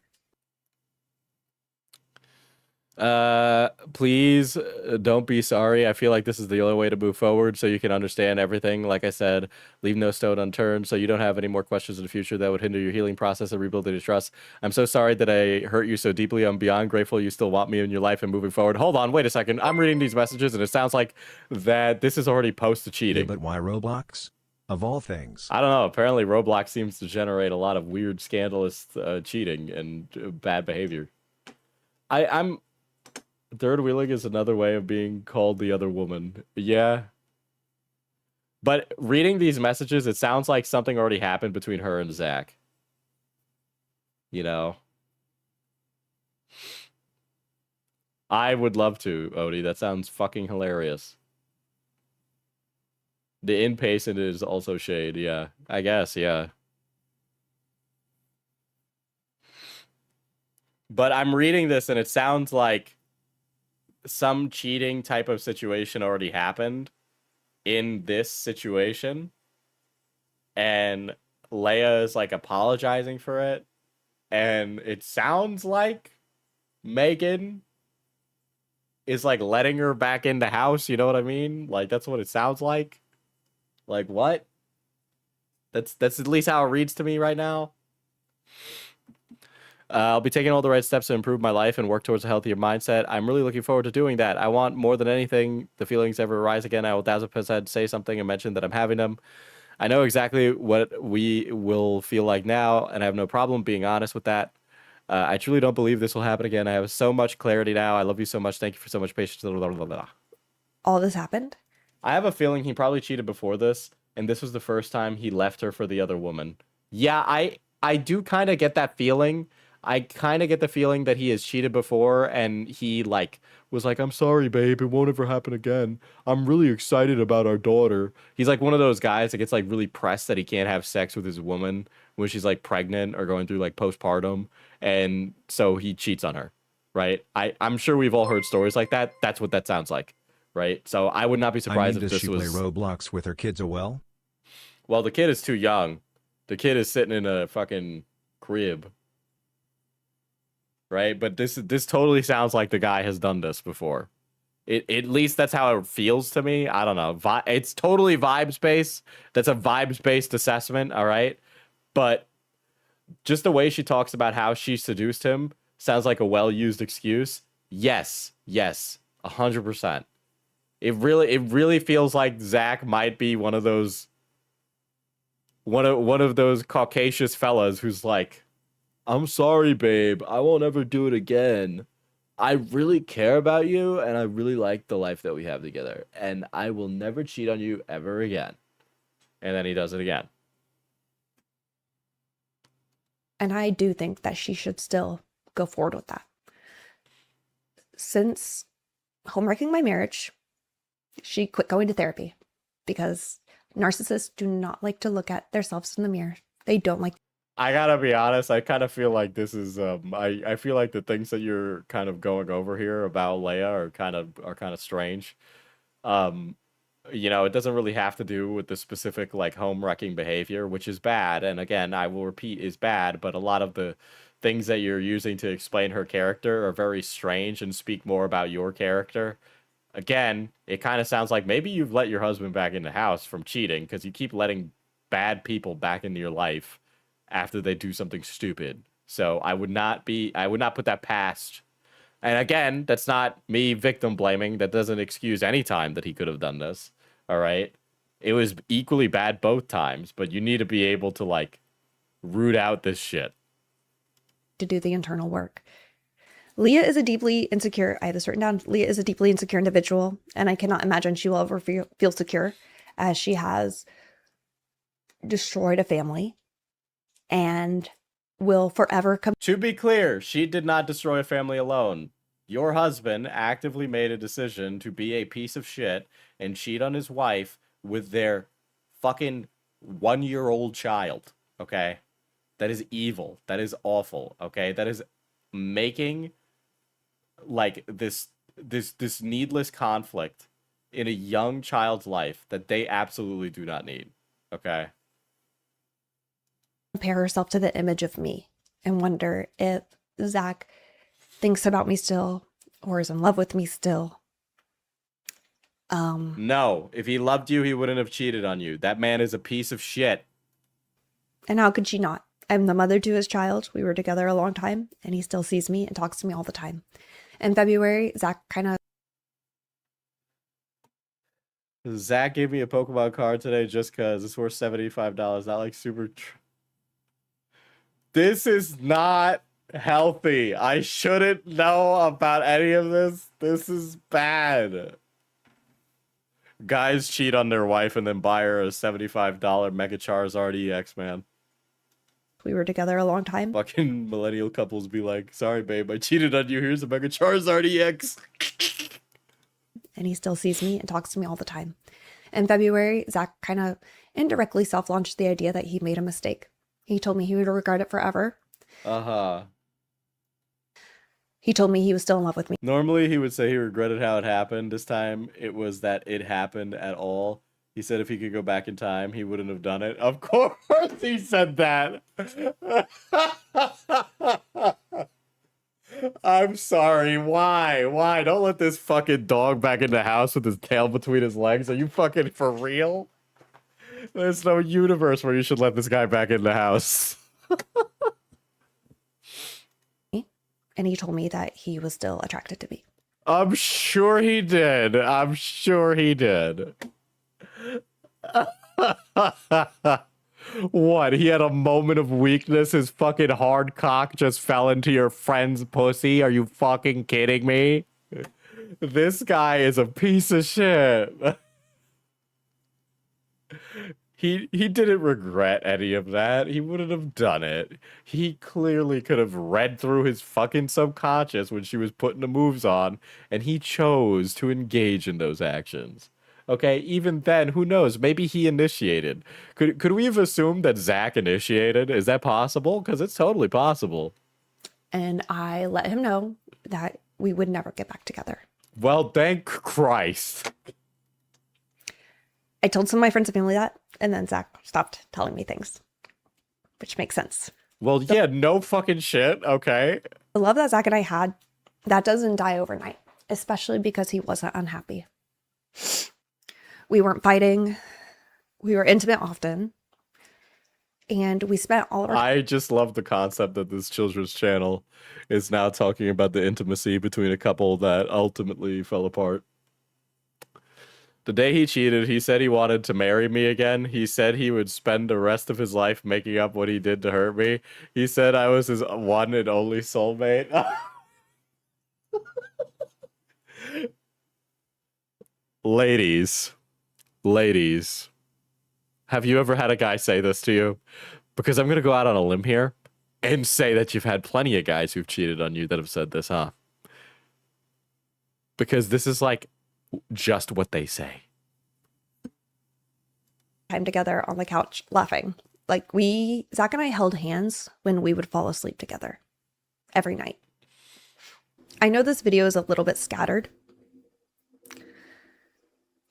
Please don't be sorry. I feel like this is the only way to move forward so you can understand everything. Like I said, leave no stone unturned so you don't have any more questions in the future that would hinder your healing process and rebuilding your trust. I'm so sorry that I hurt you so deeply. I'm beyond grateful you still want me in your life and moving forward. Hold on, wait a second. I'm reading these messages and it sounds like that this is already post the cheating. Yeah, but why Roblox? Of all things. I don't know. Apparently Roblox seems to generate a lot of weird, scandalous cheating and bad behavior. I'm... Third wheeling is another way of being called the other woman. Yeah. But reading these messages, it sounds like something already happened between her and Zach. You know? I would love to, Odie. That sounds fucking hilarious. The impatient is also shade, yeah. I guess, yeah. But I'm reading this and it sounds like some cheating type of situation already happened in this situation, and Leia is like apologizing for it, and it sounds like Megan is like letting her back in the house. You know what I mean? Like that's what it sounds like. Like what? That's at least how it reads to me right now. I'll be taking all the right steps to improve my life and work towards a healthier mindset. I'm really looking forward to doing that. I want more than anything the feelings ever arise again. I will 1000% say something and mention that I'm having them. I know exactly what we will feel like now, and I have no problem being honest with that. I truly don't believe this will happen again. I have so much clarity now. I love you so much. Thank you for so much patience. Blah, blah, blah, blah. All this happened? I have a feeling he probably cheated before this, and this was the first time he left her for the other woman. Yeah, I do kind of get that feeling. I kind of get the feeling that he has cheated before, and he like was like, "I'm sorry, babe, it won't ever happen again. I'm really excited about our daughter." He's like one of those guys that gets like really pressed that he can't have sex with his woman when she's like pregnant or going through like postpartum, and so he cheats on her, right? I'm sure we've all heard stories like that. That's what that sounds like, right? So I would not be I mean, surprised if does this she was. play Roblox with her kids as well? Well, the kid is too young. The kid is sitting in a fucking crib. Right? But this totally sounds like the guy has done this before. At least that's how it feels to me. I don't know. It's totally vibes based. That's a vibes based assessment, all right? But just the way she talks about how she seduced him sounds like a well-used excuse. Yes, 100%. It really feels like Zach might be one of those Caucasian fellas who's like, "I'm sorry, babe. I won't ever do it again. I really care about you, and I really like the life that we have together, and I will never cheat on you ever again." And then he does it again. And I do think that she should still go forward with that. Since homewrecking my marriage, she quit going to therapy because narcissists do not like to look at themselves in the mirror. They don't like. I gotta be honest, I kind of feel like this is I feel like the things that you're kind of going over here about Leia are kind of strange. It doesn't really have to do with the specific like home wrecking behavior, which is bad, and again, I will repeat, is bad, but a lot of the things that you're using to explain her character are very strange and speak more about your character. Again, it kind of sounds like maybe you've let your husband back in the house from cheating because you keep letting bad people back into your life after they do something stupid. So I would not put that past. And again, that's not me victim blaming. That doesn't excuse any time that he could have done this. All right. It was equally bad both times, but you need to be able to like root out this shit. To do the internal work. Leah is a deeply insecure, I have this written down. Leah is a deeply insecure individual, and I cannot imagine she will ever feel secure, as she has destroyed a family and will forever come. To be clear, she did not destroy a family alone. Your husband actively made a decision to be a piece of shit and cheat on his wife with their fucking 1-year-old child, okay? That is evil. That is awful, okay? That is making like this needless conflict in a young child's life that they absolutely do not need, okay? Compare herself to the image of me and wonder if Zach thinks about me still or is in love with me still. No, if he loved you, he wouldn't have cheated on you. That man is a piece of shit. And how could she not? I'm the mother to his child. We were together a long time, and he still sees me and talks to me all the time. In February, Zach gave me a Pokemon card today just because it's worth $75. Not like super. This is not healthy. I shouldn't know about any of this. This is bad. Guys cheat on their wife and then buy her a $75 Mega Charizard EX, man. We were together a long time. Fucking millennial couples be like, "Sorry, babe, I cheated on you. Here's a Mega Charizard EX." And he still sees me and talks to me all the time. In February, Zach kind of indirectly self-launched the idea that he made a mistake. He told me he would regret it forever. Uh-huh. He told me he was still in love with me. Normally, he would say he regretted how it happened. This time, it was that it happened at all. He said if he could go back in time, he wouldn't have done it. Of course he said that. I'm sorry. Why? Don't let this fucking dog back in the house with his tail between his legs. Are you fucking for real? There's no universe where you should let this guy back in the house. And he told me that he was still attracted to me. I'm sure he did. What? He had a moment of weakness. His fucking hard cock just fell into your friend's pussy. Are you fucking kidding me? This guy is a piece of shit. He didn't regret any of that. He wouldn't have done it. He clearly could have read through his fucking subconscious when she was putting the moves on, and he chose to engage in those actions. Okay, even then, who knows? Maybe he initiated. Could we have assumed that Zach initiated? Is that possible? Because it's totally possible. And I let him know that we would never get back together. Well, thank Christ. I told some of my friends and family that, and then Zach stopped telling me things, which makes sense. Well, yeah, no fucking shit. Okay. The love that Zach and I had, that doesn't die overnight, especially because he wasn't unhappy. We weren't fighting. We were intimate often. And we spent all of our... I just love the concept that this children's channel is now talking about the intimacy between a couple that ultimately fell apart. The day he cheated, he said he wanted to marry me again. He said he would spend the rest of his life making up what he did to hurt me. He said I was his one and only soulmate. Ladies, have you ever had a guy say this to you? Because I'm going to go out on a limb here and say that you've had plenty of guys who've cheated on you that have said this, huh? Because this is like just what they say. Time together on the couch laughing. Like Zach and I held hands when we would fall asleep together every night. I know this video is a little bit scattered.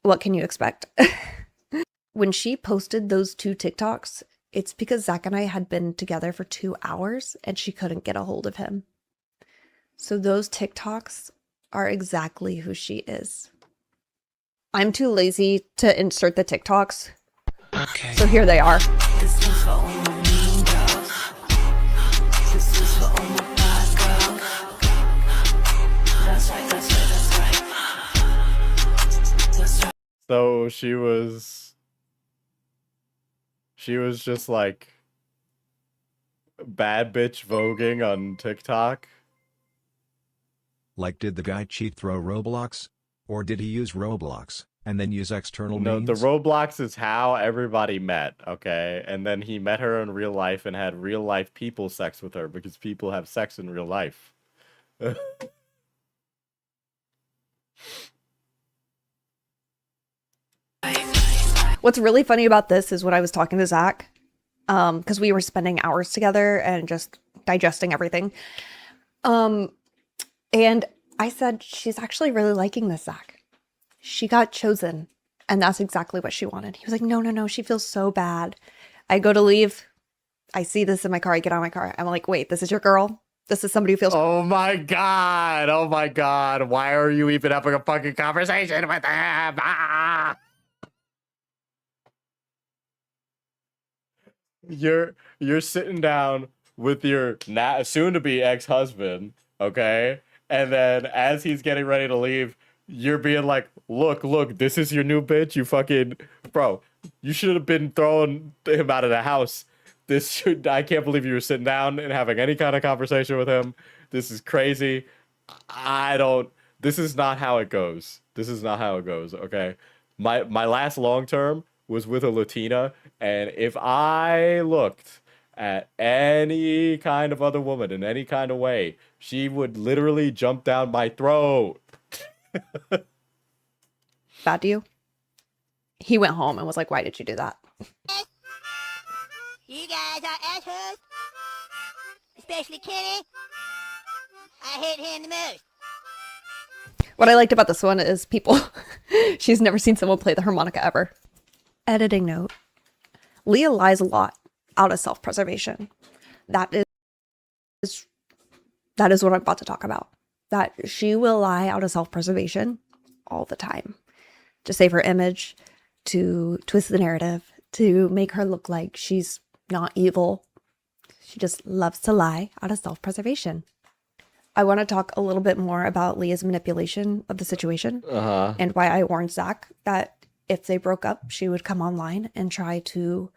What can you expect? When she posted those 2 TikToks, it's because Zach and I had been together for 2 hours and she couldn't get a hold of him. So those TikToks are exactly who she is. I'm too lazy to insert the TikToks. Okay. So here they are. This is for all my mean girls. This is for all my bad girls. That's right, that's right, that's right. That's right. So she was just like bad bitch voguing on TikTok. Like, did the guy cheat through Roblox? Or did he use Roblox and then use external means? No, the Roblox is how everybody met, okay? And then he met her in real life and had real life people sex with her because people have sex in real life. What's really funny about this is when I was talking to Zach, because we were spending hours together and just digesting everything. And I said, she's actually really liking this, Zach. She got chosen, and that's exactly what she wanted. He was like, no, she feels so bad. I go to leave. I see this in my car. I get out of my car. I'm like, wait, this is your girl? This is somebody who feels... Oh my God. Why are you even having a fucking conversation with him? Ah! You're sitting down with your soon-to-be ex-husband, okay? And then as he's getting ready to leave, you're being like, look, this is your new bitch. You fucking... Bro, you should have been throwing him out of the house. I can't believe you were sitting down and having any kind of conversation with him. This is crazy. This is not how it goes. Okay? My last long term was with a Latina, and if I looked at any kind of other woman in any kind of way, she would literally jump down my throat. Bad to you? He went home and was like, why did you do that? You guys are assholes. Especially Kenny. I hate him the most. What I liked about this one is people... She's never seen someone play the harmonica ever. Editing note. Leah lies a lot out of self-preservation. That is what I'm about to talk about. That she will lie out of self-preservation all the time. To save her image, to twist the narrative, to make her look like she's not evil. She just loves to lie out of self-preservation. I want to talk a little bit more about Leah's manipulation of the situation and why I warned Zach that if they broke up, she would come online and try to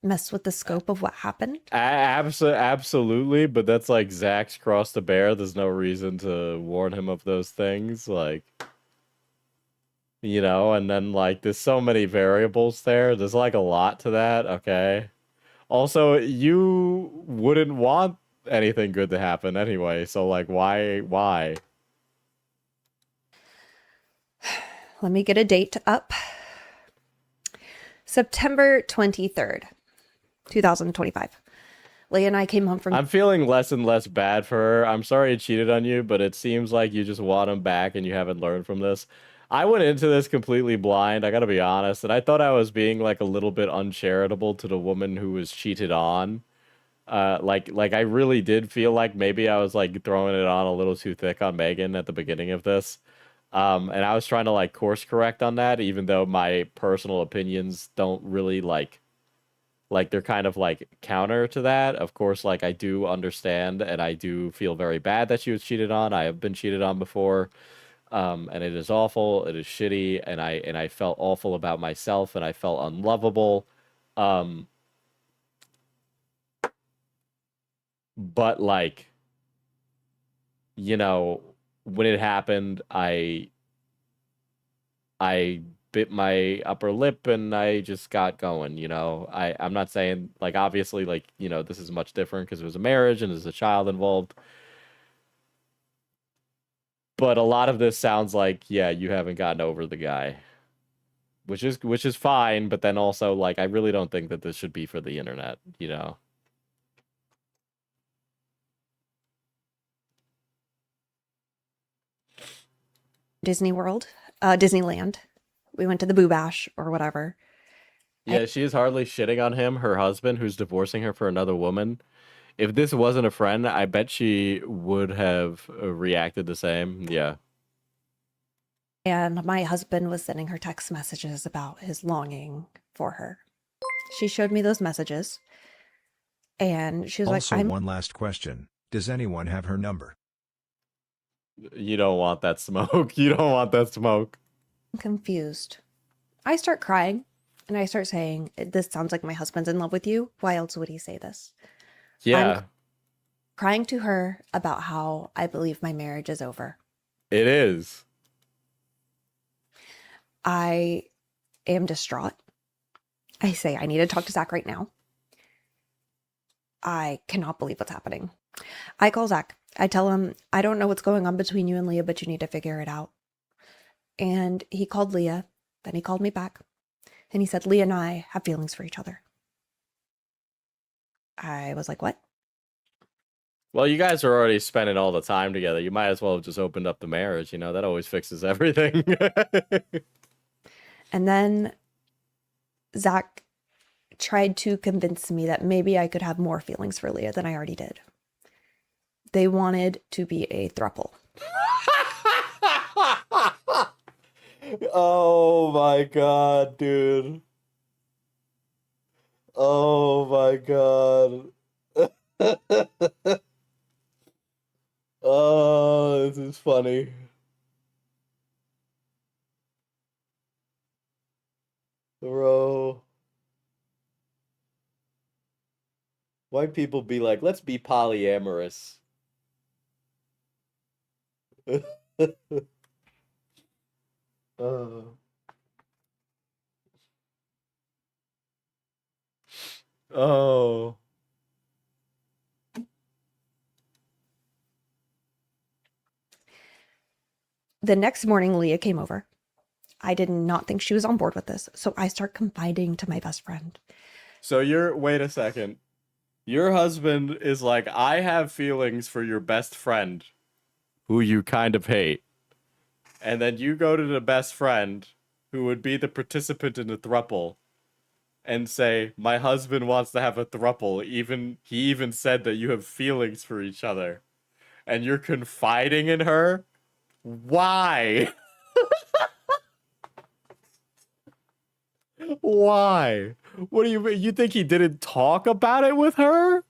mess with the scope of what happened. Absolutely, but that's like Zach's cross to bear. There's no reason to warn him of those things. Like, you know, and then like there's so many variables there. There's like a lot to that, okay? Also, you wouldn't want anything good to happen anyway, so like why? Let me get a date up. September 23rd, 2025. Leah and I came home from I'm feeling less and less bad for her. I'm sorry he cheated on you, but it seems like you just want him back and you haven't learned from this. I went into this completely blind, I gotta be honest, and I thought I was being like a little bit uncharitable to the woman who was cheated on. Like I really did feel like maybe I was like throwing it on a little too thick on Megan at the beginning of this. And I was trying to like course correct on that, even though my personal opinions don't really like they're kind of like counter to that. Of course, like I do understand and I do feel very bad that she was cheated on. I have been cheated on before. And it is awful, it is shitty, and I felt awful about myself and I felt unlovable. But like, you know, when it happened, I bit my upper lip and I just got going, you know. I'm not saying like obviously like, you know, this is much different because it was a marriage and there's a child involved. But a lot of this sounds like, yeah, you haven't gotten over the guy. Which is fine, but then also like I really don't think that this should be for the internet, you know. Disneyland. We went to the Boo Bash or whatever. Yeah, she is hardly shitting on him, her husband, who's divorcing her for another woman. If this wasn't a friend, I bet she would have reacted the same. Yeah. And my husband was sending her text messages about his longing for her. She showed me those messages. And she was Also, like, one last question. Does anyone have her number? You don't want that smoke. You don't want that smoke. I'm confused. I start crying and I start saying, this sounds like my husband's in love with you. Why else would he say this? Yeah, Crying to her about how I believe my marriage is over. it is. I am distraught. I say, I need to talk to Zach right now. I cannot believe what's happening. I call Zach. I tell him, I don't know what's going on between you and Leah, but you need to figure it out. And he called Leah. Then he called me back. And he said, Leah and I have feelings for each other. I was like, what? Well, you guys are already spending all the time together. You might as well have just opened up the marriage, you know? That always fixes everything. And then Zach tried to convince me that maybe I could have more feelings for Leah than I already did. They wanted to be a throuple. Oh my god, dude. Oh my god. Oh, this is funny. Bro. White people be like, let's be polyamorous. Oh. Oh. The next morning, Leah came over. I did not think she was on board with this, so I start confiding to my best friend. So wait a second. Your husband is like, I have feelings for your best friend, who you kind of hate. And then you go to the best friend, who would be the participant in the throuple, and say, my husband wants to have a throuple. He even said that you have feelings for each other. And you're confiding in her? Why? Why? What do you mean? You think he didn't talk about it with her?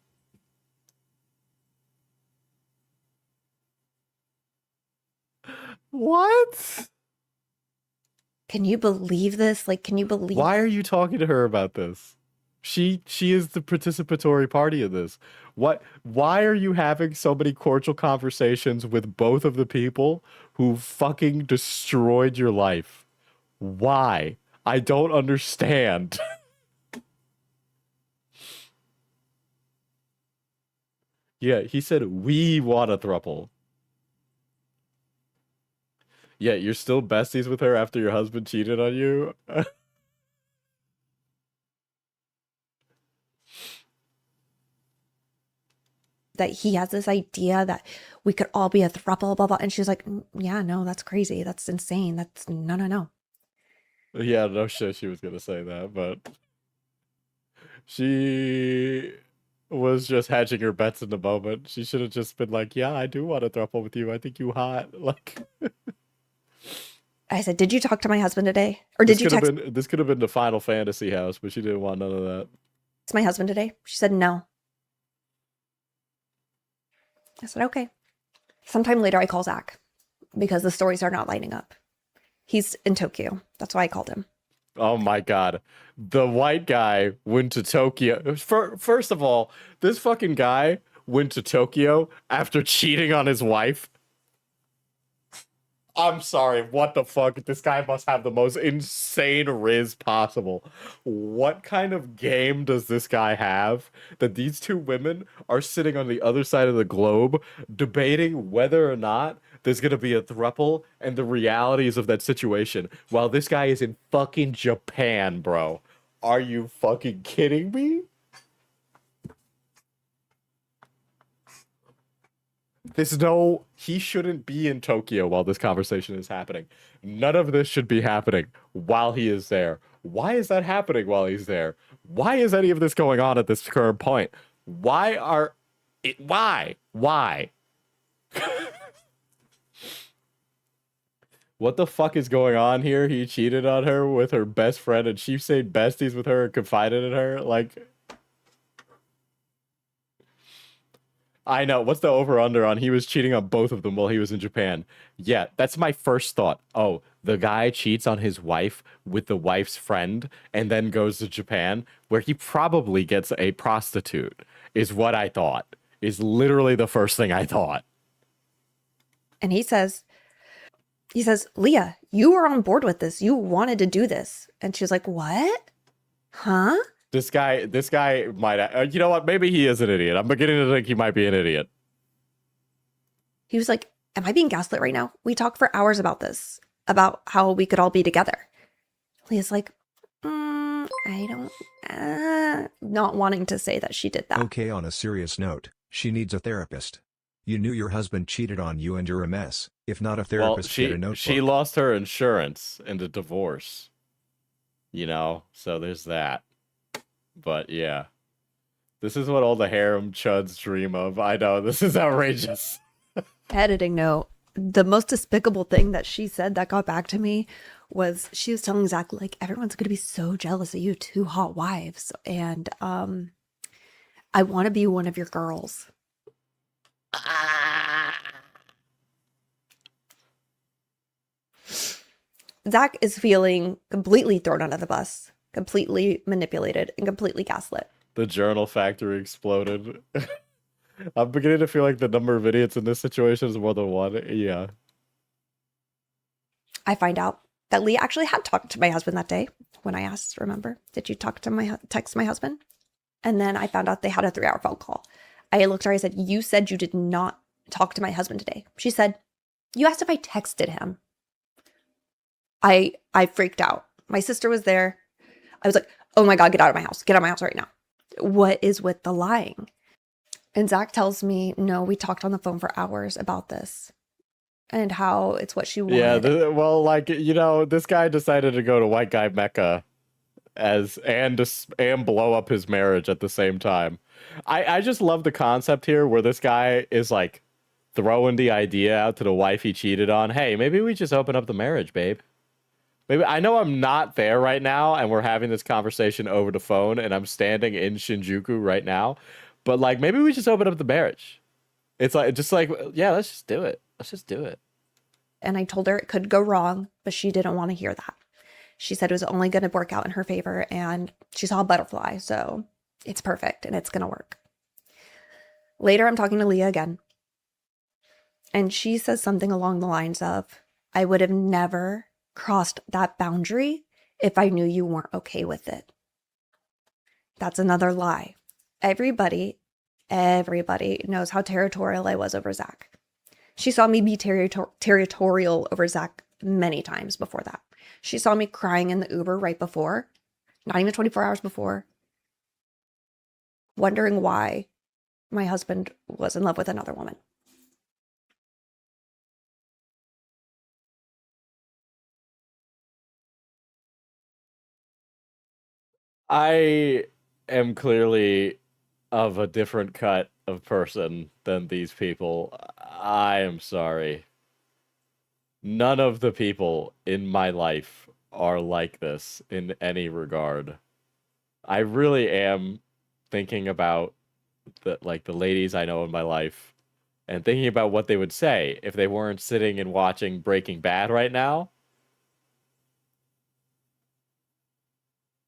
What? Can you believe this? Like, can you believe? Why are you talking to her about this? She is the participatory party of this. Why are you having so many cordial conversations with both of the people who fucking destroyed your life? Why? I don't understand. Yeah, he said we want a throuple. Yeah, you're still besties with her after your husband cheated on you? That he has this idea that we could all be a throuple, blah, blah. And she's like, yeah, no, that's crazy. That's insane. That's no, no, no. Yeah, no shit she was gonna say that, but she was just hedging her bets in the moment. She should have just been like, yeah, I do want a throuple with you. I think you hot. Like, I said, did you talk to my husband today? Or did you text this could have been the Final Fantasy house, but she didn't want none of that. my husband today? She said, no. I said, okay. Sometime later, I call Zach because the stories are not lining up. He's in Tokyo. That's why I called him. Oh my god. The white guy went to Tokyo. First of all, this fucking guy went to Tokyo after cheating on his wife. I'm sorry, what the fuck? This guy must have the most insane riz possible. What kind of game does this guy have that these two women are sitting on the other side of the globe debating whether or not there's gonna be a throuple and the realities of that situation while this guy is in fucking Japan, bro? Are you fucking kidding me? He shouldn't be in Tokyo while this conversation is happening. None of this should be happening while he is there. Why is that happening while he's there? Why is any of this going on at this current point? Why? What the fuck is going on here? He cheated on her with her best friend and she stayed besties with her and confided in her? Like, I know. What's the over-under on he was cheating on both of them while he was in Japan? Yeah, that's my first thought. Oh, the guy cheats on his wife with the wife's friend and then goes to Japan, where he probably gets a prostitute, is what I thought. Is literally the first thing I thought. And he says, Leah, you were on board with this. You wanted to do this. And she was like, what? Huh? This guy might, you know what? Maybe he is an idiot. I'm beginning to think he might be an idiot. He was like, am I being gaslit right now? We talked for hours about this, about how we could all be together. Leah's like, I don't, not wanting to say that she did that. Okay, on a serious note, she needs a therapist. You knew your husband cheated on you and you're a mess. If not a therapist, get a notebook. She lost her insurance in the divorce. You know, so there's that. But yeah, this is what all the harem chuds dream of. I know, this is outrageous. Editing note, the most despicable thing that she said that got back to me was she was telling Zach, like, everyone's going to be so jealous of you, two hot wives. And I want to be one of your girls. Zach is feeling completely thrown under the bus, completely manipulated, and completely gaslit. The journal factory exploded. I'm beginning to feel like the number of idiots in this situation is more than one. Yeah. I find out that Leah actually had talked to my husband that day when I asked, remember, did you text my husband? And then I found out they had a 3-hour phone call. I looked at her, I said, you said you did not talk to my husband today. She said, you asked if I texted him. I freaked out. My sister was there. I was like, oh my God, get out of my house. Get out of my house right now. What is with the lying? And Zach tells me, no, we talked on the phone for hours about this and how it's what she wanted. Yeah, well, like, you know, this guy decided to go to white guy Mecca and blow up his marriage at the same time. I just love the concept here where this guy is like throwing the idea out to the wife he cheated on. Hey, maybe we just open up the marriage, babe. Maybe I know I'm not there right now and we're having this conversation over the phone and I'm standing in Shinjuku right now, but like maybe we just open up the marriage. It's like yeah, let's just do it. Let's just do it. And I told her it could go wrong, but she didn't want to hear that. She said it was only going to work out in her favor and she saw a butterfly, so it's perfect and it's going to work. Later, I'm talking to Leah again. And she says something along the lines of, I would have never crossed that boundary if I knew you weren't okay with it. That's another lie. Everybody knows how territorial I was over Zach. She saw me be territorial over Zach many times before that. She saw me crying in the Uber right before, not even 24 hours before, wondering why my husband was in love with another woman. I am clearly of a different cut of person than these people. I am sorry. None of the people in my life are like this in any regard. I really am thinking about the ladies I know in my life and thinking about what they would say if they weren't sitting and watching Breaking Bad right now.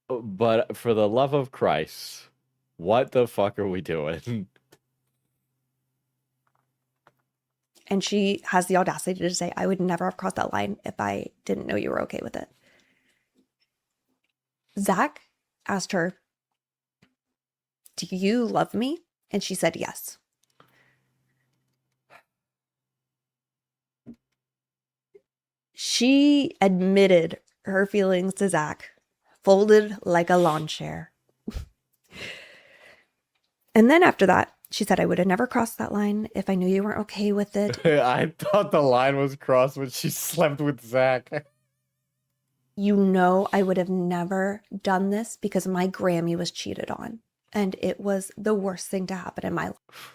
But for the love of Christ, what the fuck are we doing? And she has the audacity to say, I would never have crossed that line if I didn't know you were okay with it. Zach asked her, do you love me? And she said yes. She admitted her feelings to Zach, folded like a lawn chair. And then after that, she said, I would have never crossed that line if I knew you weren't okay with it. I thought the line was crossed when she slept with Zach. You know, I would have never done this because my Grammy was cheated on. And it was the worst thing to happen in my life.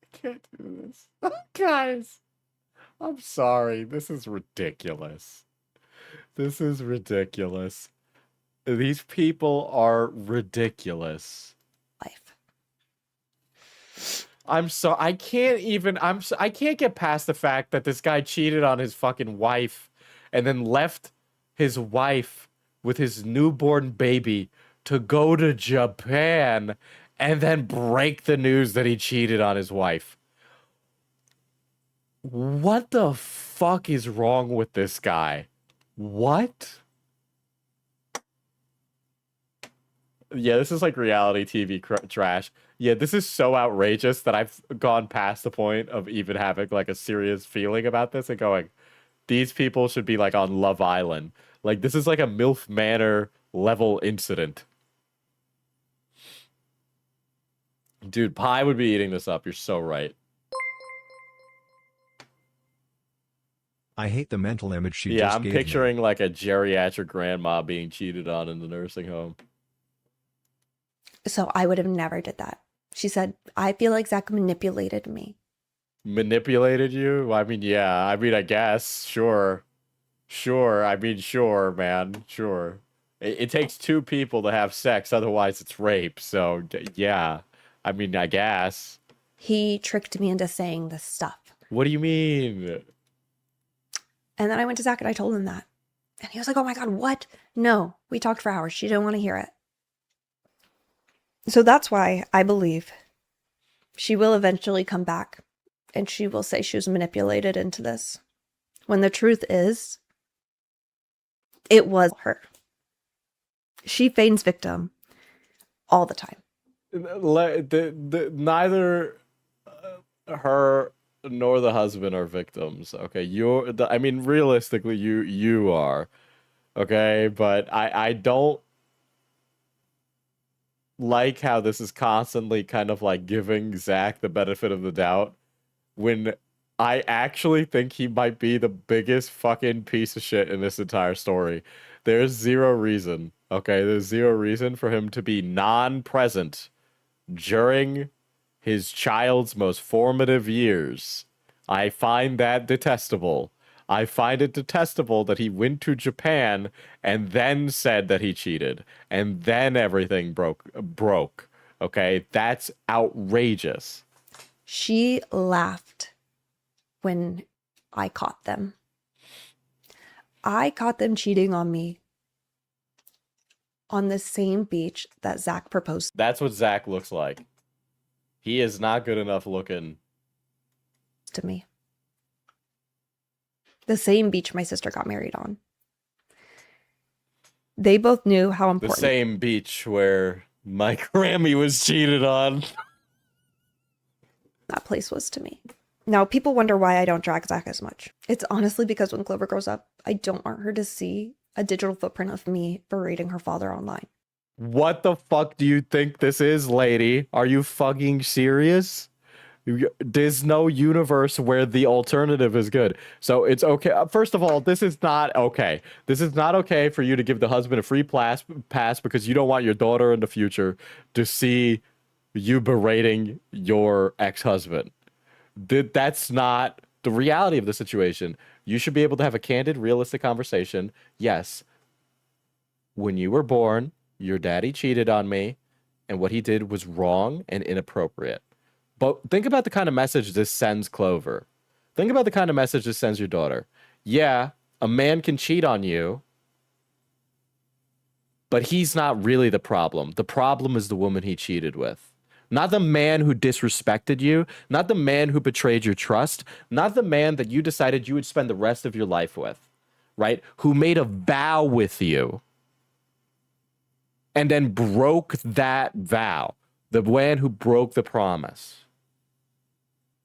I can't do this. Guys, I'm sorry. This is ridiculous. This is ridiculous. These people are ridiculous. I'm so I can't even I can't get past the fact that this guy cheated on his fucking wife and then left his wife with his newborn baby to go to Japan and then break the news that he cheated on his wife. What the fuck is wrong with this guy? What? Yeah, this is like reality TV trash. Yeah, this is so outrageous that I've gone past the point of even having like a serious feeling about this and going, these people should be like on Love Island. Like, this is like a MILF Manor level incident. Dude, Pi would be eating this up. You're so right. I hate the mental image she Yeah, just I'm gave me. picturing like a geriatric grandma being cheated on in the nursing home. So I would have never did that. She said, I feel like Zach manipulated me. Manipulated you? I mean, yeah. I mean, I guess. Sure. Sure. I mean, sure, man. Sure. It takes two people to have sex. Otherwise, it's rape. So, yeah. I mean, I guess. He tricked me into saying this stuff. What do you mean? And then I went to Zach and I told him that. And he was like, oh my God, what? No, we talked for hours. She didn't want to hear it. So that's why I believe she will eventually come back and she will say she was manipulated into this. When the truth is, it was her. She feigns victim all the time. Neither her nor the husband are victims. Okay, I mean, realistically, you are. Okay, but I don't like how this is constantly kind of like giving Zach the benefit of the doubt when I actually think he might be the biggest fucking piece of shit in this entire story. There's zero reason, okay? There's zero reason for him to be non-present during his child's most formative years. I find that detestable. I find it detestable that he went to Japan and then said that he cheated and then everything broke. Okay, that's outrageous. She laughed when I caught them. I caught them cheating on me on the same beach that Zach proposed. That's what Zach looks like. He is not good enough looking to me. the same beach my sister got married on. They both knew how The important same beach where my Grammy was cheated on. that place was to me. Now, people wonder why I don't drag Zach as much. It's honestly because when Clover grows up, I don't want her to see a digital footprint of me berating her father online. What the fuck do you think this is, lady? Are you fucking serious? There's no universe where the alternative is good. So it's okay. First of all, this is not okay. This is not okay for you to give the husband a free pass because you don't want your daughter in the future to see you berating your ex-husband. That's not the reality of the situation. You should be able to have a candid, realistic conversation. Yes, when you were born, your daddy cheated on me, and what he did was wrong and inappropriate. But think about the kind of message this sends Clover. Think about the kind of message this sends your daughter. Yeah, a man can cheat on you, but he's not really the problem. The problem is the woman he cheated with. Not the man who disrespected you, not the man who betrayed your trust, not the man that you decided you would spend the rest of your life with, right? Who made a vow with you and then broke that vow. The man who broke the promise.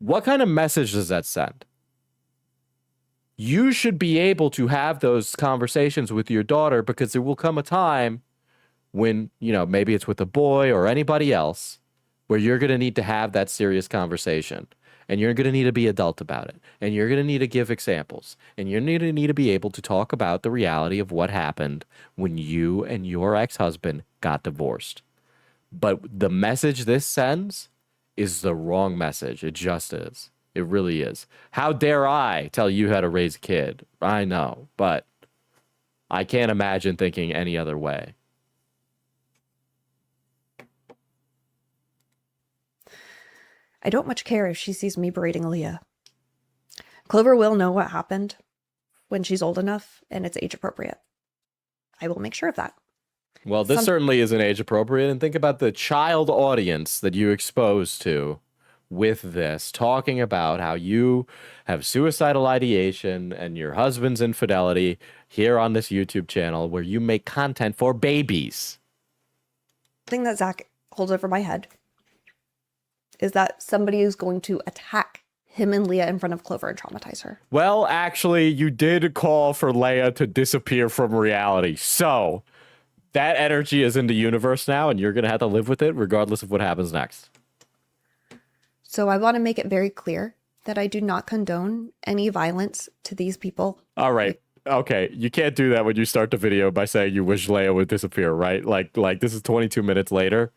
What kind of message does that send? You should be able to have those conversations with your daughter because there will come a time when, you know, maybe it's with a boy or anybody else where you're going to need to have that serious conversation. And you're going to need to be adult about it. And you're going to need to give examples. And you're going to need to be able to talk about the reality of what happened when you and your ex-husband got divorced. But the message this sends is the wrong message. It just is. It really is. How dare I tell you how to raise a kid? I know, but I can't imagine thinking any other way. I don't much care if she sees me berating Leah. Clover will know what happened when she's old enough and it's age appropriate. I will make sure of that. Well, this certainly isn't age appropriate. And think about the child audience that you expose to with this, talking about how you have suicidal ideation and your husband's infidelity here on this YouTube channel where you make content for babies. The thing that Zach holds over my head is that somebody is going to attack him and Leah in front of Clover and traumatize her. Well, actually, you did call for Leia to disappear from reality. So that energy is in the universe now, and you're going to have to live with it regardless of what happens next. So I want to make it very clear that I do not condone any violence to these people. All right. Okay. You can't do that when you start the video by saying you wish Leia would disappear, right? Like this is 22 minutes later.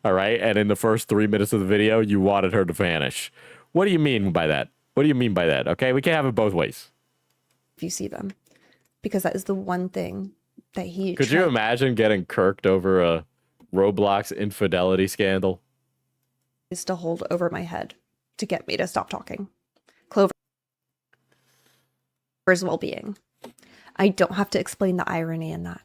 All right. And in the first 3 minutes of the video, you wanted her to vanish. What do you mean by that? What do you mean by that? Okay. We can't have it both ways. If you see them, because that is the one thing that he Could you imagine getting kirked over a Roblox infidelity scandal? Is to hold over my head to get me to stop talking. Clover's well-being. I don't have to explain the irony in that.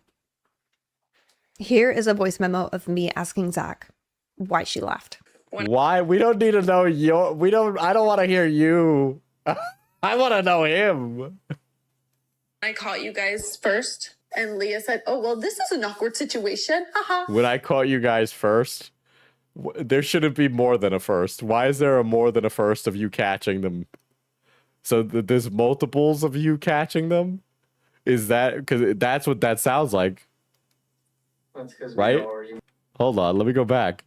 Here is a voice memo of me asking Zach why she left. Why? We don't need to know I don't want to hear you. I want to know him. I caught you guys first, and Leah said, "Oh, well, this is an awkward situation." Haha. When I caught you guys first, there shouldn't be more than a first. Why is there a more than a first of you catching them? So there's multiples of you catching them? Is that because that's what that sounds like? That's because right? Hold on, let me go back.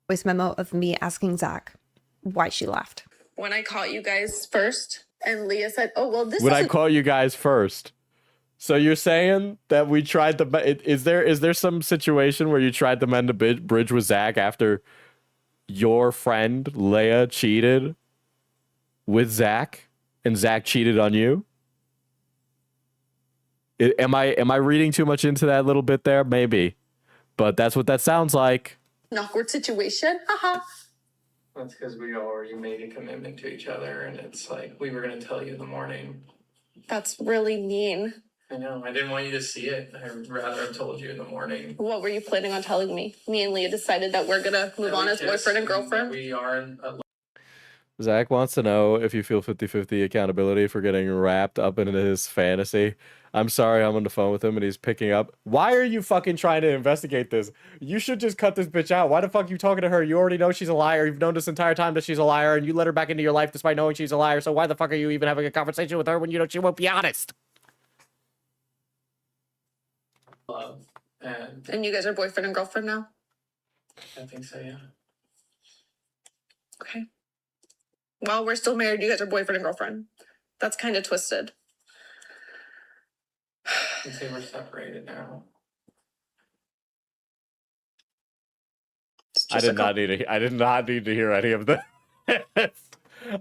Voice memo of me asking Zach why she left. When I caught you guys first, and Leah said, "Oh, well, this." When I caught you guys first. So you're saying that we tried to... Is there some situation where you tried to mend a bridge with Zach after your friend Leia cheated with Zach and Zach cheated on you? Am I reading too much into that little bit there? Maybe. But that's what that sounds like. An awkward situation. Haha. That's because we already made a commitment to each other, and it's like we were going to tell you in the morning. That's really mean. I know. I didn't want you to see it. I'd rather have told you in the morning. What were you planning on telling me? Me and Leah decided that we're going to move on as boyfriend and girlfriend. We are in a... Zach wants to know if you feel 50-50 accountability for getting wrapped up into his fantasy. I'm sorry, I'm on the phone with him and he's picking up. Why are you fucking trying to investigate this? You should just cut this bitch out. Why the fuck are you talking to her? You already know she's a liar. You've known this entire time that she's a liar, and you let her back into your life despite knowing she's a liar. So why the fuck are you even having a conversation with her when you know she won't be honest? Love. And you guys are boyfriend and girlfriend now? I think so, yeah. Okay. Well, we're still married. You guys are boyfriend and girlfriend. That's kind of twisted. I'd say we're separated now. I did not need to hear any of this.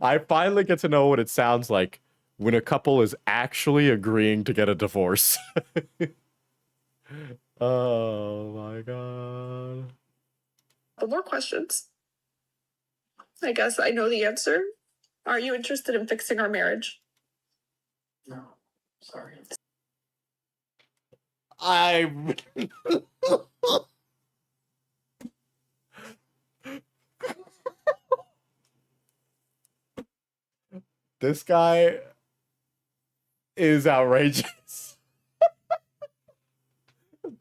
I finally get to know what it sounds like when a couple is actually agreeing to get a divorce. Oh my god. More questions. I guess I know the answer. Are you interested in fixing our marriage? No, sorry. This guy is outrageous.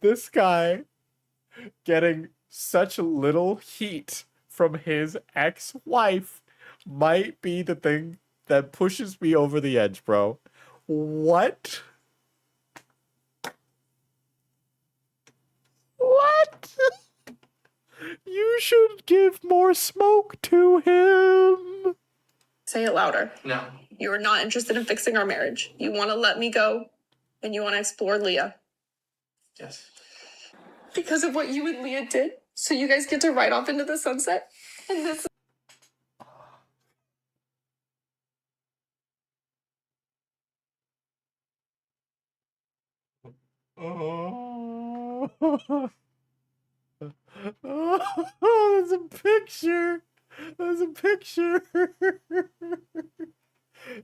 This guy getting such little heat from his ex-wife might be the thing that pushes me over the edge, bro. What? What? You should give more smoke to him. Say it louder. No. You are not interested in fixing our marriage. You want to let me go, and you want to explore Leah. Yes. Because of what you and Leah did. So you guys get to ride off into the sunset. And this Oh, there's a picture. There's a picture.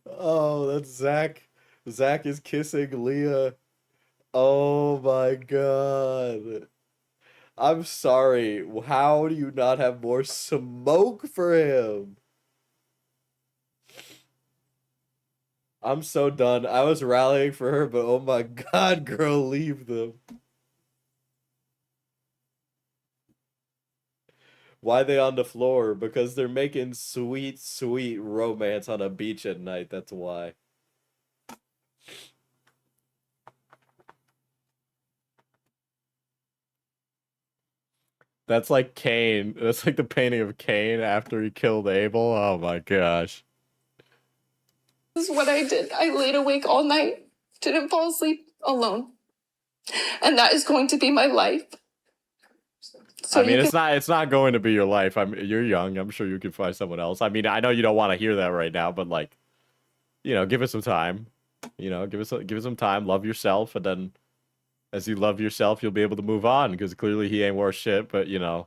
Oh, that's Zach. Zach is kissing Leah. Oh my god. I'm sorry. How do you not have more smoke for him? I'm so done. I was rallying for her, but oh my god, girl, leave them. Why they on the floor? Because they're making sweet, sweet romance on a beach at night. That's why. That's like Cain. That's like the painting of Cain after he killed Abel. Oh my gosh. is what I did. I laid awake all night, didn't fall asleep alone. And that is going to be my life. So I mean, it's not going to be your life. You're young. I'm sure you can find someone else. I mean, I know you don't want to hear that right now, but like, you know, give it some time. You know, give it some time. Love yourself, and then as you love yourself, you'll be able to move on. Because clearly he ain't worth shit. But you know,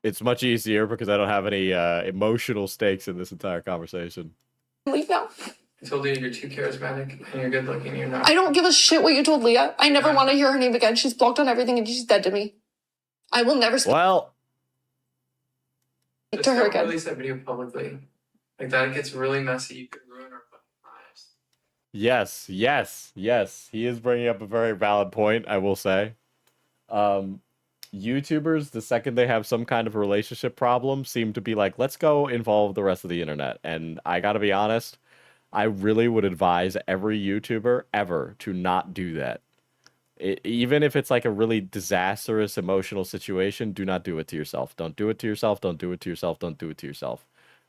it's much easier because I don't have any emotional stakes in this entire conversation. Leave now. I told Leah you're too charismatic and you're good looking. You're not. I don't give a shit what you told Leah. I never want to hear her name again. She's blocked on everything and she's dead to me. I will never speak Well, to her again. Release that video publicly. Like that gets really messy. You could ruin our fucking lives. yes, yes, yes. He is bringing up a very valid point, I will say. YouTubers, the second they have some kind of relationship problem, seem to be like, let's go involve the rest of the internet. And I gotta be honest, I really would advise every YouTuber ever to not do that. Even if it's like a really disastrous emotional situation, do not do it to yourself. Don't do it to yourself. Don't do it to yourself. Don't do it to yourself.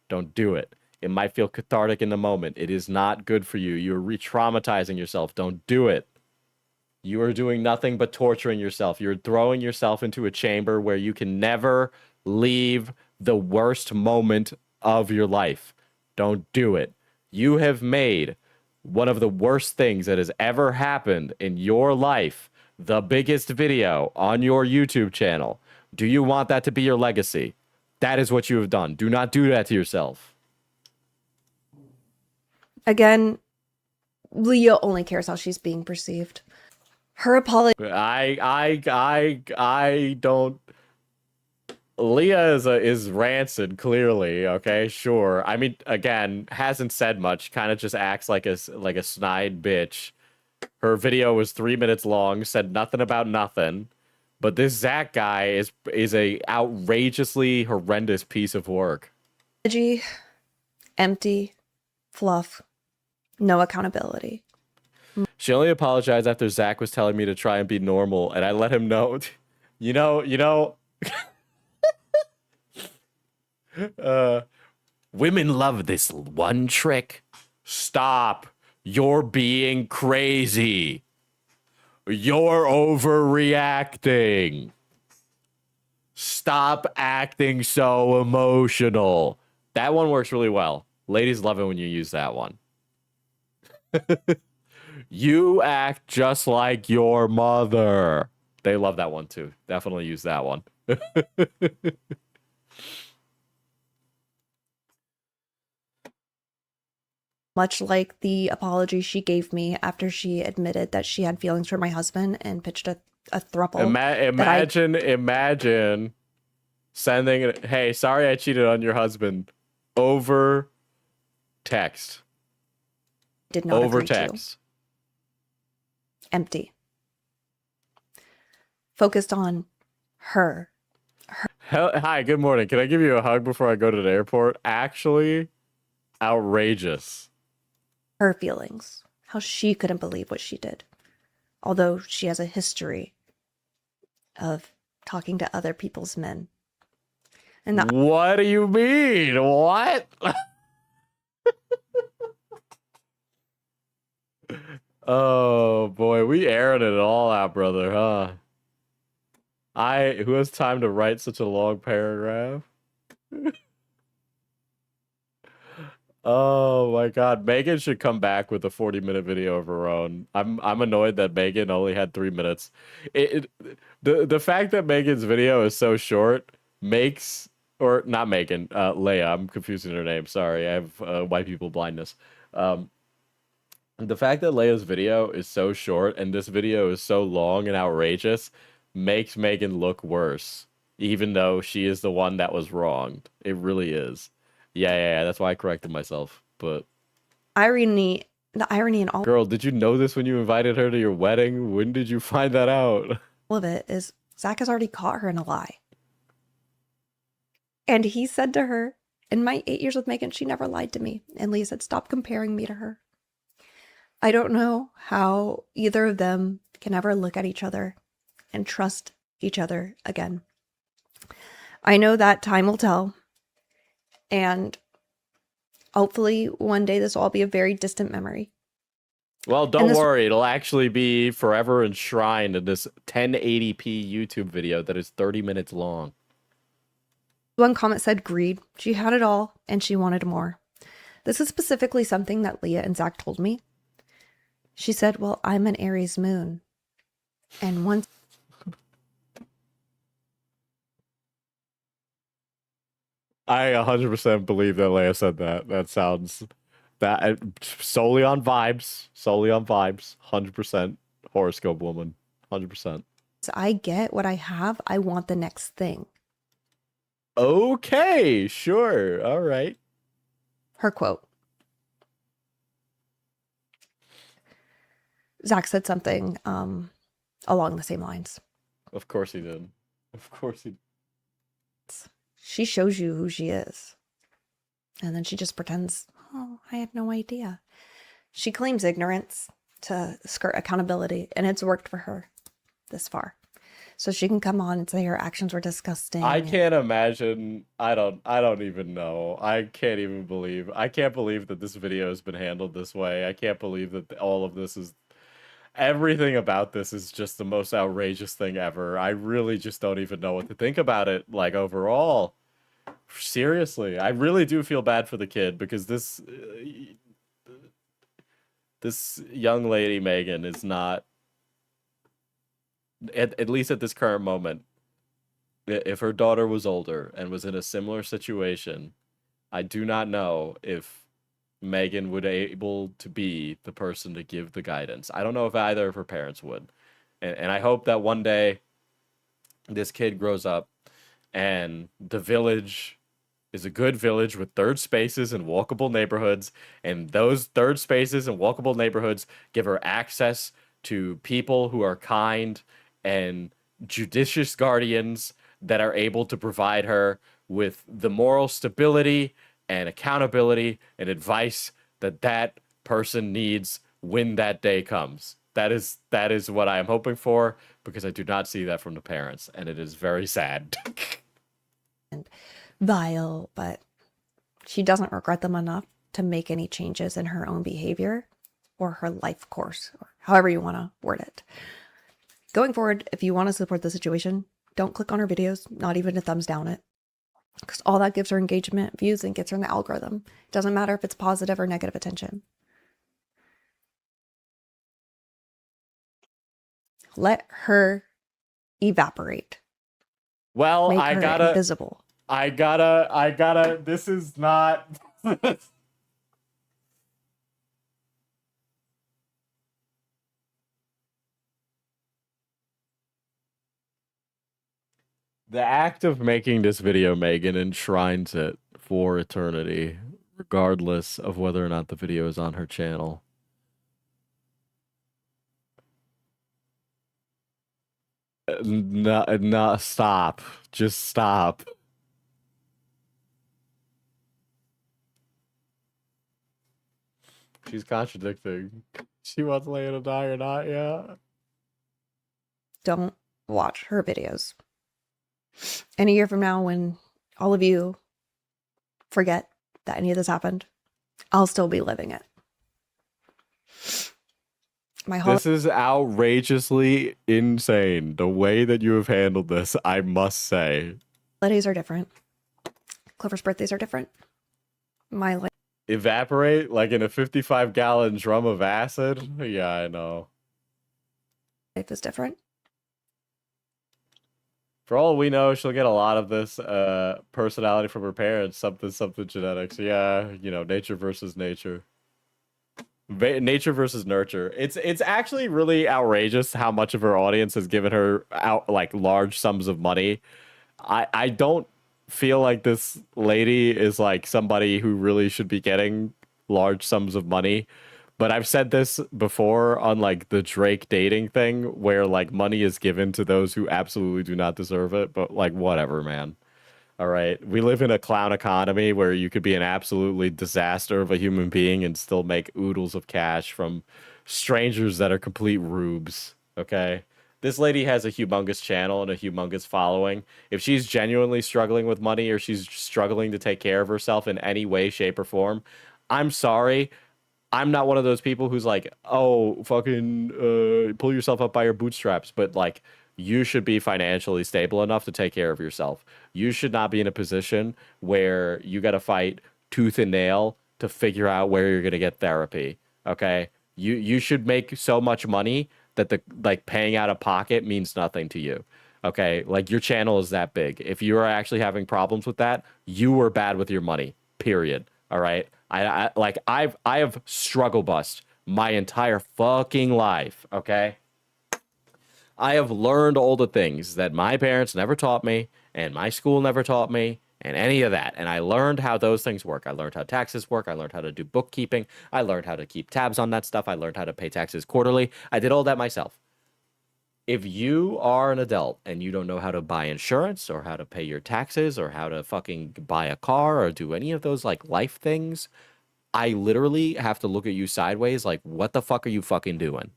Don't do it. It might feel cathartic in the moment. It is not good for you. You're re-traumatizing yourself. Don't do it. You are doing nothing but torturing yourself. You're throwing yourself into a chamber where you can never leave the worst moment of your life. Don't do it. You have made one of the worst things that has ever happened in your life the biggest video on your YouTube channel. Do you want that to be your legacy? That is what you have done. Do not do that to yourself. Again, Leah only cares how she's being perceived. Her apology. I don't. Leah is rancid, clearly. Okay, sure. I mean, again, hasn't said much. Kind of just acts like a snide bitch. Her video was 3 minutes long. Said nothing about nothing. But this Zach guy is a outrageously horrendous piece of work. Empty, fluff, no accountability. She only apologized after Zach was telling me to try and be normal, and I let him know. You know. Women love this one trick. Stop. You're being crazy. You're overreacting. Stop acting so emotional. That one works really well. Ladies love it when you use that one. You act just like your mother. They love that one too. Definitely use that one. Much like the apology she gave me after she admitted that she had feelings for my husband and pitched a throuple. Imagine sending, hey, sorry I cheated on your husband, over text. Did not over agree text. To. Empty. Focused on her. Hi, good morning. Can I give you a hug before I go to the airport? Actually, outrageous. Her feelings. How she couldn't believe what she did. Although she has a history of talking to other people's men. And that, what do you mean? What? Oh boy, we airing it all out, brother, huh? Who has time to write such a long paragraph? Oh my god, Megan should come back with a 40-minute video of her own. I'm annoyed that Megan only had 3 minutes. The fact that Megan's video is so short makes, or not Megan, Leia. I'm confusing her name. Sorry, I have white people blindness. The fact that Leia's video is so short and this video is so long and outrageous makes Megan look worse, even though she is the one that was wronged. It really is. Yeah, that's why I corrected myself. But the irony in all girl, did you know this when you invited her to your wedding? When did you find that out? of it is Zach has already caught her in a lie. And he said to her, in my 8 years with Megan, she never lied to me. And Leah said, stop comparing me to her. I don't know how either of them can ever look at each other and trust each other again. I know that time will tell. And hopefully one day this will all be a very distant memory. Well, don't worry. It'll actually be forever enshrined in this 1080p YouTube video that is 30 minutes long. One comment said greed. She had it all and she wanted more. This is specifically something that Leah and Zach told me. She said, well, I'm an Aries moon. And once I 100% believe that Leia said that. That sounds that solely on vibes. 100% horoscope woman. 100%. I get what I have, I want the next thing. Okay, sure. All right. Her quote. Zach said something along the same lines. Of course he did. Of course he did. She shows you who she is. And then she just pretends, oh, I had no idea. She claims ignorance to skirt accountability, and it's worked for her this far. So she can come on and say her actions were disgusting. I can't imagine. I don't even know. I can't believe that this video has been handled this way. I can't believe that all of this is, everything about this is just the most outrageous thing ever. I really just don't even know what to think about it, like, overall. Seriously, I really do feel bad for the kid, because this young lady, Megan, is not, at least at this current moment, if her daughter was older and was in a similar situation, I do not know if Megan would able to be the person to give the guidance. I don't know if either of her parents would. And I hope that one day this kid grows up and the village is a good village with third spaces and walkable neighborhoods, and those third spaces and walkable neighborhoods give her access to people who are kind and judicious guardians that are able to provide her with the moral stability and accountability and advice that that person needs when that day comes. That is what I am hoping for, because I do not see that from the parents, and it is very sad. And vile, but she doesn't regret them enough to make any changes in her own behavior or her life course, or however you want to word it. Going forward, if you want to support the situation, don't click on her videos, not even to thumbs down it, because all that gives her engagement, views, and gets her in the algorithm. It doesn't matter if it's positive or negative attention. Let her evaporate. Well, Make her invisible. I gotta, this is not... The act of making this video, Megan, enshrines it for eternity, regardless of whether or not the video is on her channel. No, stop. Just stop. She's contradicting. She wants Leia to die or not, yeah. Don't watch her videos. And a year from now, when all of you forget that any of this happened, I'll still be living it. This is outrageously insane. The way that you have handled this, I must say. Holidays are different. Clover's birthdays are different. My life. Evaporate like in a 55-gallon drum of acid? Yeah, I know. Life is different. For all we know, she'll get a lot of this personality from her parents, something genetics. Yeah, you know, nature versus nature. Nature versus nurture. It's actually really outrageous how much of her audience has given her out like large sums of money. I don't feel like this lady is like somebody who really should be getting large sums of money. But I've said this before on like the Drake dating thing, where like money is given to those who absolutely do not deserve it. But like, whatever, man. All right. We live in a clown economy where you could be an absolutely disaster of a human being and still make oodles of cash from strangers that are complete rubes. Okay. This lady has a humongous channel and a humongous following. If she's genuinely struggling with money or she's struggling to take care of herself in any way, shape, or form, I'm sorry. I'm not one of those people who's like, oh, fucking pull yourself up by your bootstraps. But like, you should be financially stable enough to take care of yourself. You should not be in a position where you got to fight tooth and nail to figure out where you're going to get therapy. Okay. You should make so much money that the like paying out of pocket means nothing to you. Okay. Like your channel is that big. If you are actually having problems with that, you were bad with your money, period. All right. I have struggle bust my entire fucking life. Okay. I have learned all the things that my parents never taught me and my school never taught me and any of that. And I learned how those things work. I learned how taxes work. I learned how to do bookkeeping. I learned how to keep tabs on that stuff. I learned how to pay taxes quarterly. I did all that myself. If you are an adult and you don't know how to buy insurance or how to pay your taxes or how to fucking buy a car or do any of those like life things, I literally have to look at you sideways like, what the fuck are you fucking doing?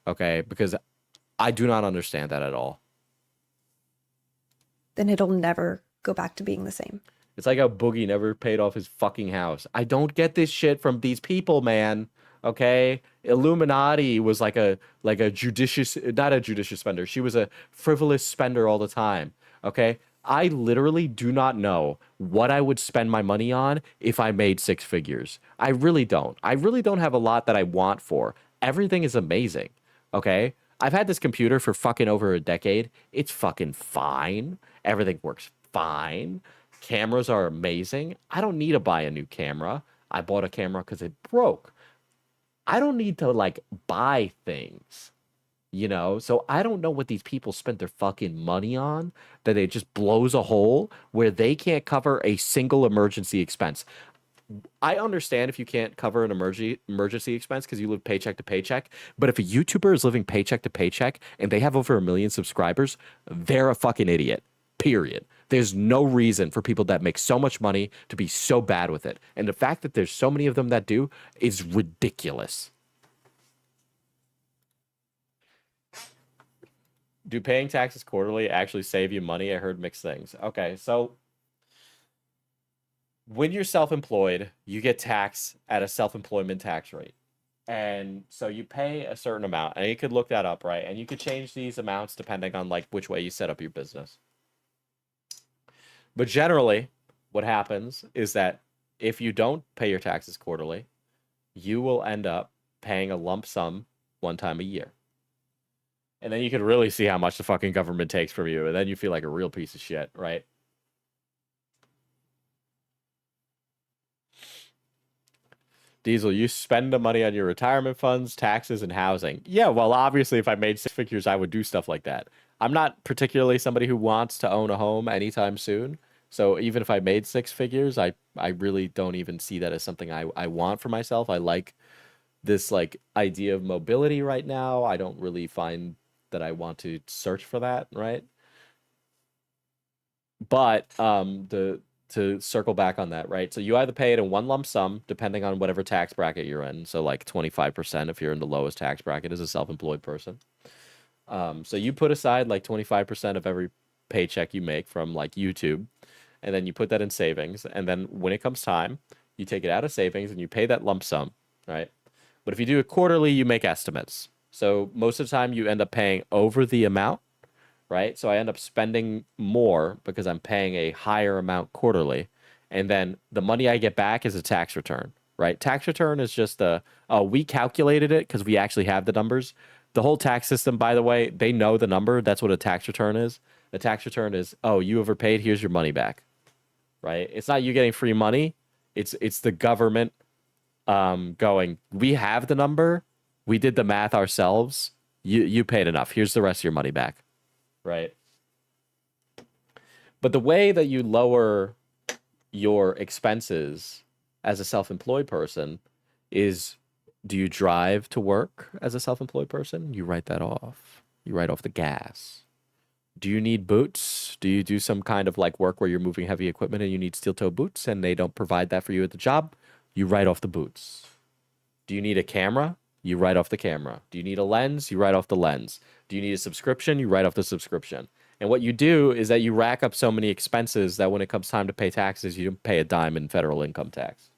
Okay, because I do not understand that at all. Then it'll never go back to being the same. It's like how Boogie never paid off his fucking house. I don't get this shit from these people, man. Okay? Illuminati was like a judicious, not a judicious spender. She was a frivolous spender all the time. Okay? I literally do not know what I would spend my money on if I made six figures. I really don't. I really don't have a lot that I want for. Everything is amazing. Okay? I've had this computer for fucking over a decade. It's fucking fine. Everything works fine. Cameras are amazing. I don't need to buy a new camera. I bought a camera because it broke. I don't need to like buy things. you know? So I don't know what these people spent their fucking money on that it just blows a hole where they can't cover a single emergency expense. I understand if you can't cover an emergency expense because you live paycheck to paycheck, but if a YouTuber is living paycheck to paycheck and they have over 1 million subscribers, they're a fucking idiot. Period. There's no reason for people that make so much money to be so bad with it. And the fact that there's so many of them that do is ridiculous. Do paying taxes quarterly actually save you money? I heard mixed things. Okay, so when you're self-employed, you get taxed at a self-employment tax rate. And so you pay a certain amount, and you could look that up, right? And you could change these amounts depending on like which way you set up your business. But generally, what happens is that if you don't pay your taxes quarterly, you will end up paying a lump sum one time a year. And then you can really see how much the fucking government takes from you, and then you feel like a real piece of shit, right? Diesel, you spend the money on your retirement funds, taxes, and housing. Yeah, well, obviously, if I made 6 figures, I would do stuff like that. I'm not particularly somebody who wants to own a home anytime soon. So even if I made 6 figures, I really don't even see that as something I want for myself. I like this like idea of mobility right now. I don't really find that I want to search for that, right? But to circle back on that, right? So you either pay it in one lump sum, depending on whatever tax bracket you're in. So like 25% if you're in the lowest tax bracket as a self-employed person. So you put aside like 25% of every paycheck you make from like YouTube, and then you put that in savings. And then when it comes time, you take it out of savings and you pay that lump sum, right? But if you do it quarterly, you make estimates. So most of the time you end up paying over the amount, right? So I end up spending more because I'm paying a higher amount quarterly. And then the money I get back is a tax return, right? Tax return is just we calculated it because we actually have the numbers. The whole tax system, by the way, they know the number. That's what a tax return is. The tax return is, oh, you overpaid, here's your money back, right? It's not you getting free money. It's the government going, we have the number. We did the math ourselves. You paid enough. Here's the rest of your money back. Right. But the way that you lower your expenses as a self-employed person is, do you drive to work as a self-employed person? You write that off. You write off the gas. Do you need boots? Do you do some kind of like work where you're moving heavy equipment and you need steel toe boots and they don't provide that for you at the job? You write off the boots. Do you need a camera? You write off the camera. Do you need a lens? You write off the lens. Do you need a subscription? You write off the subscription. And what you do is that you rack up so many expenses that when it comes time to pay taxes, you don't pay a dime in federal income tax.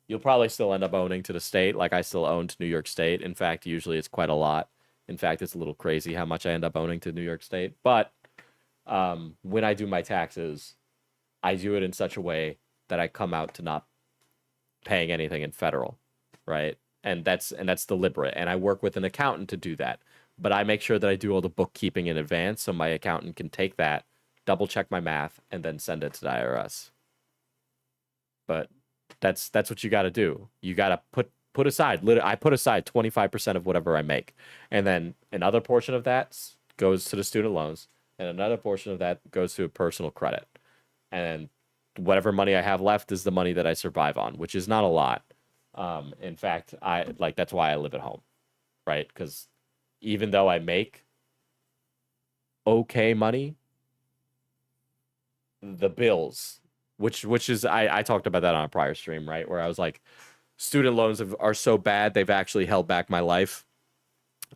You'll probably still end up owning to the state, like I still own to New York State. In fact, usually it's quite a lot. In fact, it's a little crazy how much I end up owning to New York State. But when I do my taxes, I do it in such a way that I come out to not paying anything in federal, right? And that's deliberate. And I work with an accountant to do that. But I make sure that I do all the bookkeeping in advance so my accountant can take that, double check my math, and then send it to the IRS. But that's what you got to do. You got to put aside. I put aside 25% of whatever I make, and then another portion of that goes to the student loans, and another portion of that goes to a personal credit, and whatever money I have left is the money that I survive on, which is not a lot. In fact, that's why I live at home, right? Because even though I make okay money, the bills, which is I talked about that on a prior stream, right? Where I was like, student loans are so bad they've actually held back my life.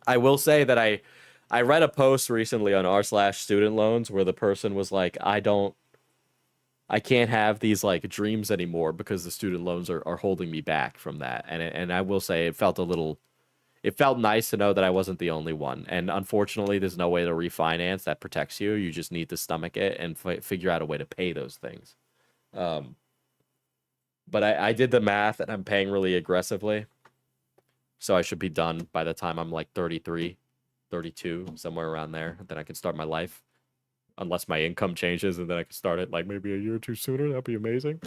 I will say that I read a post recently on r/student loans where the person was like, I can't have these like dreams anymore because the student loans are holding me back from that. And I will say it felt nice to know that I wasn't the only one. And unfortunately, there's no way to refinance that protects you. You just need to stomach it and figure out a way to pay those things. But I did the math and I'm paying really aggressively. So I should be done by the time I'm like 33, 32, somewhere around there. Then I can start my life. Unless my income changes and then I can start it like maybe a year or two sooner. That'd be amazing.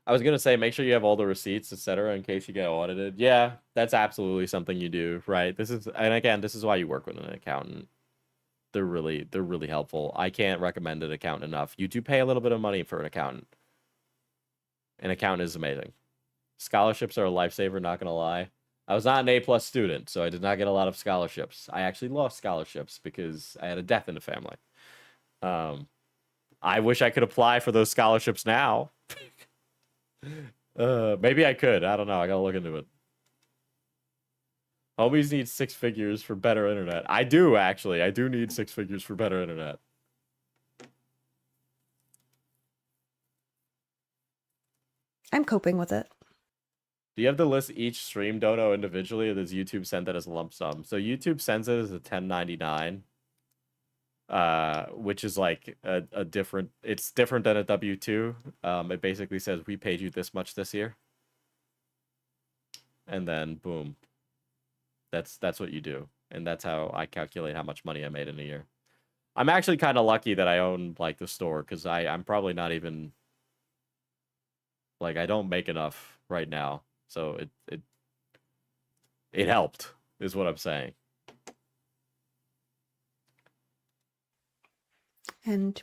I was gonna say, make sure you have all the receipts, etc., in case you get audited. Yeah, that's absolutely something you do, right? And again, this is why you work with an accountant. They're really helpful. I can't recommend an accountant enough. You do pay a little bit of money for an accountant. An accountant is amazing. Scholarships are a lifesaver, not gonna lie. I was not an A+ student, so I did not get a lot of scholarships. I actually lost scholarships because I had a death in the family. I wish I could apply for those scholarships now. Maybe I could. I don't know. I gotta look into it. Homies need 6 figures for better internet. I do, actually. I do need 6 figures for better internet. I'm coping with it. Do you have to list each stream dono individually, or does YouTube send that as a lump sum? So YouTube sends it as a 1099, which is like a different. It's different than a W-2. It basically says we paid you this much this year, and then boom. That's what you do, and that's how I calculate how much money I made in a year. I'm actually kind of lucky that I own like the store, because I'm probably not even like I don't make enough right now. So it helped, is what I'm saying. And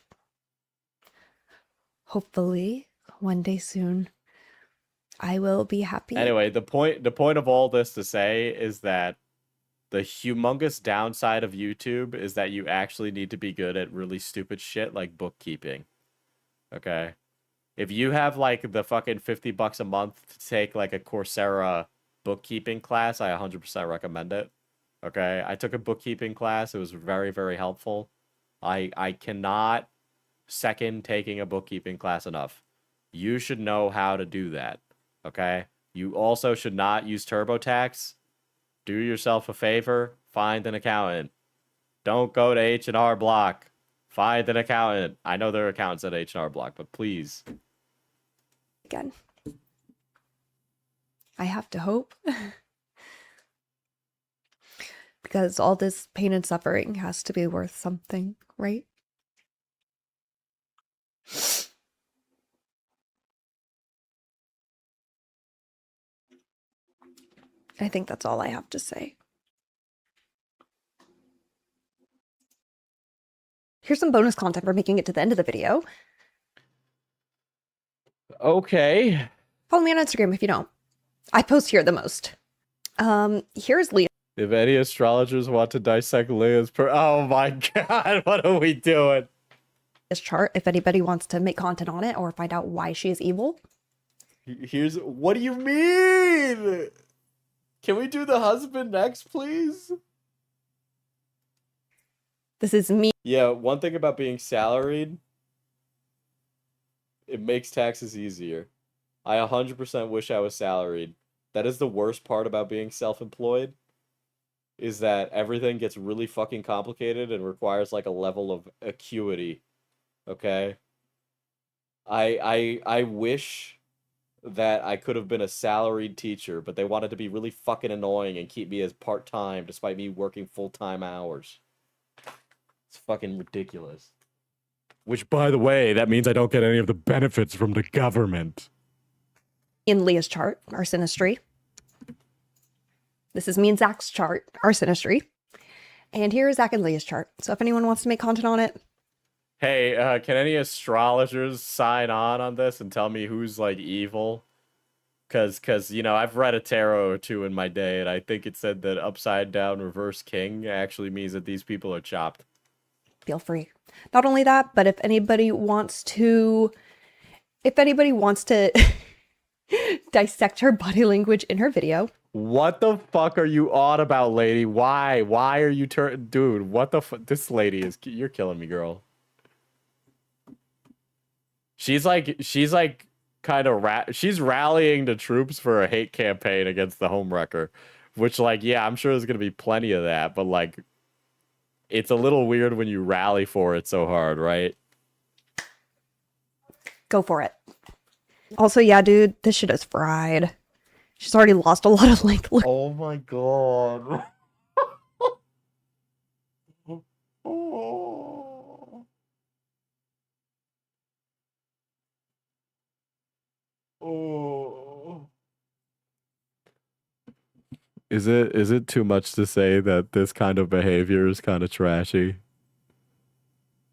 hopefully one day soon I will be happy. Anyway, the point of all this to say is that the humongous downside of YouTube is that you actually need to be good at really stupid shit like bookkeeping. Okay? If you have like the fucking $50 a month to take like a Coursera bookkeeping class, I 100% recommend it. Okay? I took a bookkeeping class. It was very, very helpful. I cannot second taking a bookkeeping class enough. You should know how to do that. Okay? You also should not use TurboTax. Do yourself a favor. Find an accountant. Don't go to H&R Block. Find an accountant. I know there are accountants at H&R Block, but please. Again. I have to hope. Because all this pain and suffering has to be worth something, right? I think that's all I have to say. Here's some bonus content for making it to the end of the video. Okay. Follow me on Instagram if you don't. I post here the most. Here's Leah. If any astrologers want to dissect Leah's oh my god, what are we doing? This chart, if anybody wants to make content on it or find out why she is evil. Here's, what do you mean? Can we do the husband next, please? This is me. Yeah, one thing about being salaried, it makes taxes easier. I 100% wish I was salaried. That is the worst part about being self-employed, is that everything gets really fucking complicated and requires like a level of acuity. Okay? I wish that I could have been a salaried teacher, but they wanted to be really fucking annoying and keep me as part-time despite me working full-time hours. It's fucking ridiculous. Which, by the way, that means I don't get any of the benefits from the government. In Leah's chart, our synastry. This is me and Zach's chart, our synastry. And here is Zach and Leah's chart. So if anyone wants to make content on it. Hey, can any astrologers sign on this and tell me who's, like, evil? Because, you know, I've read a tarot or two in my day, and I think it said that upside down reverse king actually means that these people are chopped. Feel free. Not only that, but if anybody wants to dissect her body language in her video. What the fuck are you on about, lady? Why are you dude, what the this lady is, you're killing me, girl. She's like kind of she's rallying the troops for a hate campaign against the homewrecker, which, like, yeah, I'm sure there's gonna be plenty of that, but like, it's a little weird when you rally for it so hard, right? Go for it. Also, yeah, dude, this shit is fried. She's already lost a lot of length. Oh my god. Oh. Is it too much to say that this kind of behavior is kind of trashy?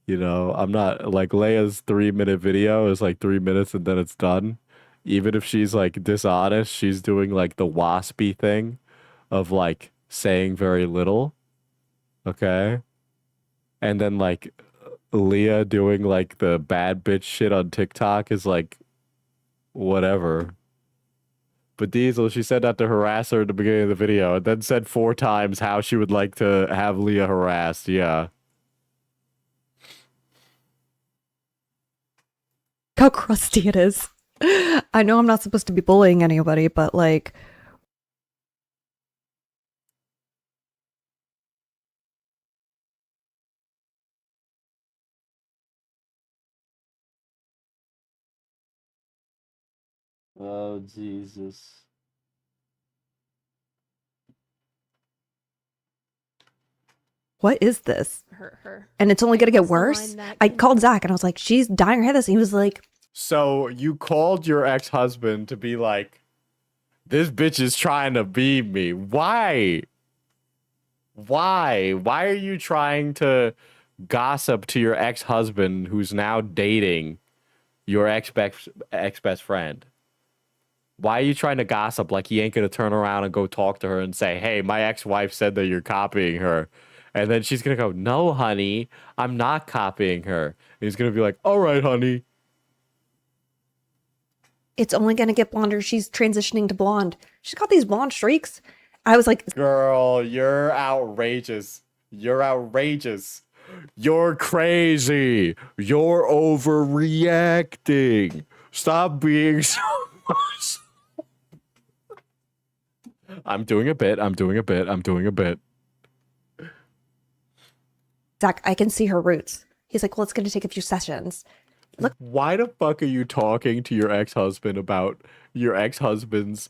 You know, I'm not like Leia's 3-minute video is like 3 minutes and then it's done. Even if she's like dishonest, she's doing like the waspy thing of like saying very little. Okay. And then like Leah doing like the bad bitch shit on TikTok is like whatever. But Diesel, she said not to harass her at the beginning of the video and then said 4 times how she would like to have Leah harassed. Yeah. How crusty it is. I know I'm not supposed to be bullying anybody, but like, Oh, Jesus. what is this? Her. And it's only gonna get What's the line worse. that I can- called Zach and I was like, she's dying her head. This. And he was like, So you called your ex-husband to be like, this bitch is trying to beat me. Why? Why? Why are you trying to gossip to your ex-husband who's now dating your ex-best friend? Why are you trying to gossip like he ain't gonna turn around and go talk to her and say, hey, my ex-wife said that you're copying her. And then she's gonna go, no, honey, I'm not copying her. And he's gonna be like, all right, honey. it's only gonna get blonder. She's transitioning to blonde. She's got these blonde streaks. I was like, Girl, you're outrageous. You're outrageous. You're crazy. You're overreacting. Stop being so much. I'm doing a bit. I'm doing a bit. I'm doing a bit. Zach, I can see her roots. He's like, well, it's gonna take a few sessions. Look, Why the fuck are you talking to your ex-husband about your ex-husband's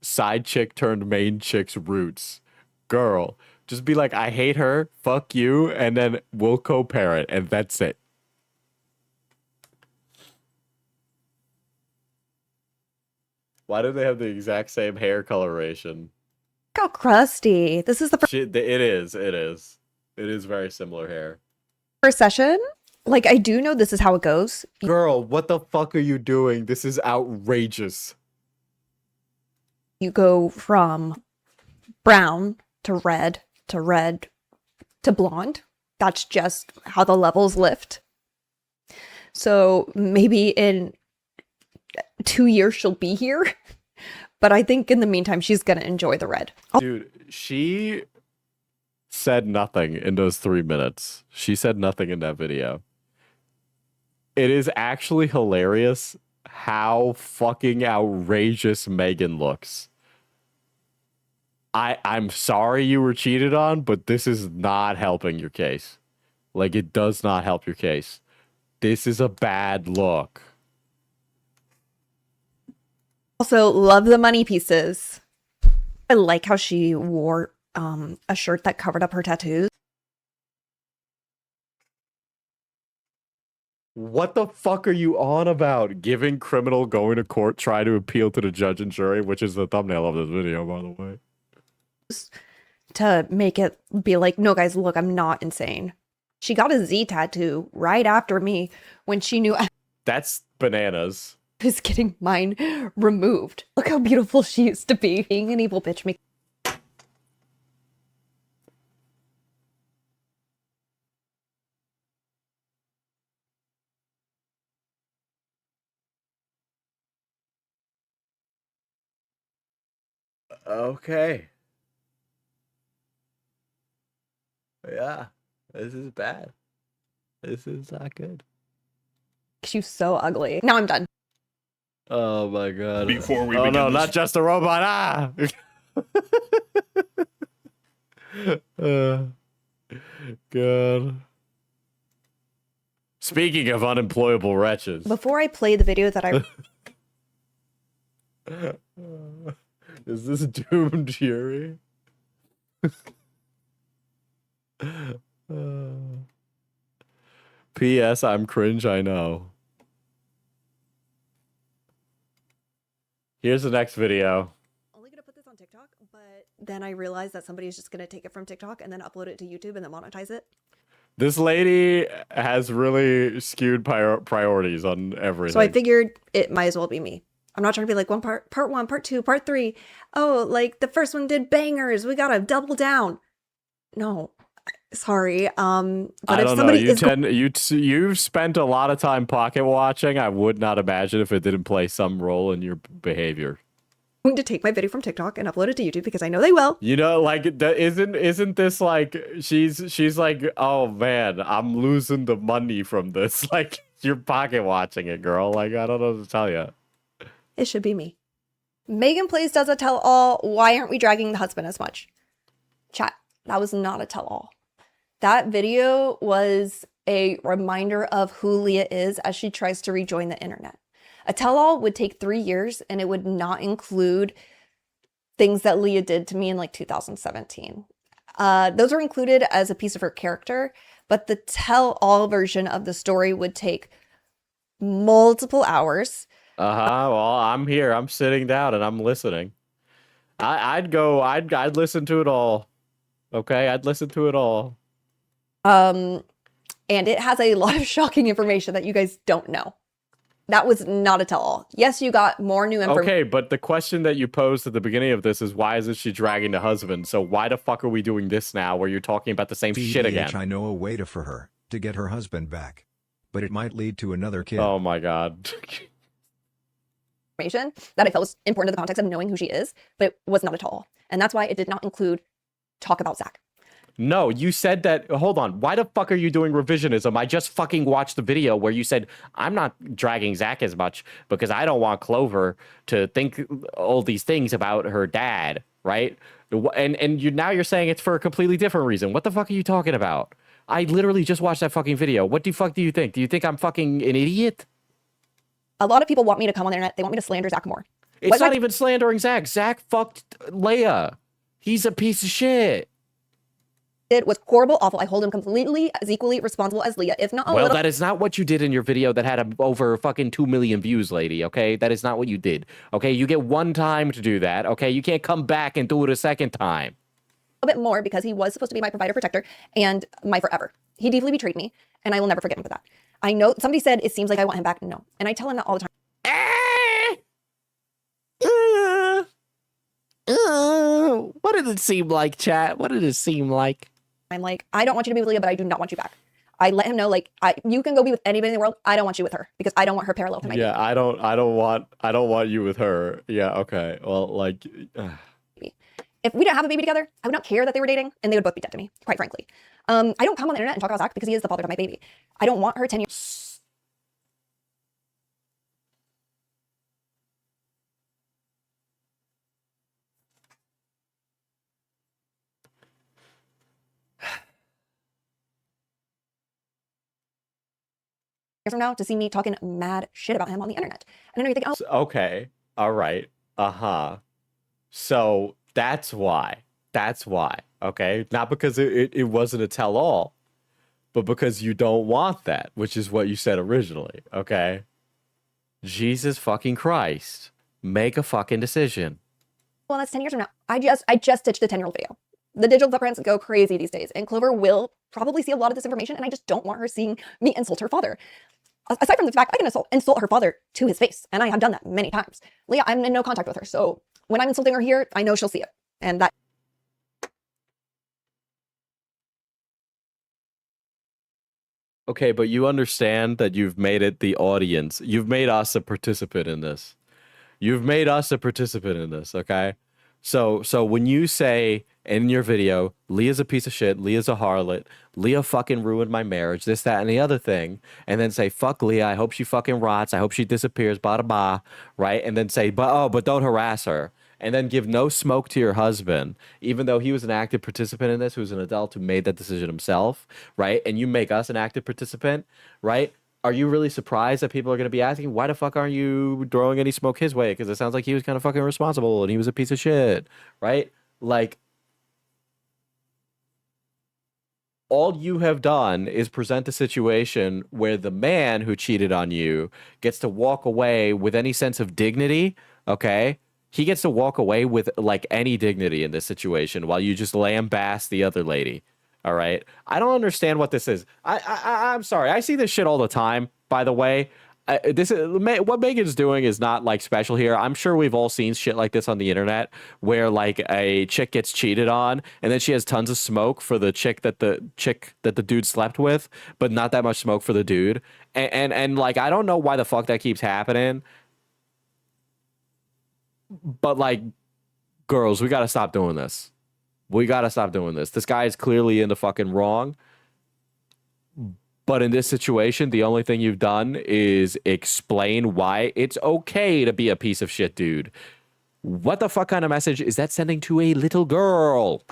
side chick turned main chick's roots? Girl, just be like, I hate her, fuck you, and then we'll co-parent, and that's it. Why do they have the exact same hair coloration? look how crusty. This is the Shit, it is. It is. It is very similar hair. first session. Like, I do know this is how it goes. Girl, what the fuck are you doing? This is outrageous. You go from brown to red to blonde. That's just how the levels lift. So maybe in 2 years she'll be here. But I think in the meantime, she's going to enjoy the red. Dude, she said nothing in those 3 minutes. She said nothing in that video. It is actually hilarious how fucking outrageous Megan looks. I'm sorry you were cheated on, but this is not helping your case. Like, it does not help your case. This is a bad look. Also, love the money pieces. I like how she wore a shirt that covered up her tattoos. What the fuck are you on about? Giving criminal going to court, try to appeal to the judge and jury, which is the thumbnail of this video, by the way. To make it be like, no, guys, look, I'm not insane. She got a Z tattoo right after me when she knew I That's bananas. was getting mine removed. Look how beautiful she used to be. Being an evil bitch makes Okay. Yeah. This is bad. This is not good. you so ugly. Now I'm done. Oh my god. Before we oh begin no, this- not just a robot. Ah! God. Speaking of unemployable wretches. Before I play the video that I Is this doomed Yuri? P.S. I'm cringe, I know. Here's the next video. Only gonna put this on TikTok, but then I realized that somebody is just gonna take it from TikTok and then upload it to YouTube and then monetize it. This lady has really skewed priorities on everything. So I figured it might as well be me. I'm not trying to be like part one, part two, part three. Oh, like the first one did bangers. We gotta double down. No, sorry. But I if don't somebody know. You've spent a lot of time pocket watching. I would not imagine if it didn't play some role in your behavior. going to take my video from TikTok and upload it to YouTube because I know they will. You know, like isn't this like she's like, oh man, I'm losing the money from this. Like you're pocket watching it, girl. Like I don't know what to tell you. It should be me. Megan Plays does a tell all. Why aren't we dragging the husband as much? Chat, that was not a tell all. That video was a reminder of who Leah is as she tries to rejoin the internet. A tell all would take 3 years and it would not include things that Leah did to me in like 2017. Those are included as a piece of her character, but the tell all version of the story would take multiple hours. Well, I'm here. I'm sitting down and I'm listening. I'd listen to it all. Okay, I'd listen to it all. And it has a lot of shocking information that you guys don't know. That was not a tell-all. Yes, you got more new information. Okay, but the question that you posed at the beginning of this is why isn't she dragging the husband? So why the fuck are we doing this now where you're talking about the same shit again? I know a way for her to get her husband back, but it might lead to another kid. Oh my god. Information that I felt was important to the context of knowing who she is, but it was not a tell-all. And that's why it did not include talk about Zach. No, you said that. Hold on. Why the fuck are you doing revisionism? I just fucking watched the video where you said, I'm not dragging Zach as much because I don't want Clover to think all these things about her dad, right? And now you're saying it's for a completely different reason. What the fuck are you talking about? I literally just watched that fucking video. What the fuck do you think? Do you think I'm fucking an idiot? A lot of people want me to come on the internet. They want me to slander Zach more. It's not even slandering Zach. Zach fucked Leia. He's a piece of shit. Did was horrible, awful. I hold him completely as equally responsible as Leah, if not a well, little. that is not what you did in your video that had over fucking 2 million views, lady, okay? That is not what you did, okay? You get one time to do that, okay? You can't come back and do it a second time. A bit more because he was supposed to be my provider, protector, and my forever. He deeply betrayed me, and I will never forget him for that. I know somebody said it seems like I want him back. No. And I tell him that all the time. What did it seem like, chat? What did it seem like? I'm like, I don't want you to be with Leah, but I do not want you back. I let him know, like, you can go be with anybody in the world. I don't want you with her because I don't want her parallel to my baby. I don't want you with her. Yeah, okay. Well, like, if we didn't have a baby together, I would not care that they were dating, and they would both be dead to me, quite frankly. I don't come on the internet and talk about Zach because he is the father of my baby. I don't want her 10 years. From now to see me talking mad shit about him on the internet. And I know you're thinking, oh, okay. All right. So that's why. Okay. Not because it wasn't a tell-all, but because you don't want that, which is what you said originally. Okay. Jesus fucking Christ. Make a fucking decision. Well, that's 10 years from now. I just stitched the 10-year-old video. The digital footprints go crazy these days, and Clover will probably see a lot of this information, and I just don't want her seeing me insult her father. Aside from the fact I can insult her father to his face, and I have done that many times. Leah, I'm in no contact with her, so when I'm insulting her here, I know she'll see it. And that... Okay, but you understand that you've made it the audience. You've made us a participant in this. Okay? So when you say in your video, Leah's a piece of shit, Leah's a harlot, Leah fucking ruined my marriage, this, that, and the other thing, and then say, fuck Leah, I hope she fucking rots, I hope she disappears, bada ba, right? And then say, but don't harass her. And then give no smoke to your husband, even though he was an active participant in this, who's an adult who made that decision himself, right? And you make us an active participant, right? Are you really surprised that people are going to be asking, why the fuck aren't you throwing any smoke his way? Because it sounds like he was kind of fucking responsible and he was a piece of shit, right? Like, all you have done is present a situation where the man who cheated on you gets to walk away with any sense of dignity, okay? He gets to walk away with like any dignity in this situation while you just lambaste the other lady. All right. I don't understand what this is. I'm sorry. I see this shit all the time, by the way. This is what Megan's doing is not like special here. I'm sure we've all seen shit like this on the internet where like a chick gets cheated on and then she has tons of smoke for the chick that the dude slept with, but not that much smoke for the dude. And like I don't know why the fuck that keeps happening. But like girls, we got to stop doing this. We got to stop doing this. This guy is clearly in the fucking wrong. But in this situation, the only thing you've done is explain why it's okay to be a piece of shit, dude. What the fuck kind of message is that sending to a little girl?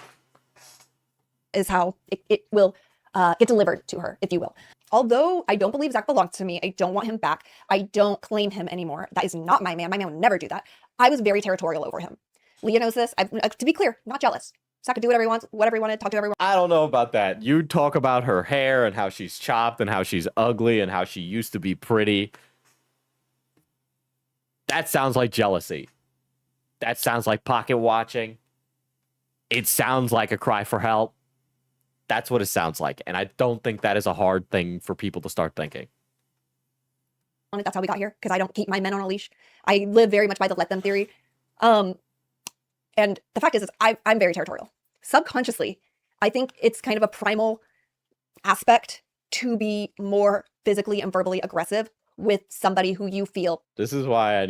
Is how it will get delivered to her, if you will. Although I don't believe Zach belongs to me, I don't want him back. I don't claim him anymore. That is not my man. My man would never do that. I was very territorial over him. Leah knows this. To be clear, not jealous. Zach could do whatever he wants, whatever he wanted, talk to whoever he wanted. I don't know about that. You talk about her hair and how she's chopped and how she's ugly and how she used to be pretty. That sounds like jealousy. That sounds like pocket watching. It sounds like a cry for help. That's what it sounds like. And I don't think that is a hard thing for people to start thinking. That's how we got here, because I don't keep my men on a leash. I live very much by the let them theory. And the fact is I'm very territorial. Subconsciously, I think it's kind of a primal aspect to be more physically and verbally aggressive with somebody who you feel. This is why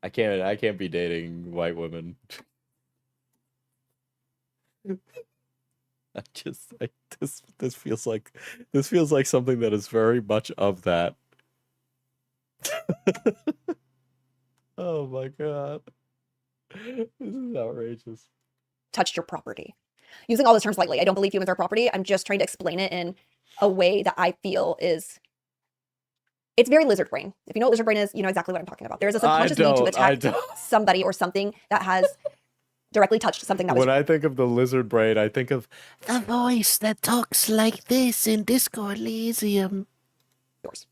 I can't be dating white women. This feels like something that is very much of that. Oh my god. This is outrageous. Touched your property. Using all those terms lightly. I don't believe humans are property. I'm just trying to explain it in a way that I feel is... It's very lizard brain. If you know what lizard brain is, you know exactly what I'm talking about. There's a subconscious need to attack somebody or something that has directly touched something that was... When I think of the lizard brain, I think of the voice that talks like this in Disco Elysium. yours.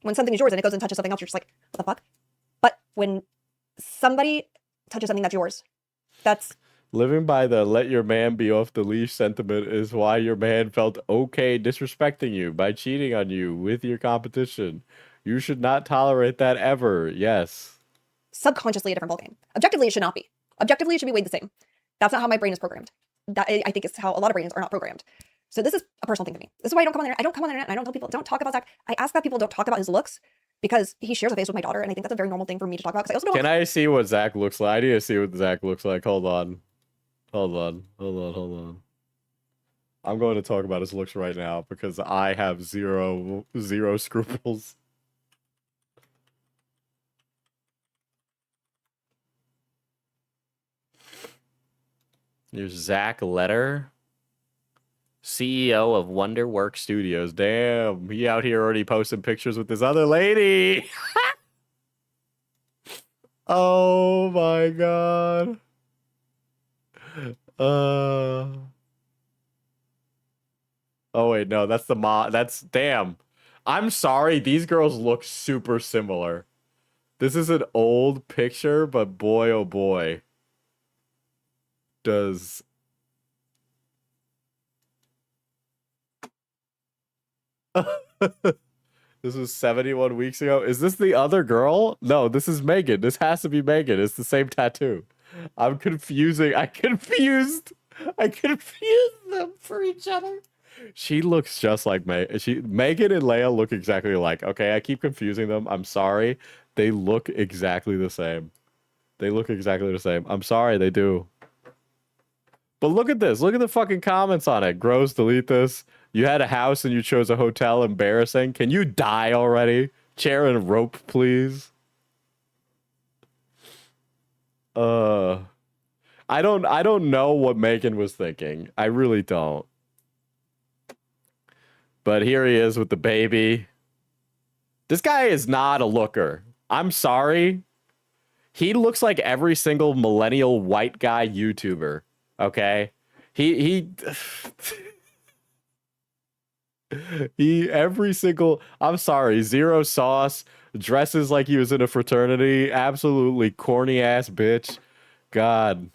When something is yours and it goes and touches something else, you're just like, what the fuck? But when somebody touches something that's yours, that's... Living by the let your man be off the leash sentiment is why your man felt okay disrespecting you by cheating on you with your competition. You should not tolerate that ever. Yes. Subconsciously a different ballgame. Objectively, it should not be. Objectively, it should be weighed the same. That's not how my brain is programmed. That I think is how a lot of brains are not programmed. So this is a personal thing to me. This is why I don't come on the internet. I don't come on the internet and I don't tell people, don't talk about Zach. I ask that people don't talk about his looks because he shares a face with my daughter, and I think that's a very normal thing for me to talk about. I also don't... Can I see what Zach looks like? I need to see what Zach looks like. Hold on. I'm going to talk about his looks right now because I have zero scruples. Here's Zach Letter, CEO of Wonderwork Studios. Damn, he out here already posting pictures with this other lady. Oh my god. Oh wait, no, that's the that's damn. I'm sorry, these girls look super similar. This is an old picture, but boy oh boy. Does this was 71 weeks ago. Is this the other girl? No, this is Megan. This has to be Megan. It's the same tattoo. I'm confusing. I confused them for each other. She looks just like Megan and Leia look exactly alike. Okay, I keep confusing them. I'm sorry. They look exactly the same. They look exactly the same. I'm sorry, they do. But look at this. Look at the fucking comments on it. Gross, delete this. You had a house and you chose a hotel. Embarrassing. Can you die already? Chair and rope, please. I don't know what Megan was thinking. I really don't. But here he is with the baby. This guy is not a looker. I'm sorry. He looks like every single millennial white guy YouTuber. Okay? He Every single, I'm sorry, zero sauce, dresses like he was in a fraternity, absolutely corny ass bitch. God.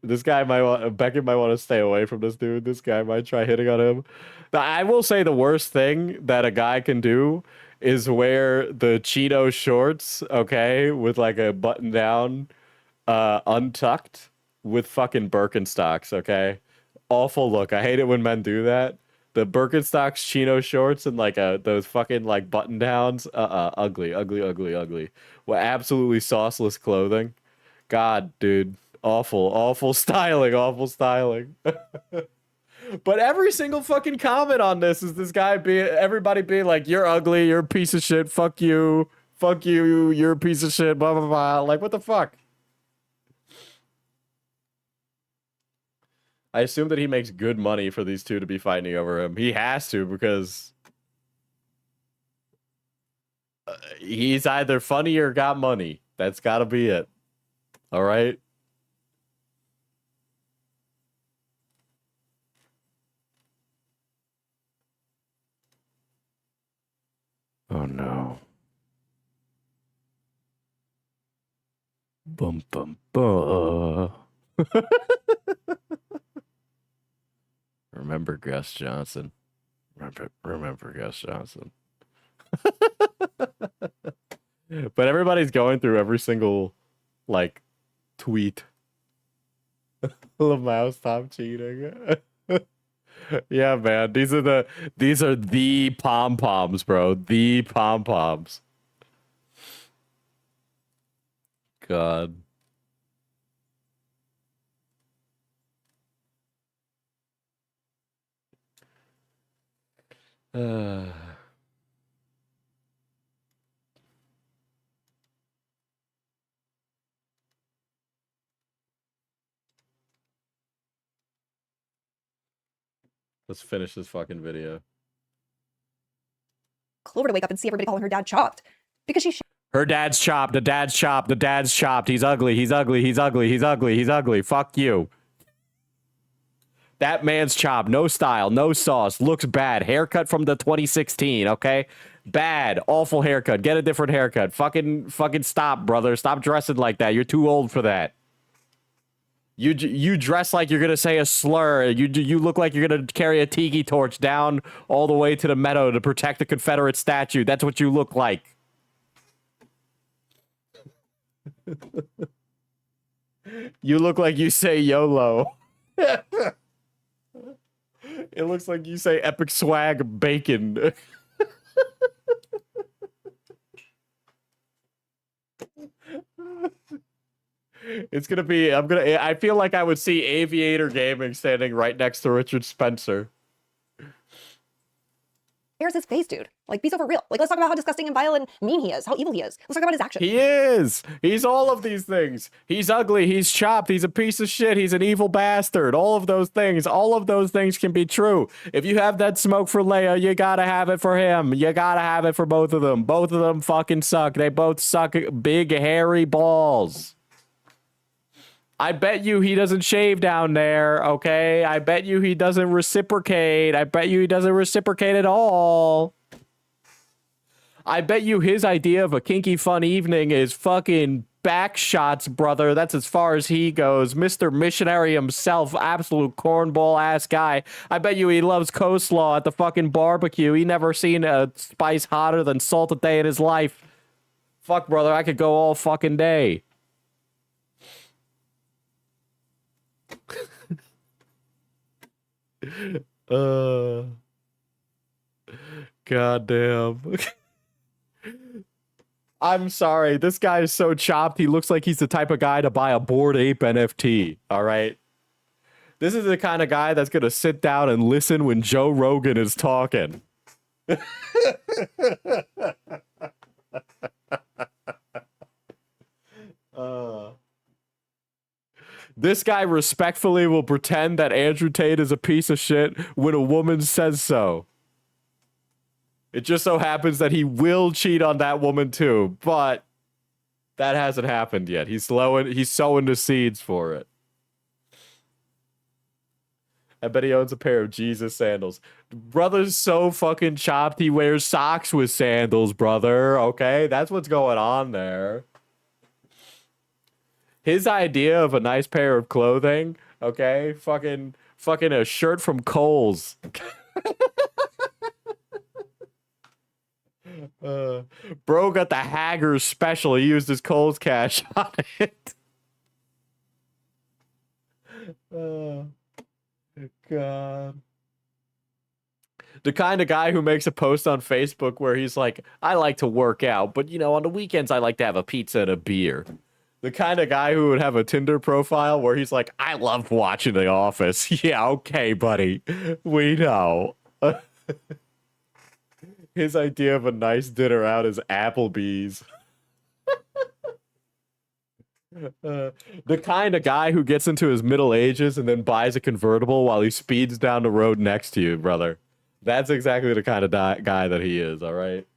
This guy might want, Beckett might want to stay away from this dude. This guy might try hitting on him. I will say the worst thing that a guy can do is wear the Cheeto shorts, okay, with like a button down, untucked, with fucking Birkenstocks, okay? Awful look. I hate it when men do that. The Birkenstocks, Chino shorts, and like those fucking like button downs. Ugly, ugly, ugly, ugly. Well, absolutely sauceless clothing. God, dude. Awful, awful styling, awful styling. But every single fucking comment on this is this guy everybody being like, you're ugly, you're a piece of shit, fuck you, you're a piece of shit, blah, blah, blah. Like, what the fuck? I assume that he makes good money for these two to be fighting over him. He has to, because he's either funny or got money. That's gotta be it. All right? Oh no. Bum bum bum. Remember Gus Johnson. Remember Gus Johnson. But everybody's going through every single like tweet. Lamouse stop cheating. Yeah, man. These are the pom-poms, bro. The pom-poms. God. Let's finish this fucking video. Clover to wake up and see everybody calling her dad chopped. Because she Her dad's chopped. The dad's chopped. The dad's chopped. He's ugly. He's ugly. He's ugly. He's ugly. He's ugly. Fuck you. That man's chopped. No style. No sauce. Looks bad. Haircut from the 2016, okay? Bad. Awful haircut. Get a different haircut. Fucking stop, brother. Stop dressing like that. You're too old for that. You dress like you're gonna say a slur. You look like you're gonna carry a tiki torch down all the way to the meadow to protect the Confederate statue. That's what you look like. You look like you say YOLO. It looks like you say epic swag bacon. It's gonna be, I feel like I would see Aviator Gaming standing right next to Richard Spencer. Here's his face, dude. Like, be so for real. Like, let's talk about how disgusting and vile and mean he is, how evil he is. Let's talk about his actions. He is. He's all of these things. He's ugly. He's chopped. He's a piece of shit. He's an evil bastard. All of those things. All of those things can be true. If you have that smoke for Leia, you gotta have it for him. You gotta have it for both of them. Both of them fucking suck. They both suck big, hairy balls. I bet you he doesn't shave down there, okay? I bet you he doesn't reciprocate. I bet you he doesn't reciprocate at all. I bet you his idea of a kinky fun evening is fucking back shots, brother. That's as far as he goes. Mr. Missionary himself, absolute cornball ass guy. I bet you he loves coleslaw at the fucking barbecue. He never seen a spice hotter than salt a day in his life. Fuck, brother, I could go all fucking day. Goddamn. I'm sorry. This guy is so chopped. He looks like he's the type of guy to buy a Bored Ape NFT. All right. This is the kind of guy that's going to sit down and listen when Joe Rogan is talking. This guy respectfully will pretend that Andrew Tate is a piece of shit when a woman says so. It just so happens that he will cheat on that woman too, but That hasn't happened yet. He's sowing the seeds for it. I bet he owns a pair of Jesus sandals. Brother's so fucking chopped, he wears socks with sandals, brother. Okay? That's what's going on there. His idea of a nice pair of clothing, okay? Fucking a shirt from Kohl's. Bro got the Haggers special. He used his Kohl's cash on it. God. The kind of guy who makes a post on Facebook where he's like, I like to work out, but on the weekends I like to have a pizza and a beer. The kind of guy who would have a Tinder profile where he's like, I love watching The Office. Yeah, okay, buddy. We know. His idea of a nice dinner out is Applebee's. The kind of guy who gets into his middle ages and then buys a convertible while he speeds down the road next to you, brother. That's exactly the kind of guy that he is, all right?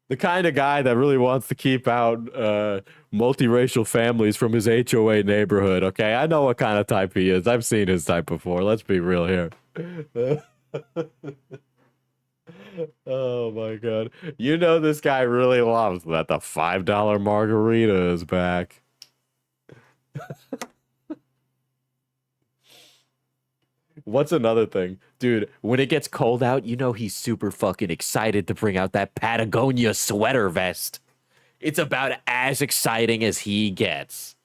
The kind of guy that really wants to keep out multiracial families from his HOA neighborhood, okay? I know what kind of type he is. I've seen his type before. Let's be real here. Oh my god. This guy really loves that the $5 margarita is back. What's another thing? Dude, when it gets cold out, he's super fucking excited to bring out that Patagonia sweater vest. It's about as exciting as he gets.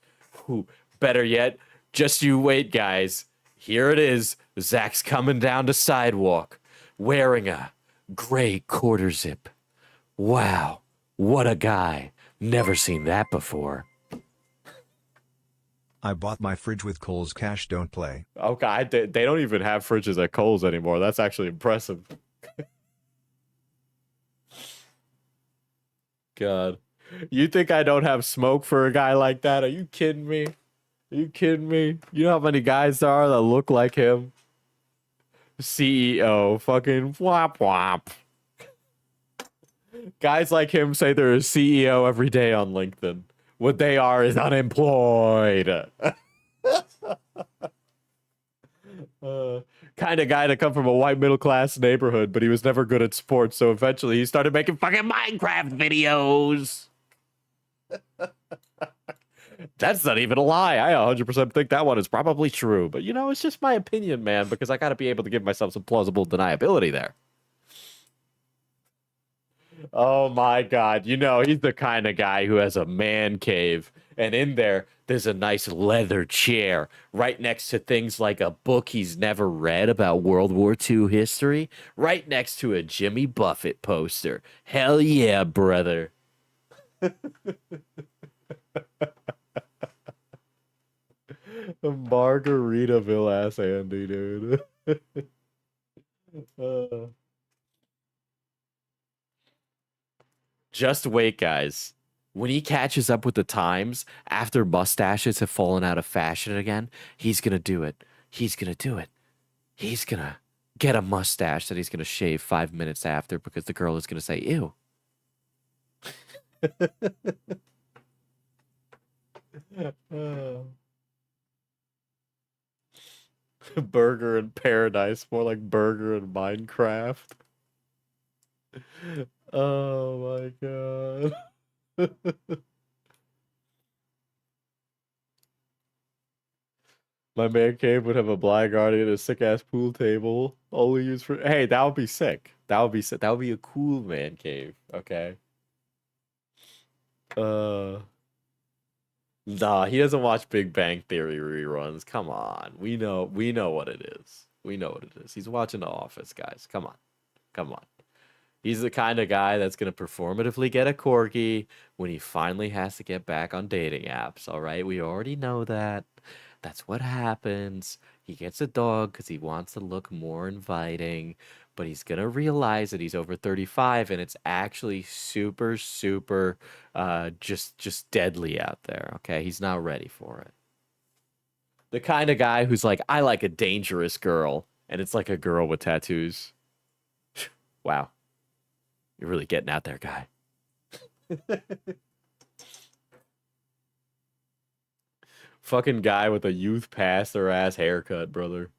Better yet, just you wait, guys. Here it is. Zach's coming down the sidewalk wearing a gray quarter zip. Wow, what a guy. Never seen that before. I bought my fridge with Kohl's cash, don't play. Okay, they don't even have fridges at Kohl's anymore. That's actually impressive. God. You think I don't have smoke for a guy like that? Are you kidding me? Are you kidding me? You know how many guys there are that look like him? CEO, fucking whop whop. Guys like him say they're a CEO every day on LinkedIn. What they are is unemployed. Kind of guy to come from a white middle class neighborhood, but he was never good at sports, so eventually he started making fucking Minecraft videos. That's not even a lie. I 100% think that one is probably true. But, it's just my opinion, man, because I got to be able to give myself some plausible deniability there. Oh, my God. He's the kind of guy who has a man cave. And in there's a nice leather chair right next to things like a book he's never read about World War II history, right next to a Jimmy Buffett poster. Hell yeah, brother. Margaritaville ass Andy, dude. Just wait, guys. When he catches up with the times, after mustaches have fallen out of fashion again, he's gonna do it. He's gonna do it. He's gonna get a mustache that he's gonna shave 5 minutes after because the girl is gonna say, ew. Burger in Paradise, more like Burger in Minecraft. Oh my god. My man cave would have a blind guardian and a sick ass pool table, only used for. Hey, that would be sick. That would be sick. That would be a cool man cave. Okay. Nah, he doesn't watch Big Bang Theory reruns. Come on, we know what it is. We know what it is. He's watching The Office, guys. Come on, come on. He's the kind of guy that's going to performatively get a corgi when he finally has to get back on dating apps, all right? We already know that. That's what happens. He gets a dog because he wants to look more inviting, but he's going to realize that he's over 35 and it's actually super, super just deadly out there, okay? He's not ready for it. The kind of guy who's like, I like a dangerous girl, and it's like a girl with tattoos. Wow. You're really getting out there, guy. Fucking guy with a youth pastor ass haircut, brother.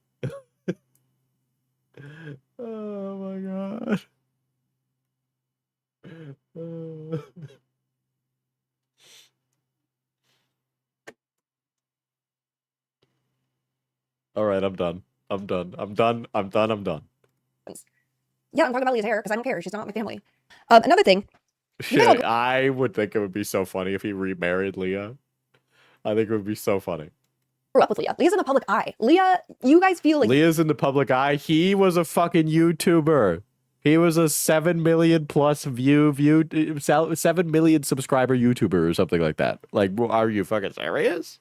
Oh my god. All right, I'm done. I'm done. I'm done. I'm done. I'm done. Yeah, I'm talking about Leah's hair because I don't care. She's not my family. Another thing. Shit, I would think it would be so funny if he remarried Leah. I think it would be so funny. Grew up with Leah. Leah's in the public eye. Leah, you guys feel like Leah's in the public eye. He was a fucking YouTuber. He was a 7 million plus 7 million subscriber YouTuber or something like that. Like, are you fucking serious?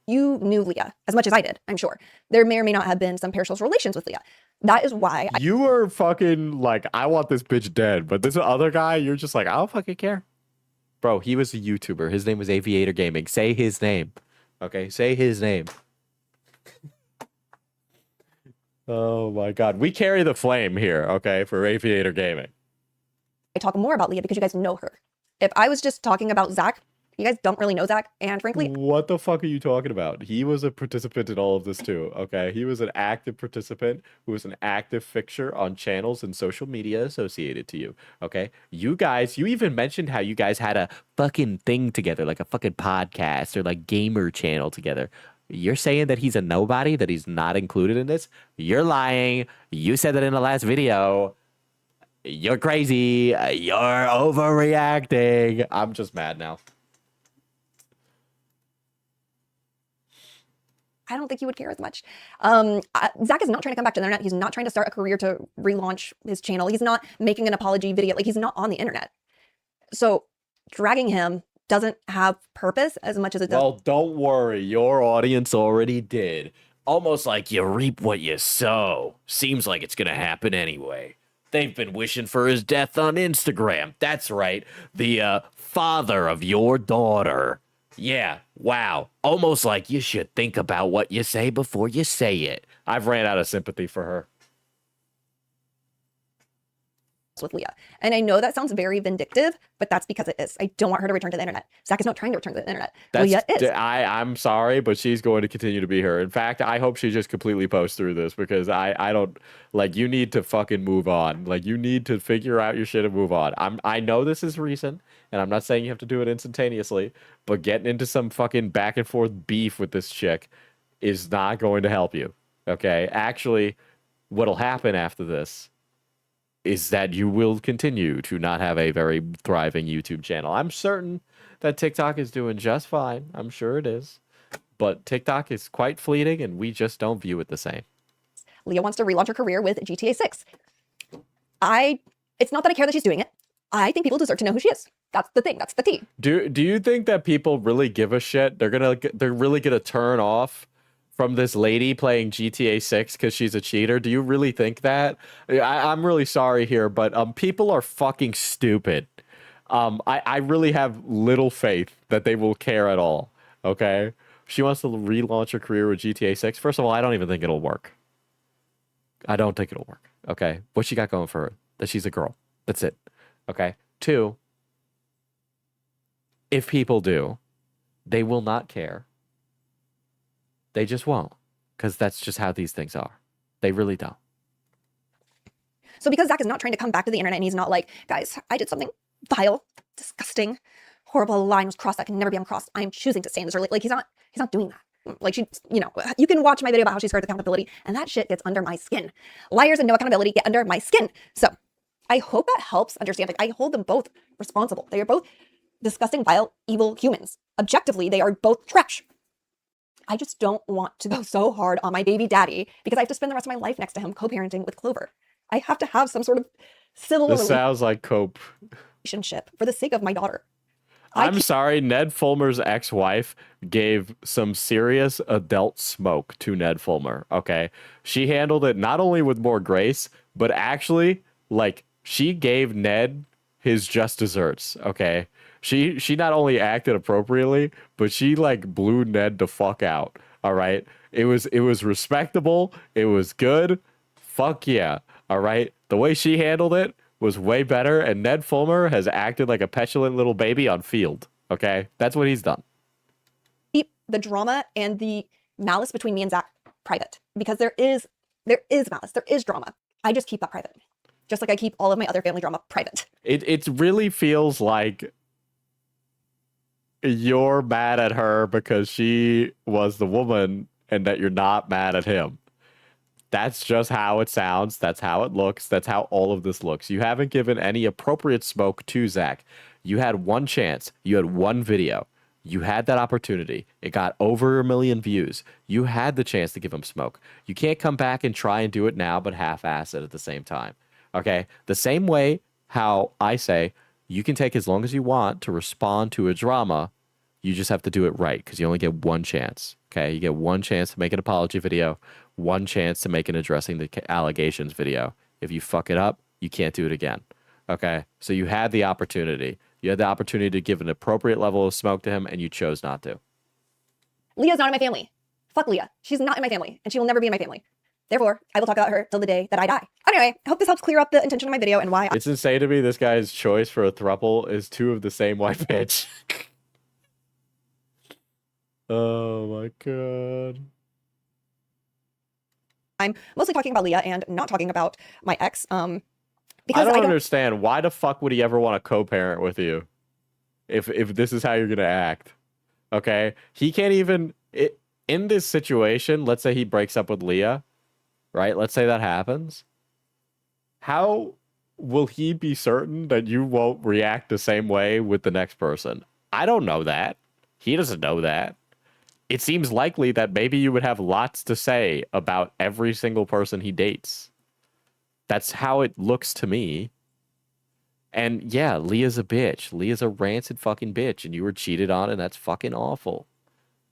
you knew Leah as much as I did, I'm sure. There may or may not have been some parasocial relations with Leah. That is why you were fucking like, I want this bitch dead. But this other guy, you're just like, I don't fucking care. Bro, he was a YouTuber. His name was Aviator Gaming. Say his name. Okay, say his name. Oh my god. We carry the flame here, okay, for Aviator Gaming. I talk more about Leah because you guys know her. If I was just talking about Zach, you guys don't really know Zach, and frankly... What the fuck are you talking about? He was a participant in all of this too, okay? He was an active participant who was an active fixture on channels and social media associated to you, okay? You guys, you even mentioned how you guys had a fucking thing together, like a fucking podcast or like gamer channel together. You're saying that he's a nobody, that he's not included in this? You're lying. You said that in the last video. You're crazy. You're overreacting. I'm just mad now. I don't think he would care as much. Zach is not trying to come back to the internet. He's not trying to start a career to relaunch his channel. He's not making an apology video. Like, he's not on the internet. So dragging him doesn't have purpose as much as it does. Well, don't worry. Your audience already did. Almost like you reap what you sow. Seems like it's going to happen anyway. They've been wishing for his death on Instagram. That's right. The father of your daughter. Yeah, wow. Almost like you should think about what you say before you say it. I've ran out of sympathy for her. With Leah. And I know that sounds very vindictive, but that's because it is. I don't want her to return to the internet. Zach is not trying to return to the internet. Leah is. I'm sorry, but she's going to continue to be her. In fact, I hope she just completely posts through this because I don't, like, you need to fucking move on. Like, you need to figure out your shit and move on. I know this is recent, and I'm not saying you have to do it instantaneously, but getting into some fucking back and forth beef with this chick is not going to help you. Okay? Actually, what'll happen after this is that you will continue to not have a very thriving YouTube channel. I'm certain that TikTok is doing just fine. I'm sure it is. But TikTok is quite fleeting, and we just don't view it the same. Leah wants to relaunch her career with GTA 6. It's not that I care that she's doing it. I think people deserve to know who she is. That's the thing. That's the tea. Do you think that people really give a shit? They're really gonna turn off from this lady playing GTA 6 because she's a cheater? Do you really think that? I'm really sorry here, but people are fucking stupid. I really have little faith that they will care at all, okay? She wants to relaunch her career with GTA 6. First of all, I don't even think it'll work. I don't think it'll work, okay? What she got going for her? That she's a girl. That's it, okay? 2, if people do, they will not care. They just won't, because that's just how these things are. They really don't. So because Zach is not trying to come back to the internet and he's not like, guys, I did something vile, disgusting, horrible, a line was crossed that can never be uncrossed. I am choosing to stay in this relationship. Like, he's not doing that. Like, you can watch my video about how she skirts accountability, and that shit gets under my skin. Liars and no accountability get under my skin. So I hope that helps understand. Like, I hold them both responsible. They are both disgusting, vile, evil humans. Objectively, they are both trash. I just don't want to go so hard on my baby daddy because I have to spend the rest of my life next to him co-parenting with Clover. I have to have some sort of civil This sounds like cope. relationship for the sake of my daughter. I'm sorry, Ned Fulmer's ex-wife gave some serious adult smoke to Ned Fulmer, okay? She handled it not only with more grace, but actually, like, she gave Ned his just desserts, okay? She not only acted appropriately, but she like blew Ned the fuck out. All right. It was respectable. It was good. Fuck yeah. All right. The way she handled it was way better. And Ned Fulmer has acted like a petulant little baby on field. Okay. That's what he's done. He the drama and the malice between me and Zach private, because there is malice, there is drama. I just keep that private, just like I keep all of my other family drama private. It really feels like you're mad at her because she was the woman and that you're not mad at him. That's just how it sounds. That's how it looks. That's how all of this looks. You haven't given any appropriate smoke to Zach. You had one chance. You had one video. You had that opportunity. It got over 1 million views. You had the chance to give him smoke. You can't come back and try and do it now, but half-ass it at the same time. Okay? The same way how I say you can take as long as you want to respond to a drama. You just have to do it right because you only get one chance. Okay? You get one chance to make an apology video, one chance to make an addressing the allegations video. If you fuck it up, you can't do it again. Okay? So you had the opportunity. You had the opportunity to give an appropriate level of smoke to him, and you chose not to. Leah's not in my family. Fuck Leah. She's not in my family, and she will never be in my family. Therefore, I will talk about her till the day that I die. Anyway, I hope this helps clear up the intention of my video and why It's insane to me this guy's choice for a throuple is 2 of the same white bitch. Oh my god. I'm mostly talking about Leah and not talking about my ex. Because I don't understand. Why the fuck would he ever want to co-parent with you? If this is how you're gonna act. Okay? He can't even in this situation, let's say he breaks up with Leah, right? Let's say that happens. How will he be certain that you won't react the same way with the next person? I don't know that. He doesn't know that. It seems likely that maybe you would have lots to say about every single person he dates. That's how it looks to me. And yeah, Leah's a bitch. Leah's a rancid fucking bitch, and you were cheated on, and that's fucking awful.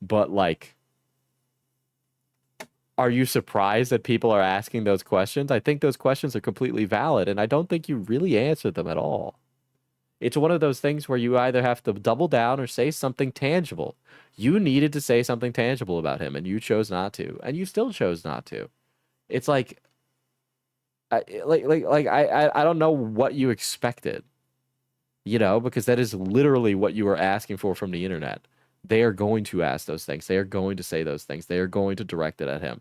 But, like, are you surprised that people are asking those questions? I think those questions are completely valid, and I don't think you really answered them at all. It's one of those things where you either have to double down or say something tangible. You needed to say something tangible about him, and you chose not to, and you still chose not to. It's like, I don't know what you expected, you know, because that is literally what you were asking for from the internet. They are going to ask those things. They are going to say those things. They are going to direct it at him.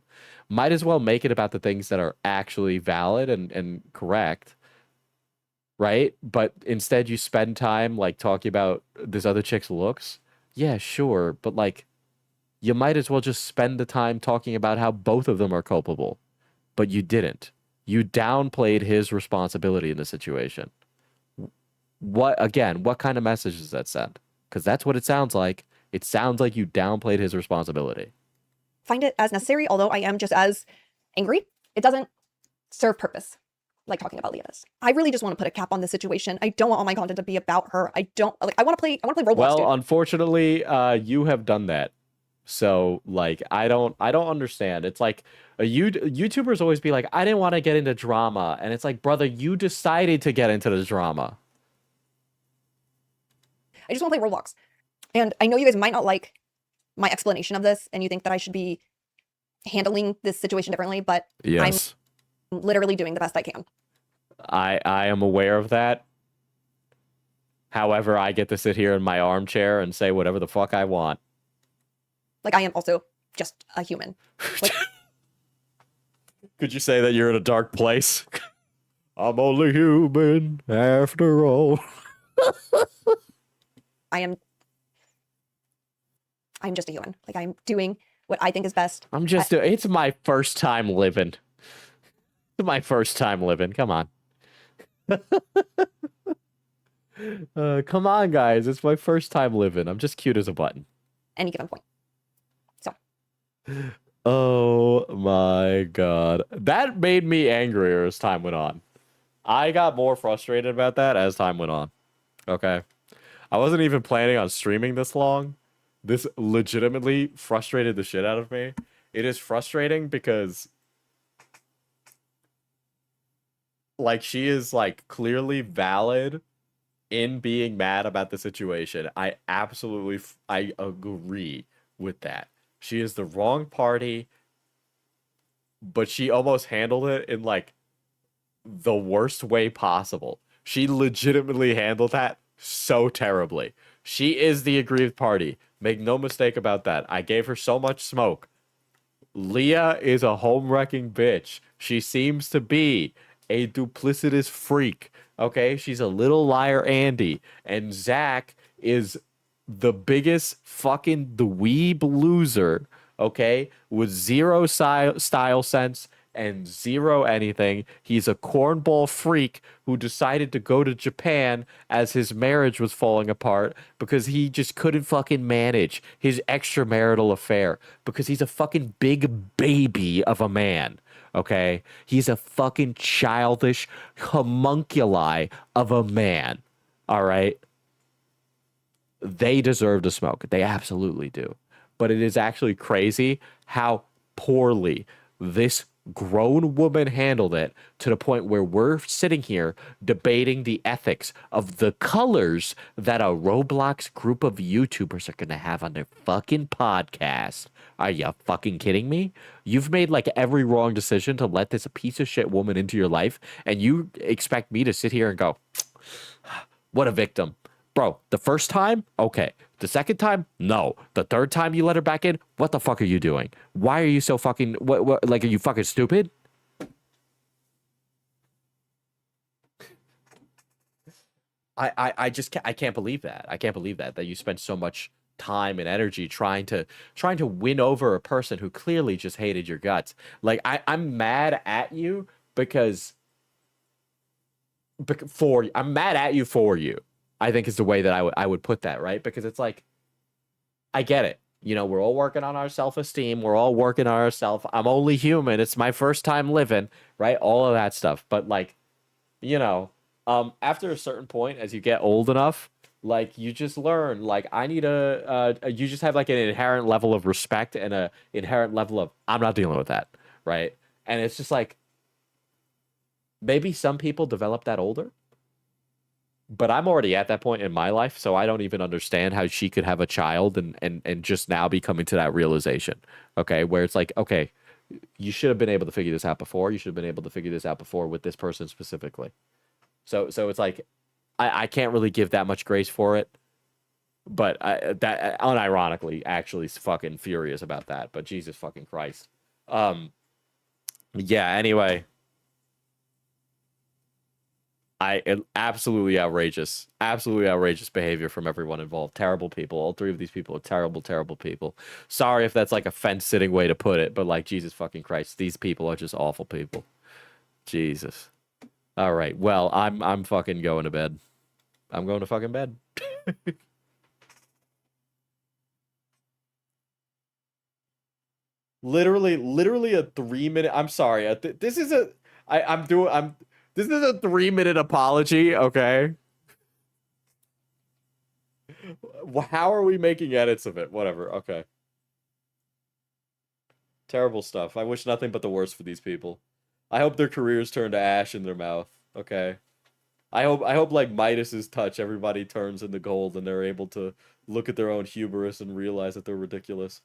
Might as well make it about the things that are actually valid and correct, right? But instead you spend time like talking about this other chick's looks. Yeah, sure. But like, you might as well just spend the time talking about how both of them are culpable. But you didn't. You downplayed his responsibility in the situation. What kind of message does that send? Because that's what it sounds like. It sounds like you downplayed his responsibility. Find it as necessary, although I am just as angry. It doesn't serve purpose, like talking about Leah does. I really just want to put a cap on this situation. I don't want all my content to be about her. I want to play Roblox. Well, dude. unfortunately, you have done that. So, like, I don't understand. It's like YouTubers always be like, I didn't want to get into drama. And it's like, brother, you decided to get into the drama. I just want to play Roblox. And I know you guys might not like my explanation of this, and you think that I should be handling this situation differently, but yes, I'm literally doing the best I can. I am aware of that. However, I get to sit here in my armchair and say whatever the fuck I want. Like, I am also just a human. Like, could you say that you're in a dark place? I'm only human after all. I'm just a human. Like, I'm doing what I think is best. It's my first time living. It's my first time living. Come on. Come on, guys. It's my first time living. I'm just cute as a button. Any given point. So. Oh my god. That made me angrier as time went on. I got more frustrated about that as time went on. Okay. I wasn't even planning on streaming this long. This legitimately frustrated the shit out of me. It is frustrating because, like, she is, like, clearly valid in being mad about the situation. I agree with that. She is the wrong party, but she almost handled it in, like, the worst way possible. She legitimately handled that so terribly. She is the aggrieved party. Make no mistake about that. I gave her so much smoke. Leah is a home-wrecking bitch. She seems to be a duplicitous freak. Okay? She's a little liar Andy. And Zach is the biggest fucking dweeb loser, okay? With zero style sense and zero anything. He's a cornball freak who decided to go to Japan as his marriage was falling apart because he just couldn't fucking manage his extramarital affair because he's a fucking big baby of a man. Okay? He's a fucking childish homunculi of a man. All right? They deserve to smoke. They absolutely do. But it is actually crazy how poorly this grown woman handled it to the point where we're sitting here debating the ethics of the colors that a Roblox group of YouTubers are going to have on their fucking podcast. Are you fucking kidding me? You've made like every wrong decision to let this piece of shit woman into your life, and you expect me to sit here and go, what a victim. Bro, the first time, okay. The second time, no. The third time you let her back in, what the fuck are you doing? Why are you so fucking, what like, are you fucking stupid? I just can't, I can't believe that. I can't believe that you spent so much time and energy trying to win over a person who clearly just hated your guts. Like, I'm mad at you because I'm mad at you for you. I think is the way that I would put that, right? Because it's like, I get it. You know, we're all working on our self-esteem. We're all working on ourselves. I'm only human. It's my first time living, right? All of that stuff. But like, you know, after a certain point, as you get old enough, like you just learn, like I need you just have like an inherent level of respect and a inherent level of, I'm not dealing with that, right? And it's just like, maybe some people develop that older. But I'm already at that point in my life, so I don't even understand how she could have a child and just now be coming to that realization, okay? Where it's like, okay, you should have been able to figure this out before. You should have been able to figure this out before with this person specifically. So it's like, I can't really give that much grace for it. But that unironically, actually, fucking furious about that. But Jesus fucking Christ. Yeah. Anyway. Absolutely outrageous behavior from everyone involved. Terrible people. All three of these people are terrible, terrible people. Sorry if that's like a fence-sitting way to put it, but like, Jesus fucking Christ, these people are just awful people. Jesus. All right. Well, I'm fucking going to bed. I'm going to fucking bed. literally a 3-minute. I'm sorry. This is a. This is a 3-minute apology, okay? How are we making edits of it? Whatever, okay. Terrible stuff. I wish nothing but the worst for these people. I hope their careers turn to ash in their mouth, okay? I hope like Midas's touch, everybody turns into gold and they're able to look at their own hubris and realize that they're ridiculous.